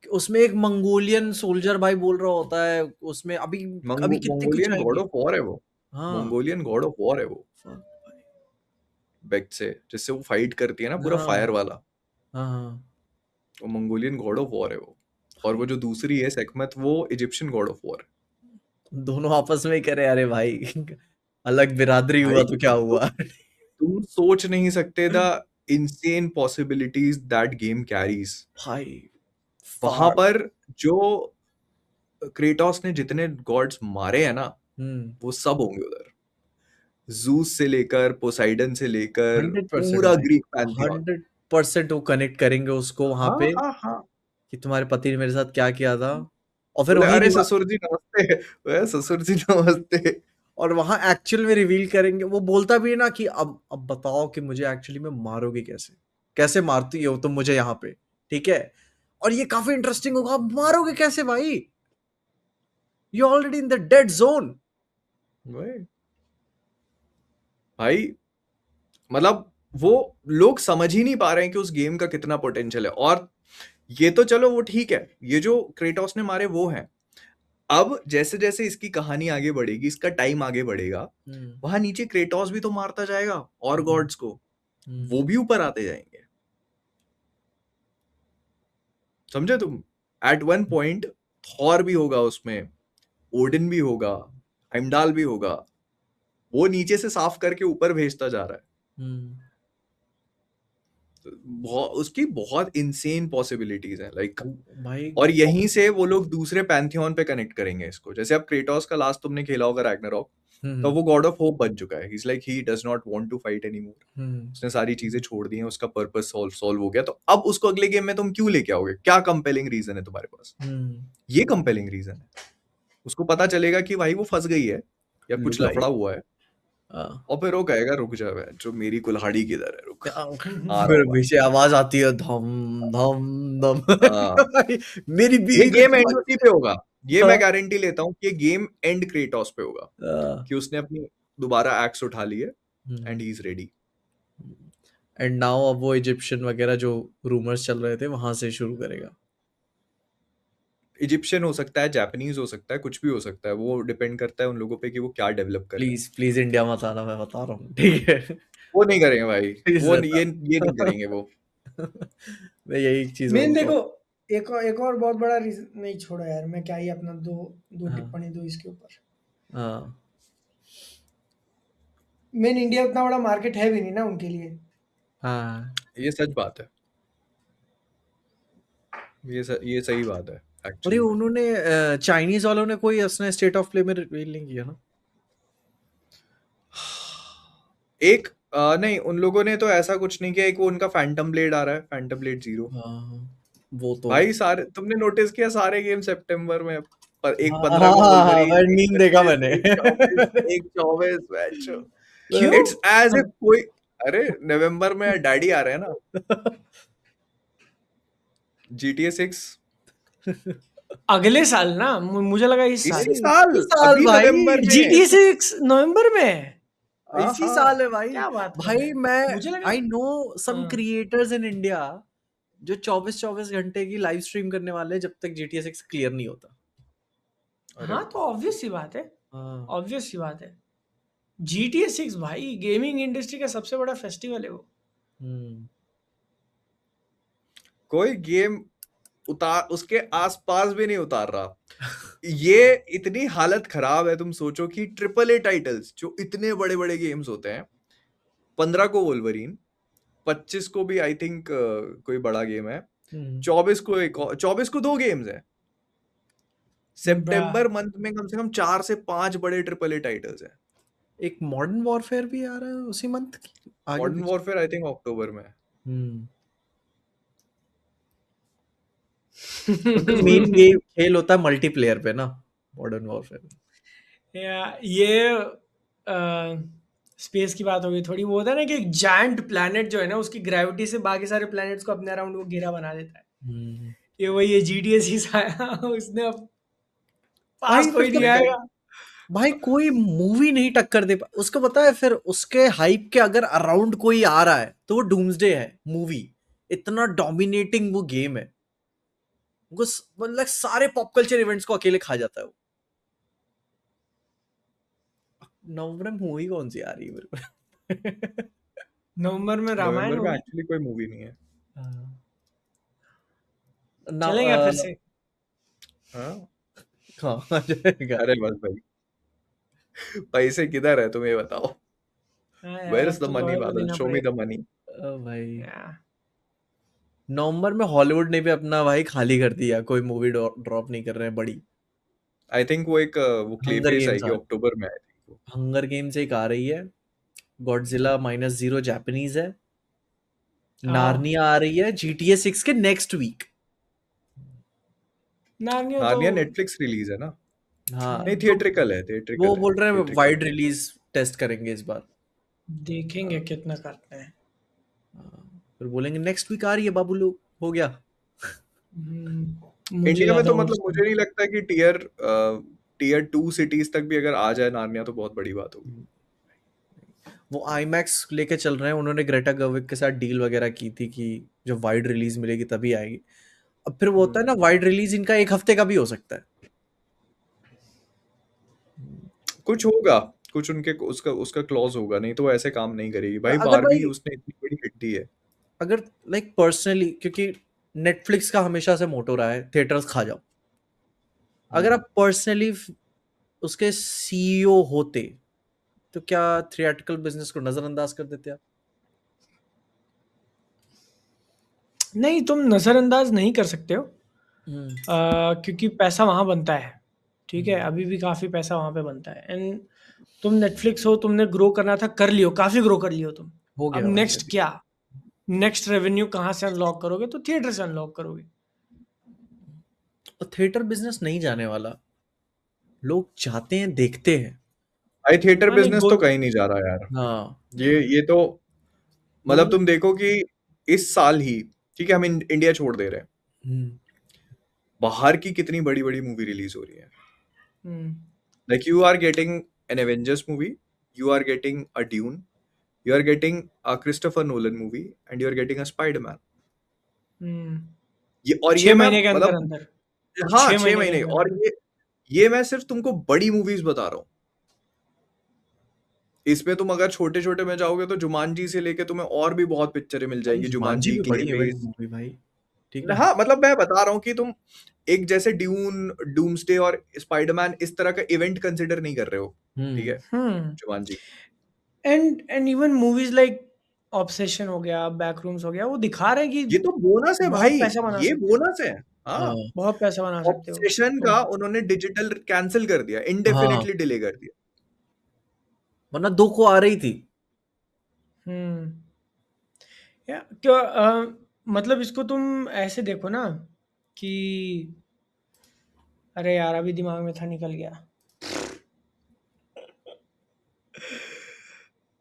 उसमें एक मंगोलियन सोल्जर भाई बोल रहा होता है उसमें, अभी अभी कितने कुछ मंगोलियन गॉड आएंगे। ऑफ वॉर है वो। हाँ। मंगोलियन गॉड ऑफ वॉर है वो, fuck भाई। बेक्ट से जिससे वो फाइट करती है ना, पूरा हाँ। फायर वाला। हाँ। हाँ। वो मंगोलियन गॉड ऑफ वॉर है वो। और वो जो दूसरी है सेखमत, वो इजिप्शियन गॉड ऑफ वॉर है। दोनों आपस में ही करे, अरे भाई अलग बिरादरी हुआ भाई तो क्या तो हुआ। तुम सोच नहीं सकते the insane possibilities that game carries. भाई वहां फाड़। पर जो क्रेटोस ने जितने गॉड्स मारे हैं ना, हम्म। वो सब होंगे उधर, जूस से लेकर पोसाइडन से लेकर 100% पूरा भाई, ग्रीक पैंथियन। 100% वो कनेक्ट करेंगे उसको वहां हाँ पे हाँ हाँ। कि तुम्हारे पति ने मेरे साथ क्या किया था। और फिर बोले वही अरे ससुर जी नमस्ते, बोले, ससुर जी नमस्ते। और वहां एक्चुअल में रिवील करेंगे। वो बोलता भी है ना कि अब बताओ कि मुझे एक्चुअली में मारोगे कैसे, कैसे मारती हो तुम मुझे यहाँ पे। ठीक है, और ये काफी इंटरेस्टिंग होगा, अब मारोगे कैसे भाई, you already in the dead zone. वही। भाई मतलब वो लोग समझ ही नहीं पा रहे हैं कि उस गेम का कितना पोटेंशियल है। और ये तो चलो वो ठीक है, ये जो क्रेटोस ने मारे वो हैं। अब जैसे जैसे इसकी कहानी आगे बढ़ेगी, इसका टाइम आगे बढ़ेगा, वहां नीचे क्रेटोस भी तो मारता जाएगा और गॉड्स को, वो भी ऊपर आते जाएंगे। समझे तुम? एट वन पॉइंट थॉर भी होगा उसमें, ओडिन भी होगा, हेimdall भी होगा, वो नीचे से साफ करके ऊपर भेजता जा रहा है। उसकी बहुत इंसेन पॉसिबिलिटीज हैं लाइक। भाई और यहीं से वो लोग दूसरे पैंथियन पे कनेक्ट करेंगे इसको। जैसे अब क्रेटोस का लास्ट तुमने खेला होगा रैग्नारॉक, तो वो गॉड ऑफ होप बन चुका है। He is like he does not want to fight anymore. उसने सारी चीजें छोड़ दी हैं, उसका पर्पस सॉल्व हो गया। तो अब उसको अगले गेम में तुम क्यों लेके आओगे? क्या कंपेलिंग रीजन है तुम्हारे पास? ये कंपेलिंग रीजन है। उसको पता चलेगा कि भाई वो फंस गई है या कुछ लुगाई। लफड़ा हुआ है, और फिर वो कहेगा रुक जा बे, जो मेरी कुल्हाड़ी किधर है, रुक आ रहा फिर हूँ। पीछे आवाज आती है धम धम धम। हाँ, मेरी ये बीवी गेम को एंड उसी पे होगा। ये हाँ। मैं गारंटी लेता हूँ कि ये गेम एंड क्रेटोस पे होगा, हाँ। कि उसने अपनी दोबारा एक्स उठा ली है and he is ready. And now अब वो इजिप्शियन वगैरह जो रूमर्स चल रहे थे वहां से शुरू करेगा। इजिप्शियन हो सकता है, जापानीज हो सकता है, कुछ भी हो सकता है। वो डिपेंड करता है उन लोगों पे कि वो क्या डेवलप कर रहे हैं। प्लीज प्लीज इंडिया मत आना, मैं बता रहा हूँ, ठीक है? वो नहीं करेंगे भाई, प्लीज वो मत ये नहीं करेंगे वो। मैं यही चीज मेन बोलता देखो, हूँ। एक और बहुत बड़ा रीजन नहीं छोड़ा यार, मैं क्या ही अपना दो दो हाँ। टिप्पणी दूं इसके ऊपर। हाँ मेन इंडिया उतना बड़ा मार्केट है भी नहीं ना उनके लिए। हाँ ये सच बात है, ये सही बात है और ये एक्चुअली। उन्होंने चाइनीज वालों ने कोई उसने स्टेट ऑफ प्ले में रिवील नहीं किया ना? एक नहीं, उन लोगों ने तो ऐसा कुछ नहीं किया। एक वो उनका फैंटम ब्लेड आ रहा है, फैंटम ब्लेड 0। हाँ वो तो भाई सारे तुमने नोटिस किया, सारे गेम सितंबर में, पर एक हाँ 15 को हाँ, वोल्वरीन, एक मीम देखा 25, मैंने। एक 24, एक 24 मैच। क्यों? इट्स एज इफ कोई, अरे नवंबर में डैडी आ रहे हैं ना, GTA 6 अगले साल ना, मुझे लगा इस साल। इसी साल, इसी साल अभी भाई, नवंबर में। GTA 6 नवंबर में है? इसी हाँ, साल है भाई। क्या बात कर रहे भाई हैं? मैं मुझे लगा आई नो सम हाँ। क्रिएटर्स इन इंडिया जो 24 घंटे की लाइव स्ट्रीम करने वाले हैं जब तक GTA 6 क्लियर नहीं होता। अरे हाँ, तो ऑब्वियस सी बात है, हाँ ऑब्वियस सी बात है। GTA 6 भाई गेमिंग इंडस्ट्री का सबसे बड़ा फेस्टिवल है वो। कोई गेम उतार उसके आसपास भी नहीं उतार रहा। ये इतनी हालत खराब है। तुम सोचो कि AAA टाइटल्स जो इतने बड़े बड़े गेम्स होते हैं, 15 को वोल्वरीन, 25 को भी आई थिंक कोई बड़ा गेम है, 24 को 24 को 2 गेम्स है। सितंबर मंथ में कम से कम 4 से 5 बड़े AAA टाइटल्स हैं। एक मॉडर्न वॉरफेयर भी आ रहा है उसी मंथ की आगे मॉडर्न पीछे। वॉरफेयर आई थिंक अक्टूबर में है। मेन गेम खेल होता है मल्टीप्लेयर पे ना, मॉडर्न वॉरफेयर। ये स्पेस की बात हो गई थोड़ी। वो होता है ना कि एक जायंट प्लैनेट जो है ना, उसकी ग्रेविटी से बाकी सारे प्लैनेट्स को अपने अराउंड वो घेरा बना देता है। ये वही है, GTA 6 आया उसने अब पास भाई कोई नहीं आएगा। भाई कोई मूवी नहीं टक्कर दे उसको, पता है? फिर उसके हाइप के अगर अराउंड कोई आ रहा है तो वो डूम्सडे है मूवी। इतना डोमिनेटिंग वो गेम है, वो मतलब सारे पॉप कल्चर इवेंट्स को अकेले खा जाता है वो। नवंबर में मूवी कौन सी आ रही है मेरे को? नवंबर में रामायण नवंबर में होगी। एक्चुअली कोई मूवी नहीं है। चलेगा फिर से। हाँ, कहाँ जाएगा? अरे बस भाई, पैसे किधर है तुम ये बताओ। हाँ वेयर यार, इज द तो मनी लॉयर को बादल, देना शो मी पड़ेगा द मनी। भाई यार। नवंबर में हॉलीवुड ने भी अपना भाई खाली कर दिया, कोई मूवी ड्रॉप नहीं कर रहे हैं बड़ी। आई थिंक वो एक वो क्ले हंगर फेस गेम्स आएगी अक्टूबर में, आई थिंक। हंगर गेम्स एक आ रही है, गॉडजिला -0 जापानीज है, नार्निया आ रही है GTA 6 के नेक्स्ट वीक। नार्निया तो नार्निया नेटफ्लिक्स रिलीज है ना? हाँ नहीं, तो थिएट्रिकल है, वो थिएट्रिकल है, बोल रहे हैं थिएट्रिकल वाइड है। रिलीज टेस्ट करेंगे इस बार। देखेंगे कितना करते हैं। फिर बोलेंगे नेक्स्ट वीक आ रही है बाबू लोग, हो गया। मुझे इंडिया में ज्यादा तो होप्स मतलब मुझे नहीं लगता कि टीयर 2 सिटीज तक भी अगर आ जाए नार्निया तो बहुत बड़ी बात होगी। वो आईमैक्स लेके चल रहे हैं, उन्होंने ग्रेटा गर्विग के साथ डील वगैरह की थी कि जब वाइड रिलीज मिलेगी तभी आएगी। अब फिर वो होता है ना, वाइड रिलीज इनका 1 हफ्ते का भी हो सकता है। कुछ होगा, कुछ उनके उसका उसका क्लॉज होगा, नहीं तो वो ऐसे काम नहीं करेगी भाई। अगर बारबी भाई, उसने इतनी बड़ी हिट दी है। अगर लाइक पर्सनली, क्योंकि नेटफ्लिक्स का हमेशा से मोटो रहा है थिएटर्स खा जाओ, अगर आप पर्सनली उसके सीईओ होते तो क्या थिएट्रिकल बिजनेस को नजरअंदाज कर देते आप? नहीं, तुम नज़रअंदाज नहीं कर सकते हो, हम्म, क्योंकि पैसा वहाँ बनता है, ठीक है? हम्म, अभी भी काफ़ी पैसा वहाँ पे बनता है। एंड तुम नेटफ्लिक्स हो, तुमने ग्रो करना था, कर लियो, काफ़ी ग्रो कर लियो तुम। हो अब गया भाई नेक्स्ट अभी। क्या? नेक्स्ट रेवेन्यू कहाँ से अनलॉक करोगे? तो थिएटर से अनलॉक करोगे। और थिएटर बिजनेस नहीं जाने वाला, लोग जाते हैं देखते हैं। भाई थिएटर हाँ, नहीं बिजनेस तो बोल। कहीं नहीं जा रहा यार। हाँ, ये तो मतलब वो तुम देखो कि इस साल ही, ठीक है, हम इंडिया छोड़ दे रहे हैं, हम्म, बाहर की कितनी बड़ी बड़ी मूवी रिलीज हो रही है। Hmm, like you are getting an Avengers movie, you are getting a Dune, you are getting a Christopher Nolan movie and you are getting a Spider-Man। हुँ। ये और ये 6 मैं महीने के मतलब, अंदर-अंदर, हाँ 6 छह महीने के महीने और अंदर-अंदर। ये मैं सिर्फ तुमको बड़ी मूवीज बता रहा हूँ। इसमें तुम अगर छोटे छोटे में जाओगे तो जुमानजी से लेके तुम्हें और भी बहुत पिक्चरें मिल भाई जाएंगी। जुमानजी जुमानजी, भी क्ले बड़ी इवेंट बेस, मूवी भाई, ठीक है। हाँ मतलब मैं बता रहा हूँ कि तुम एक जैसे ड्यून, डूम्सडे और स्पाइडरमैन इस तरह का इवेंट कंसिडर नहीं कर रहे हो, ठीक हम्म, है, hmm. Jumanji. And even movies like Obsession हो गया, बैकरूम्स हो गया, वो दिखा रहे हैं कि ये तो बोनस है बहुत भाई, पैसा बना ये सकते हो, बोनस है। हाँ, हाँ, बहुत पैसा बना सकते हो ऑब्सेशन तुम। का उन्होंने डिजिटल कैंसिल कर दिया, हाँ, इंडेफिनिटली डिले कर दिया। वरना 2 को आ रही थी। हुँ। या क्या मतलब इसको तुम ऐसे देखो ना कि अरे यार! अभी दिमाग में था, निकल गया।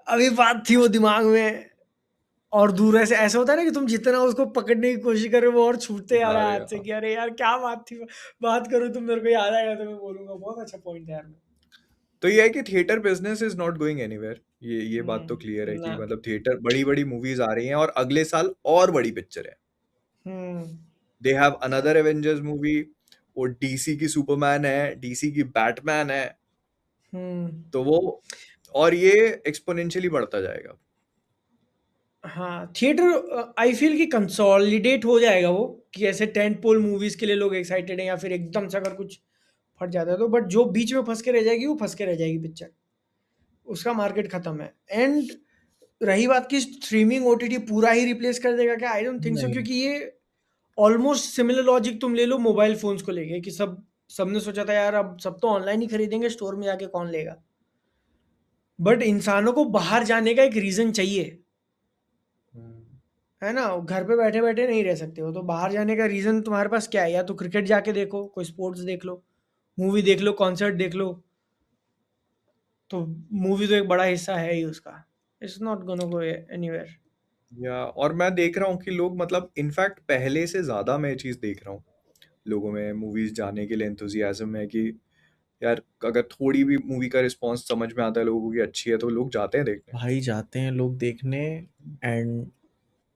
अभी बात थी वो दिमाग में और दूर ऐसे ऐसा होता है ना कि तुम जितना उसको पकड़ने की कोशिश कर रहे हो वो और छूटते आ रहा है अरे हाथ से कि अरे यार क्या बात थी, बात करो तुम, मेरे को याद आएगा तो मैं बोलूँगा। बहुत अच्छा पॉइंट है यार। तो ये है कि theatre business is not going anywhere. ये बात तो क्लियर है ना। कि मतलब थिएटर, बड़ी बड़ी मूवीज आ रही हैं और अगले साल और बड़ी पिक्चर है। Hmm, they have another Avengers movie, वो डीसी की सुपरमैन है, डीसी की बैटमैन है, हुँ। तो वो और ये एक्सपोनेंशियली बढ़ता जाएगा। हाँ, थिएटर आई फ़ील कि कंसोलिडेट हो जाएगा वो, कि ऐसे टेंट पोल मूवीज़ के लिए लोग एक्साइटेड हैं या फिर एकदम से अगर कुछ फट जाता है तो, बट जो बीच में फँस के रह जाएगी, वो फँस के रह जाएगी पिक्चर। उसका मार्केट खत्म है। एंड रही बात की स्ट्रीमिंग ओटीटी पूरा ही रिप्लेस कर देगा क्या? आई डोंट थिंक सो, नहीं, क्योंकि ये ऑलमोस्ट सिमिलर लॉजिक तुम ले लो मोबाइल फ़ोन्स को लेके कि सबने सोचा था यार अब सब तो ऑनलाइन ही खरीदेंगे, स्टोर में जाके कौन लेगा? बट इंसानों को बाहर जाने का एक रीज़न चाहिए। है ना? घर पे बैठे-बैठे नहीं रह सकते हो, तो बाहर जाने का रीज़न तुम्हारे पास क्या है? या तो क्रिकेट जाके देखो, कोई स्पोर्ट्स देख लो, मूवी देख लो, कॉन्सर्ट देख लो। तो मूवी तो एक बड़ा हिस्सा है ही उसका। It's not gonna go anywhere. या और मैं देख रहा हूँ कि लोग मतलब इनफैक्ट पहले से ज्यादा मैं ये चीज देख रहा हूँ, लोगों में मूवीज जाने के लिए एंथुजियाज्म है कि यार अगर थोड़ी भी मूवी का रिस्पांस समझ में आता है लोगों की अच्छी है तो लोग जाते हैं देखने। भाई जाते हैं लोग देखने। एंड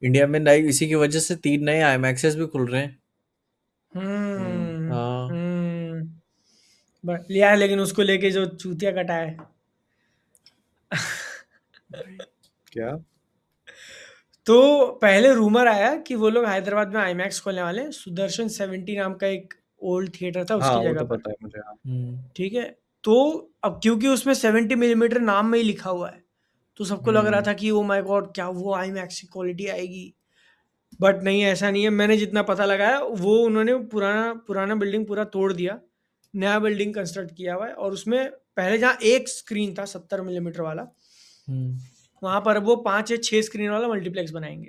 इंडिया में नई, इसी की वजह से 3 नए आईमैक्सेस भी खुल रहे हैं। हम्म। हुँ, हाँ, हुँ। बट यार लेकिन उसको लेके जो चूतिया कटा है। क्या? तो तो पहले रूमर आया कि वो लोग हैदराबाद में आईमैक्स खोलने वाले हैं। सुदर्शन 70 नाम का एक ओल्ड थिएटर था हाँ उसकी वो जगह तो पर। पता है मुझे, हाँ। ठीक है? तो अब क्योंकि उसमें 70 मिलीमीटर नाम में ही लिखा हुआ है, तो सबको लग रहा हम्म। था कि ओह माय गॉड! क्या वो आईमैक्स की क्वालिटी आएगी? बट नहीं, ऐसा नहीं है। मैंने जितना पता लगाया, वो उन्होंने पुराना पुराना बिल्डिंग पूरा तोड़ दिया, नया बिल्डिंग कंस्ट्रक्ट किया हुआ है और उसमें पहले जहाँ एक स्क्रीन था 70 मिलीमीटर वाला, वहाँ पर वो 5 या 6 स्क्रीन वाला मल्टीप्लेक्स बनाएँगे।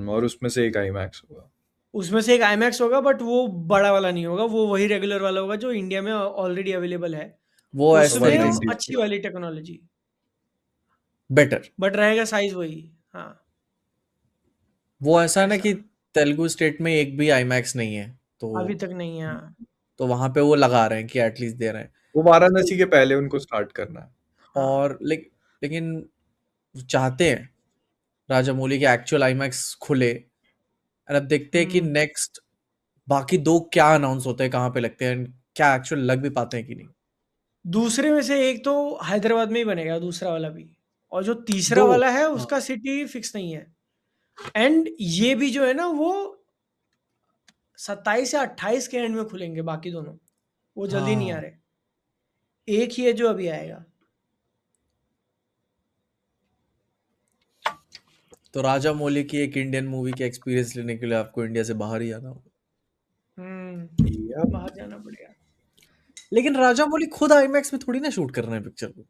और उसमें से एक आईमैक्स होगा। उसमें से एक आईमैक्स होगा, बट वो बड़ा वाला नहीं होगा, वो वही रेगुलर वाला होगा जो इंडिया में ऑलरेडी अवेलेबल है। वो ऐसे वन उसमें ही नाइनटी अच्छी वाली टेक्नोलॉजी, बेटर। बट रहेगा साइज़ वही। हाँ, वो ऐसा है ना ऐसा। कि तेलुगु स्टेट में एक भी आईमैक्स नहीं है, तो अभी तक नहीं है, हाँ। वहां पे वो लगा रहे हैं कि एटलीस्ट दे रहे हैं। वो वाराणसी के पहले उनको स्टार्ट करना है। हाँ, और लाइक लेकिन वो चाहते हैं राजामौली के एक्चुअल आईमैक्स खुले, और अब देखते हैं कि नेक्स्ट बाकी 2 क्या अनाउंस होते हैं, कहाँ पे लगते हैं, and क्या एक्चुअल लग भी पाते हैं कि नहीं। दूसरे में से एक तो हैदराबाद में ही बनेगा, दूसरा वाला भी, और जो तीसरा 2 वाला है हाँ, उसका सिटी फिक्स नहीं है। एंड ये भी जो है ना वो 27 या 28 के एंड में खुलेंगे बाकी दोनों, वो जल्दी नहीं आ हाँ, रहे। एक ही है जो अभी आएगा। तो राजामौली की एक इंडियन मूवी के एक्सपीरियंस लेने के लिए आपको इंडिया से बाहर ही आना होगा। Yep. बाहर जाना पड़ेगा। लेकिन राजामौली खुद आईमैक्स में थोड़ी ना शूट कर रहे हैं पिक्चर को,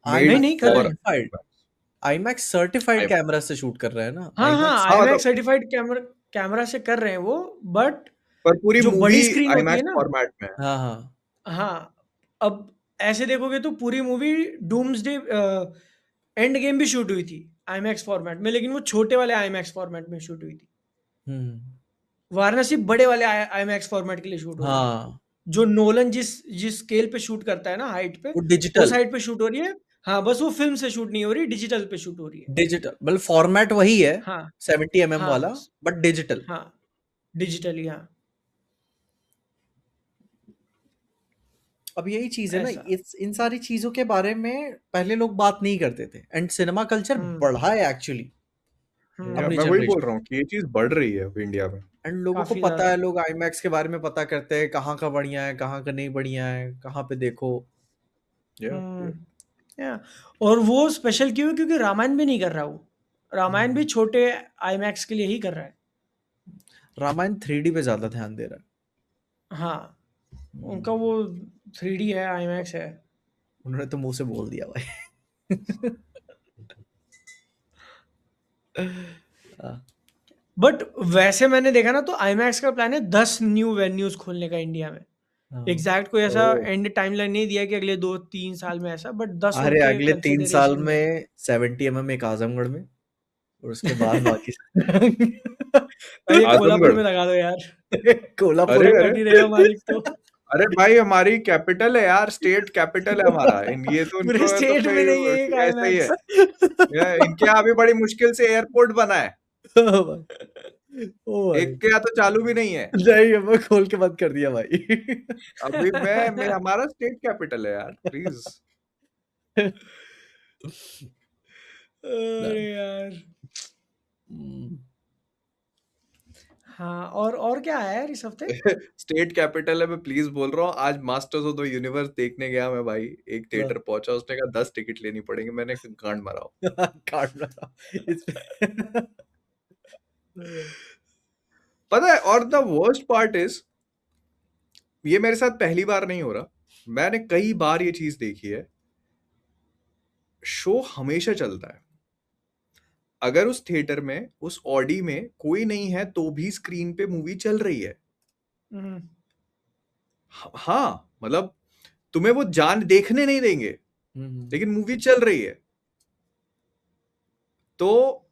Made नहीं नहीं आईमैक्स कर रहे for हैं। Certified, IMAX certified I- camera से शूट कर रहे हैं ना, हाँ हाँ, आईमैक्स। हाँ आईमैक्स मतलब सर्टिफाइड कैमरा कैमरा से कर रहे हैं वो, बट पर पूरी जो मूवी बड़ी स्क्रीन होती है IMAX ना, फॉर्मेट में है। हाँ हाँ हाँ, अब ऐसे देखोगे तो पूरी मूवी डूम्सडे एंड गेम भी शूट हुई थी आईमैक्स फॉर्मेट में, लेकिन वो छोटे वाले आईमैक्स फॉर्मेट में शूट हुई थी। हम्म, वाराणसी बड़े वाले आईमैक्स फॉर्मेट के लिए शूट हो रही है। हाँ जो नोलन जिस जिस स्केल पे शूट करता है ना, हाइट पे, वो उस डिजिटल, हाइट पे शूट हो रही है। हाँ, बस वो फिल्म से शूट नहीं हो रही, डिजिटल पे शूट हो रही है। डिजिटल मतलब फॉर्मेट वही है, हाँ 70 वाला, हाँ बट डिजिटल। हाँ, डिजिटली, हाँ, अब यही चीज है ना, ऐसा। इन सारी चीजों के बारे में पहले लोग बात नहीं करते थे, एंड सिनेमा कल्चर हम्म बढ़ा है एक्चुअली या हम्म, अपनी मैं वही बोल जनरेशन, रहा हूँ कि ये चीज बढ़ रही है अब इंडिया में। एंड लोगों को काफी पता ज्यादा। है, लोग आईमैक्स के बारे में पता करते हैं, कहाँ का बढ़िया है, कहाँ का नहीं बढ़िया है, कहाँ पे देखो। या या और वो स्पेशल क्यों है? क्योंकि रामायण भी नहीं कर रहा वो। रामायण भी हम्म, छोटे आईमैक्स के लिए ही कर रहा है। रामायण 3D पे ज्यादा ध्यान दे रहा हाँ, है। उनका वो 3D है, आईमैक्स है। उन्होंने तो मुंह से बोल दिया भाई। हाँ, बट वैसे मैंने देखा ना, तो आईमैक्स का प्लान है 10 न्यू वेन्यूज खोलने का इंडिया में। हाँ। एग्जैक्ट कोई ऐसा ओ एंड टाइमलाइन नहीं दिया कि अगले 2-3 साल में ऐसा, बट 10 अरे उनके अगले 3 साल कंसिडरेशन में है। में 70 एक आजमगढ़ में, और उसके बाद बाकी भाई ये कोल्हापुर आजमगढ़। में लगा दो यार। कोल्हापुर अरे पूरा अरे कट ही रहेगा मालिक तो। अरे भाई हमारी कैपिटल है यार, स्टेट कैपिटल है हमारा। इन ये तो पूरे इनको तो स्टेट में नहीं है एक कोई ऐसा ही है। आईमैक्स। इनके यहाँ भी बड़ी मुश्किल से एयरपोर्ट बना है, ओ भाई, एक के यहाँ तो चालू भी नहीं है। नहीं मैं खोल के बंद कर दिया भाई। अभी मैं हमारा स्टेट कैपिटल है यार, प्लीज। अरे यार। हम्म, हाँ, और क्या आया यार इस हफ्ते? स्टेट कैपिटल है, मैं प्लीज बोल रहा हूँ। आज मास्टर्स ऑफ द यूनिवर्स देखने गया मैं भाई, एक थिएटर पहुंचा, उसने कहा 10 टिकट लेनी पड़ेंगे। मैंने गांड मारा हो। काट रहा पता है, और द वर्स्ट पार्ट इज, ये मेरे साथ पहली बार नहीं हो रहा, मैंने कई बार ये चीज देखी है। शो हमेशा चलता है, अगर उस थिएटर में, उस ऑडी में कोई नहीं है तो भी स्क्रीन पे मूवी चल रही है। हम्म, हाँ मतलब तुम्हें वो जान देखने नहीं देंगे, लेकिन मूवी चल रही है। तो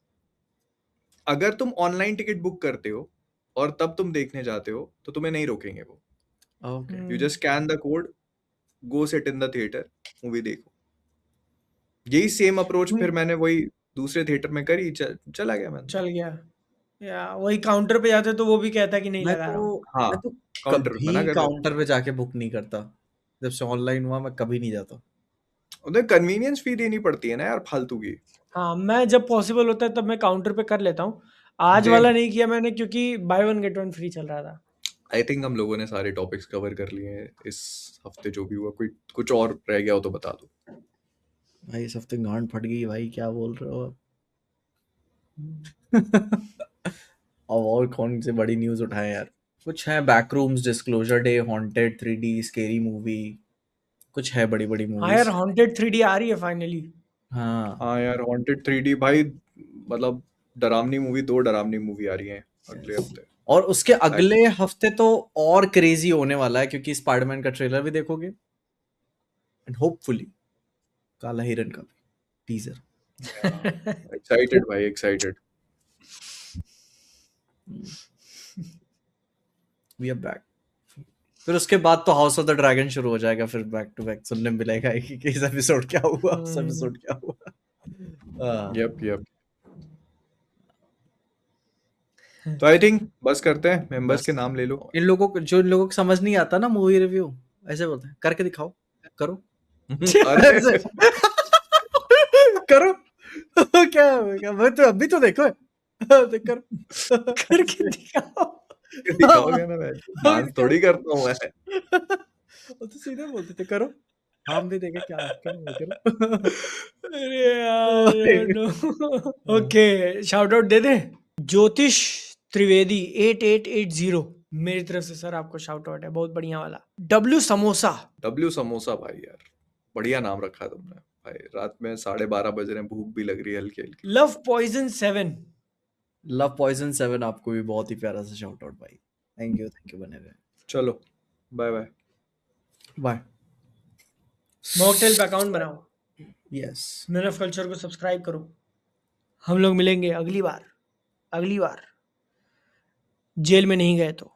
अगर तुम ऑनलाइन टिकट बुक करते हो और तब तुम देखने जाते हो तो तुम्हें नहीं रोकेंगे वो। Okay. You just scan the code, go sit in the theatre, movie देखो। यही सेम अप्रोच फिर मैंने वही दूसरे थिएटर में करी, चला गया मैं। चल गया। या वही काउंटर पे जाते तो वो भी कहता कि नहीं मैं लगा रहा हूँ। तो हाँ, मैं तो काउंटर पे मना कभी कर देते। काउंटर पे जाके बुक नहीं करता, जब से ऑनलाइन हुआ मैं कभी नहीं जाता। उन्हें कन्वीनियंस फी देनी पड़ती है ना यार, फालतू की। हाँ, मैं जब पॉसिबल होता है तब मैं काउंटर पे कर लेता हूँ। आज जे वाला नहीं किया मैंने क्योंकि by one get one free चल रहा था। आई थिंक हम लोगों ने सारे टॉपिक्स कवर कर लिए हैं इस हफ्ते, जो भी हुआ। कोई कुछ और रह गया हो तो बता दो। भाई इस हफ्ते गांड फट गई भाई, क्या बोल रहे हो आप? अब और कौन से बड़ी न्यूज उठाए यार? कुछ है, Backrooms, Disclosure Day, haunted 3D scary movie, कुछ है बड़ी बड़ी हाँ यार, मूवीज। हॉन्टेड 3D आ रही है फाइनली। हाँ हाँ यार, हॉन्टेड 3D भाई, मतलब डरावनी मूवी, 2 डरावनी मूवी आ रही हैं अगले yes. हफ्ते। और उसके I अगले हफ्ते तो और क्रेजी होने वाला है, क्योंकि स्पाइडरमैन का ट्रेलर भी देखोगे, एंड होपफुली काला हिरन का भी टीजर। एक्साइटेड भाई, एक्साइटेड। We are back. फिर उसके बाद तो हाउस ऑफ द ड्रैगन शुरू हो जाएगा, फिर बैक टू बैक सुनने में मिलेगा कि इस एपिसोड क्या हुआ, उस एपिसोड क्या हुआ। Yup yup. तो आई थिंक बस करते हैं, मेंबर्स बस के नाम ले लो। इन लोगों को, जो इन लोगों को समझ नहीं आता ना मूवी रिव्यू, ऐसे बोलते हैं करके दिखाओ, करो अरे ऐसे करो क्या मैं तो अभी तो देखो देख करो करके दिखाओ। दिखाओगे ना, मैं डांस थोड़ी करता हूँ मैं। वो तो सीधे बोलते थे करो, हम भी देखे क्या करो। अरे यार नो। ओके, शाउट आउट दे दे। ज्योतिष त्रिवेदी 8880 मेरी तरफ से सर आपको शाउट आउट है, बहुत बढ़िया वाला। डब्ल्यू समोसा, डब्ल्यू समोसा भाई यार, बढ़िया नाम रखा तुमने भाई। रात में 12:30 बज रहे हैं, भूख भी लग रही है हल्की हल्की। लव पॉइजन 7, लव पॉइजन 7 आपको भी बहुत ही प्यारा सा शाउट आउट भाई, थैंक यू बने रहे। चलो बाय बाय बाय। मॉकटेल पे अकाउंट बनाओ, यस, नन ऑफ कल्चर को सब्सक्राइब करो। हम लोग मिलेंगे अगली बार, जेल में नहीं गए तो।